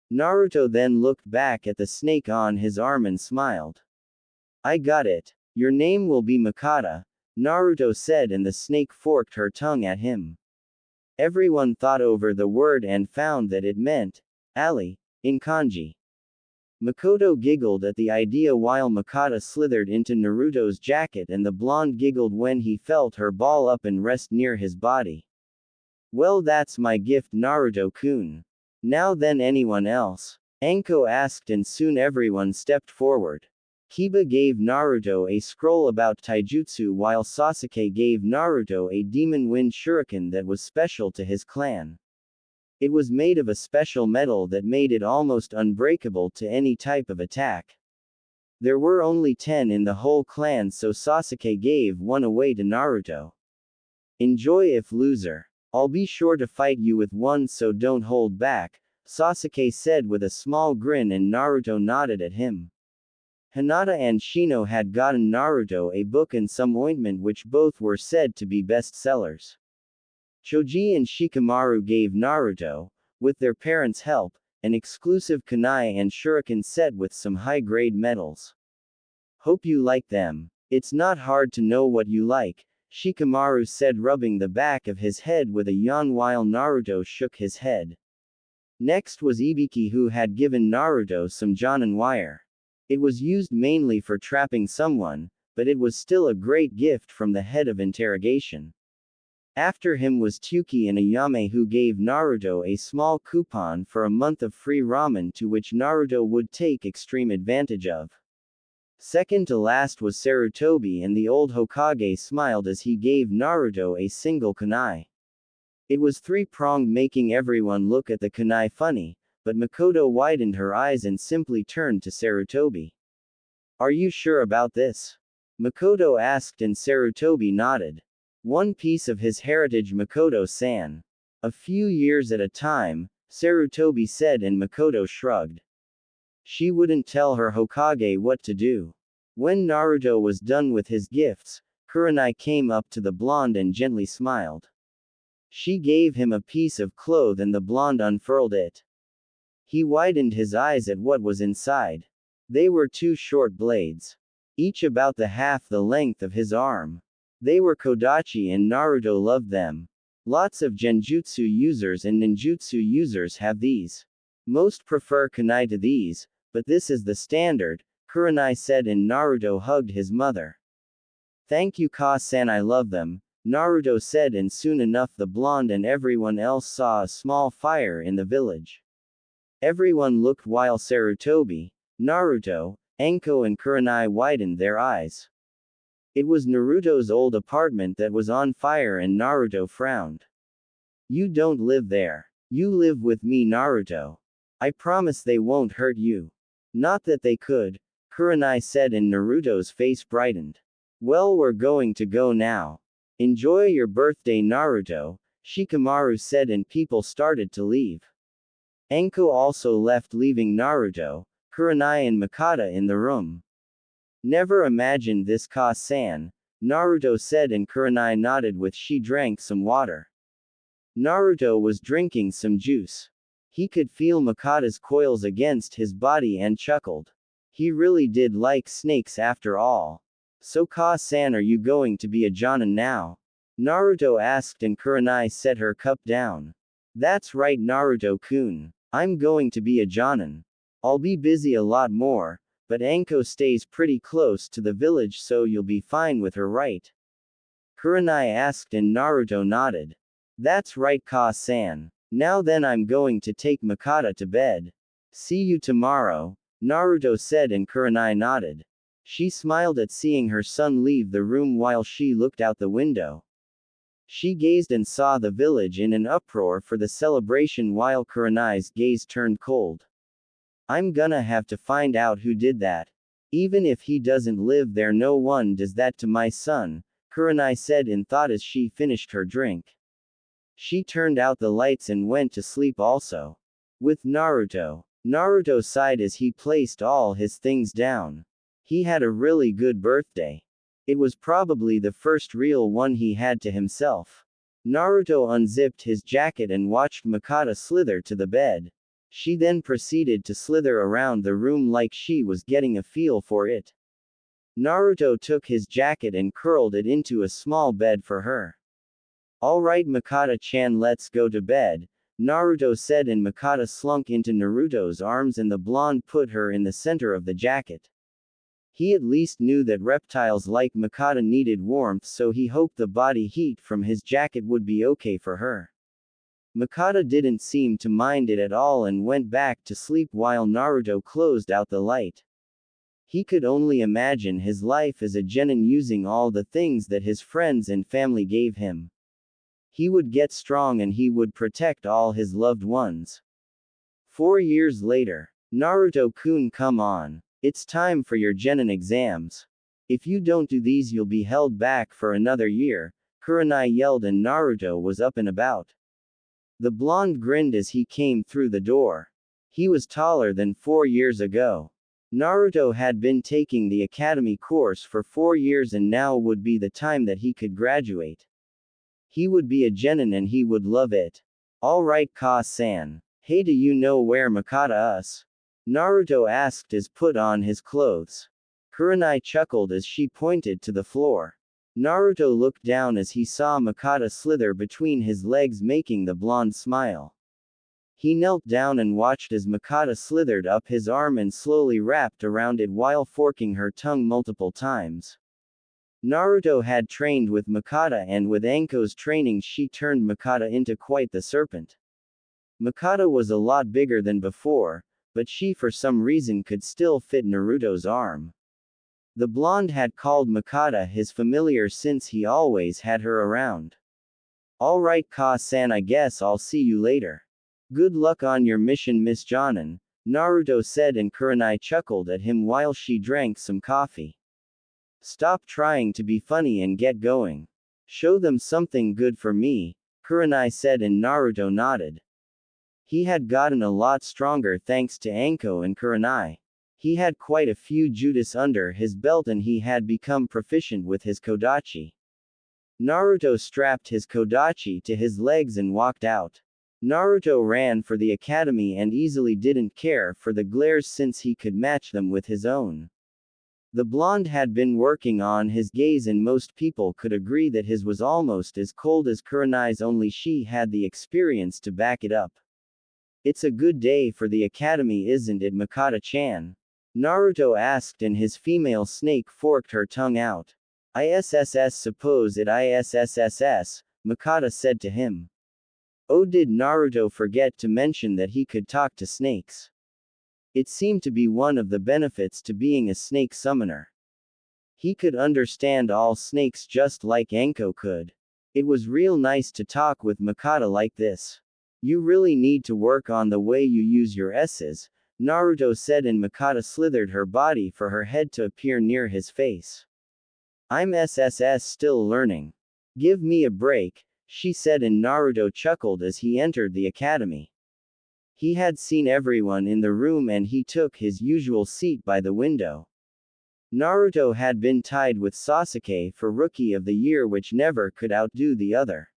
Naruto then looked back at the snake on his arm and smiled. I got it. Your name will be Makata, Naruto said, and the snake forked her tongue at him. Everyone thought over the word and found that it meant Ali in kanji. Makoto giggled at the idea while Makata slithered into Naruto's jacket, and the blonde giggled when he felt her ball up and rest near his body. Well, that's my gift, Naruto-kun. Now then, anyone else? Anko asked, and soon everyone stepped forward. Kiba gave Naruto a scroll about taijutsu while Sasuke gave Naruto a demon wind shuriken that was special to his clan. It was made of a special metal that made it almost unbreakable to any type of attack. There were only 10 in the whole clan, so Sasuke gave one away to Naruto. Enjoy if loser. I'll be sure to fight you with one, so don't hold back, Sasuke said with a small grin, and Naruto nodded at him. Hinata and Shino had gotten Naruto a book and some ointment, which both were said to be bestsellers. Choji and Shikamaru gave Naruto, with their parents' help, an exclusive kunai and shuriken set with some high-grade metals. Hope you like them. It's not hard to know what you like, Shikamaru said, rubbing the back of his head with a yawn while Naruto shook his head. Next was Ibiki, who had given Naruto some Jonin wire. It was used mainly for trapping someone, but it was still a great gift from the head of interrogation. After him was Tuki and Ayame, who gave Naruto a small coupon for a month of free ramen, to which Naruto would take extreme advantage of. Second to last was Sarutobi, and the old Hokage smiled as he gave Naruto a single kunai. It was three-pronged, making everyone look at the kunai funny, but Makoto widened her eyes and simply turned to Sarutobi. Are you sure about this? Makoto asked, and Sarutobi nodded. One piece of his heritage, Makoto-san. A few years at a time, Sarutobi said, and Makoto shrugged. She wouldn't tell her Hokage what to do. When Naruto was done with his gifts, Kurenai came up to the blonde and gently smiled. She gave him a piece of cloth and the blonde unfurled it. He widened his eyes at what was inside. They were two short blades, each about the half the length of his arm. They were Kodachi, and Naruto loved them. Lots of genjutsu users and ninjutsu users have these. Most prefer kunai to these, but this is the standard, Kurenai said, and Naruto hugged his mother. Thank you, Ka-san, I love them, Naruto said, and soon enough the blonde and everyone else saw a small fire in the village. Everyone looked while Sarutobi, Naruto, Anko and Kurenai widened their eyes. It was Naruto's old apartment that was on fire, and Naruto frowned. You don't live there. You live with me, Naruto. I promise they won't hurt you. Not that they could, Kurenai said, and Naruto's face brightened. Well, we're going to go now. Enjoy your birthday, Naruto, Shikamaru said, and people started to leave. Anko also left, leaving Naruto, Kurenai and Mikata in the room. Never imagined this, Ka-san, Naruto said, and Kurenai nodded with she drank some water. Naruto was drinking some juice. He could feel Mikata's coils against his body and chuckled. He really did like snakes after all. So, Ka-san, are you going to be a Jonin now? Naruto asked, and Kurenai set her cup down. That's right, Naruto-kun. I'm going to be a Jonin. I'll be busy a lot more, but Anko stays pretty close to the village, so you'll be fine with her, right? Kurenai asked, and Naruto nodded. That's right, Ka-san. Now then, I'm going to take Mikata to bed. See you tomorrow, Naruto said, and Kurenai nodded. She smiled at seeing her son leave the room while she looked out the window. She gazed and saw the village in an uproar for the celebration while Kurenai's gaze turned cold. I'm gonna have to find out who did that. Even if he doesn't live there, no one does that to my son, Kurenai said in thought as she finished her drink. She turned out the lights and went to sleep also. With Naruto. Naruto sighed as he placed all his things down. He had a really good birthday. It was probably the first real one he had to himself. Naruto unzipped his jacket and watched Mikata slither to the bed. She then proceeded to slither around the room like she was getting a feel for it. Naruto took his jacket and curled it into a small bed for her. Alright, Mikata-chan, let's go to bed, Naruto said, and Mikata slunk into Naruto's arms and the blonde put her in the center of the jacket. He at least knew that reptiles like Mikata needed warmth, so he hoped the body heat from his jacket would be okay for her. Mikata didn't seem to mind it at all and went back to sleep while Naruto closed out the light. He could only imagine his life as a genin using all the things that his friends and family gave him. He would get strong and he would protect all his loved ones. 4 years later. Naruto-kun, come on. It's time for your genin exams. If you don't do these, you'll be held back for another year, Kurenai yelled, and Naruto was up and about. The blonde grinned as he came through the door. He was taller than 4 years ago. Naruto had been taking the academy course for 4 years, and now would be the time that he could graduate. He would be a genin and he would love it. Alright, Ka-san. Hey, do you know where Makata-us? Naruto asked as put on his clothes. Kurenai chuckled as she pointed to the floor. Naruto looked down as he saw Makata slither between his legs, making the blonde smile. He knelt down and watched as Makata slithered up his arm and slowly wrapped around it while forking her tongue multiple times. Naruto had trained with Makata, and with Anko's training she turned Makata into quite the serpent. Makata was a lot bigger than before, but she for some reason could still fit Naruto's arm. The blonde had called Makata his familiar since he always had her around. Alright, Ka-san, I guess I'll see you later. Good luck on your mission, Miss Jonin, Naruto said, and Kurenai chuckled at him while she drank some coffee. Stop trying to be funny and get going. Show them something good for me, Kurenai said, and Naruto nodded. He had gotten a lot stronger thanks to Anko and Kurenai. He had quite a few jutsu under his belt and he had become proficient with his kodachi. Naruto strapped his kodachi to his legs and walked out. Naruto ran for the academy and easily didn't care for the glares since he could match them with his own. The blonde had been working on his gaze, and most people could agree that his was almost as cold as Kurenai's, only she had the experience to back it up. It's a good day for the academy, isn't it, Makata-chan? Naruto asked, and his female snake forked her tongue out. ISSS, suppose it ISSSS, Makata said to him. Oh, did Naruto forget to mention that he could talk to snakes? It seemed to be one of the benefits to being a snake summoner. He could understand all snakes just like Anko could. It was real nice to talk with Makata like this. You really need to work on the way you use your S's, Naruto said, and Makata slithered her body for her head to appear near his face. I'm SSS still learning. Give me a break, she said, and Naruto chuckled as he entered the academy. He had seen everyone in the room and he took his usual seat by the window. Naruto had been tied with Sasuke for Rookie of the Year, which never could outdo the other.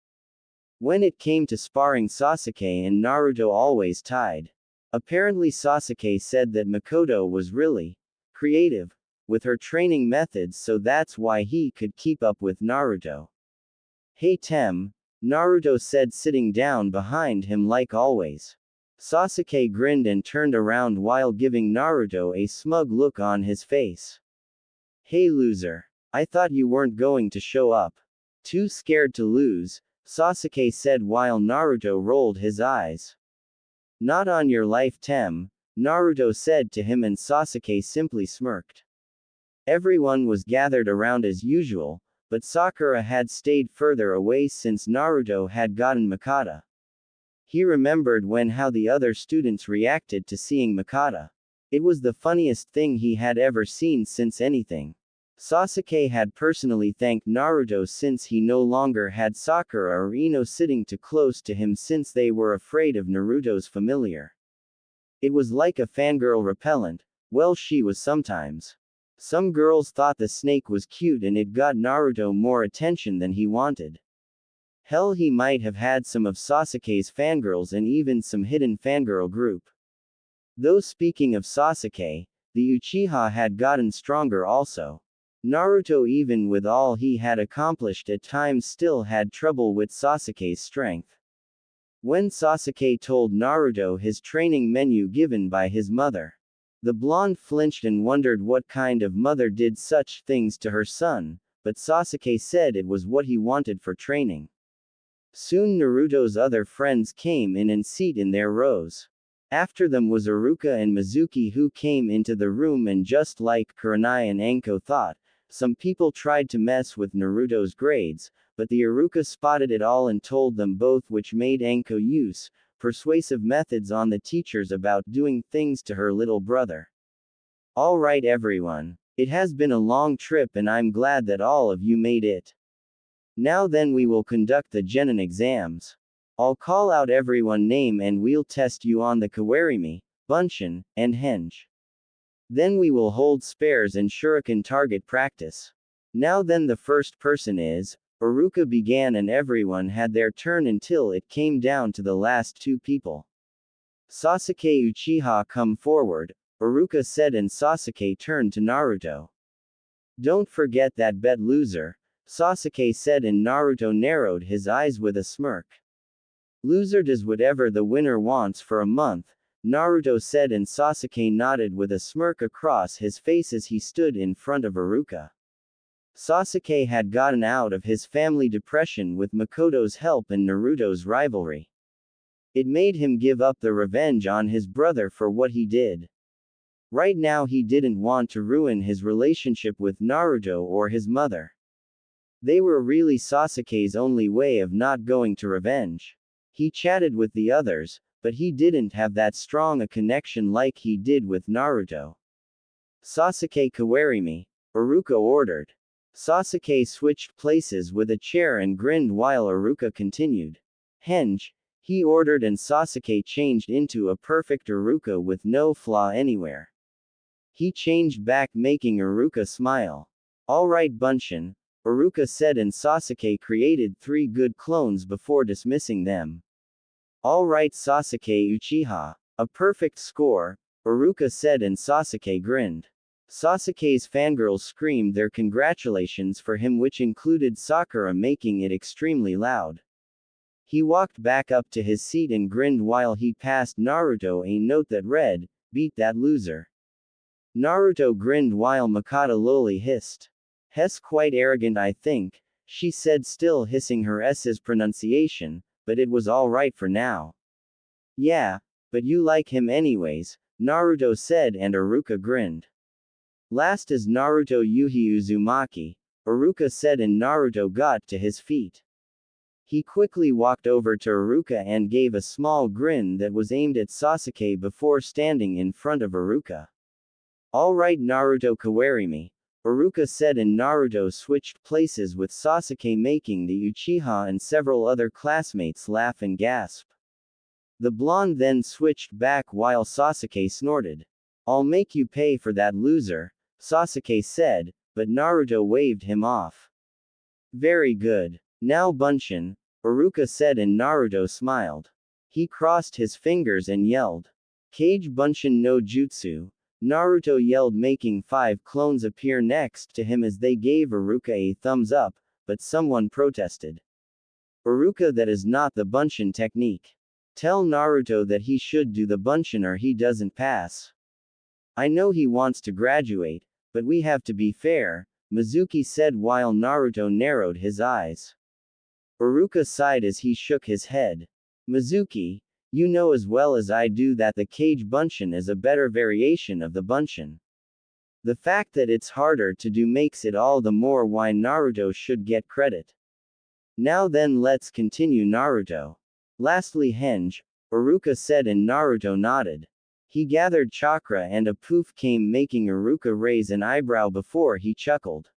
When it came to sparring, Sasuke and Naruto always tied. Apparently Sasuke said that Makoto was really creative with her training methods, so that's why he could keep up with Naruto. Hey Tem, Naruto said, sitting down behind him like always. Sasuke grinned and turned around while giving Naruto a smug look on his face. Hey loser. I thought you weren't going to show up. Too scared to lose, Sasuke said while Naruto rolled his eyes. Not on your life, Tem, Naruto said to him, and Sasuke simply smirked. Everyone was gathered around as usual, but Sakura had stayed further away since Naruto had gotten Makata. He remembered how the other students reacted to seeing Makata. It was the funniest thing he had ever seen since anything. Sasuke had personally thanked Naruto since he no longer had Sakura or Ino sitting too close to him since they were afraid of Naruto's familiar. It was like a fangirl repellent. Well, she was sometimes. Some girls thought the snake was cute and it got Naruto more attention than he wanted. Hell, he might have had some of Sasuke's fangirls and even some hidden fangirl group. Though speaking of Sasuke, the Uchiha had gotten stronger also. Naruto, even with all he had accomplished, at times still had trouble with Sasuke's strength. When Sasuke told Naruto his training menu given by his mother, the blonde flinched and wondered what kind of mother did such things to her son, but Sasuke said it was what he wanted for training. Soon Naruto's other friends came in and sat in their rows. After them was Iruka and Mizuki, who came into the room, and just like Kurenai and Anko thought, some people tried to mess with Naruto's grades, but the Iruka spotted it all and told them both, which made Anko use persuasive methods on the teachers about doing things to her little brother. Alright everyone. It has been a long trip and I'm glad that all of you made it. Now then we will conduct the genin exams. I'll call out everyone name and we'll test you on the Kawarimi, Bunshin, and Henge. Then we will hold spares and shuriken target practice. Now then the first person is, Iruka began and everyone had their turn until it came down to the last two people. Sasuke Uchiha come forward, Iruka said and Sasuke turned to Naruto. Don't forget that bet loser, Sasuke said and Naruto narrowed his eyes with a smirk. Loser does whatever the winner wants for a month, Naruto said and Sasuke nodded with a smirk across his face as he stood in front of Iruka. Sasuke had gotten out of his family depression with Makoto's help and Naruto's rivalry. It made him give up the revenge on his brother for what he did. Right now he didn't want to ruin his relationship with Naruto or his mother. They were really Sasuke's only way of not going to revenge. He chatted with the others, but he didn't have that strong a connection like he did with Naruto. Sasuke Kawarimi, Iruka ordered. Sasuke switched places with a chair and grinned while Iruka continued. Henge, he ordered and Sasuke changed into a perfect Iruka with no flaw anywhere. He changed back making Iruka smile. Alright Bunshin, Iruka said and Sasuke created 3 good clones before dismissing them. Alright Sasuke Uchiha. A perfect score, Iruka said and Sasuke grinned. Sasuke's fangirls screamed their congratulations for him which included Sakura making it extremely loud. He walked back up to his seat and grinned while he passed Naruto a note that read, "Beat that loser." Naruto grinned while Makata Loli hissed. "Hess quite arrogant I think," she said still hissing her S's pronunciation, but it was alright for now. "Yeah, but you like him anyways," Naruto said and Iruka grinned. Last is Naruto Yuhi Uzumaki, Iruka said and Naruto got to his feet. He quickly walked over to Iruka and gave a small grin that was aimed at Sasuke before standing in front of Iruka. Alright Naruto Kawarimi, Iruka said and Naruto switched places with Sasuke making the Uchiha and several other classmates laugh and gasp. The blonde then switched back while Sasuke snorted. "I'll make you pay for that loser," Sasuke said, but Naruto waved him off. "Very good. Now Bunshin," Iruka said and Naruto smiled. He crossed his fingers and yelled. "Kage Bunshin no Jutsu." Naruto yelled making 5 clones appear next to him as they gave Iruka a thumbs up, but someone protested. "Iruka, that is not the Bunshin technique. Tell Naruto that he should do the Bunshin or he doesn't pass. I know he wants to graduate, but we have to be fair," Mizuki said while Naruto narrowed his eyes. Iruka sighed as he shook his head. "Mizuki, you know as well as I do that the Kage Bunshin is a better variation of the Bunshin. The fact that it's harder to do makes it all the more why Naruto should get credit. Now then let's continue Naruto." Lastly Henge, Iruka said and Naruto nodded. He gathered chakra and a poof came making Iruka raise an eyebrow before he chuckled.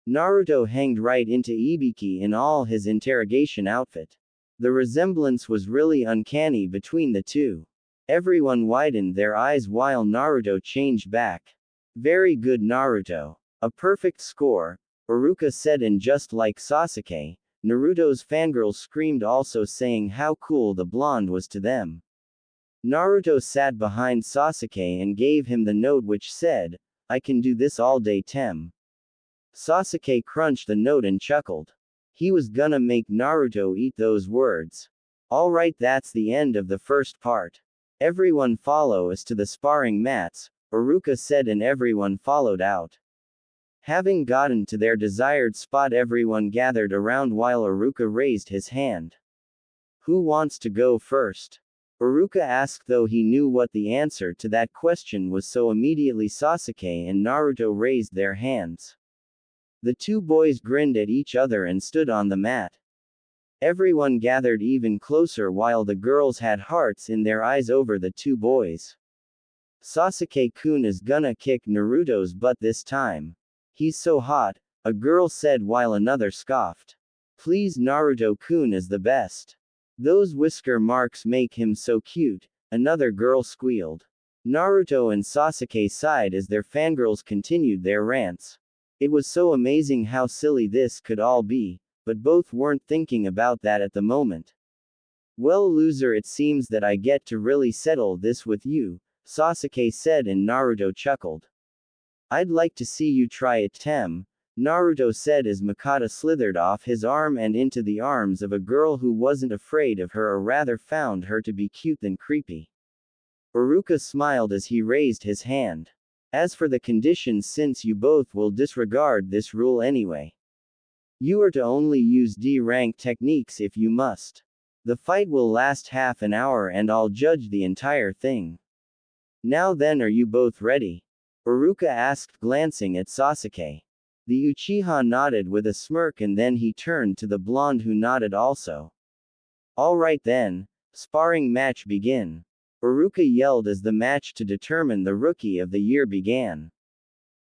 Naruto hanged right into Ibiki in all his interrogation outfit. The resemblance was really uncanny between the two. Everyone widened their eyes while Naruto changed back. "Very good Naruto. A perfect score," Iruka said and just like Sasuke, Naruto's fangirls screamed also saying how cool the blonde was to them. Naruto sat behind Sasuke and gave him the note which said, "I can do this all day Tem." Sasuke crunched the note and chuckled. He was gonna make Naruto eat those words. Alright, that's the end of the first part. Everyone follow us to the sparring mats, Iruka said and everyone followed out. Having gotten to their desired spot everyone gathered around while Iruka raised his hand. "Who wants to go first?" Iruka asked though he knew what the answer to that question was so immediately Sasuke and Naruto raised their hands. The two boys grinned at each other and stood on the mat. Everyone gathered even closer while the girls had hearts in their eyes over the two boys. Sasuke-kun is gonna kick Naruto's butt this time. He's so hot, a girl said while another scoffed. Please, Naruto-kun is the best. Those whisker marks make him so cute, another girl squealed. Naruto and Sasuke sighed as their fangirls continued their rants. It was so amazing how silly this could all be, but both weren't thinking about that at the moment. Well, loser, it seems that I get to really settle this with you, Sasuke said, and Naruto chuckled. I'd like to see you try it, Tem, Naruto said as Mikata slithered off his arm and into the arms of a girl who wasn't afraid of her, or rather found her to be cute than creepy. Iruka smiled as he raised his hand. As for the conditions, since you both will disregard this rule anyway, you are to only use D-rank techniques if you must. The fight will last half an hour and I'll judge the entire thing. Now then, are you both ready? Iruka asked, glancing at Sasuke. The Uchiha nodded with a smirk, and then he turned to the blonde, who nodded also. All right then, sparring match begin. Iruka yelled as the match to determine the Rookie of the Year began.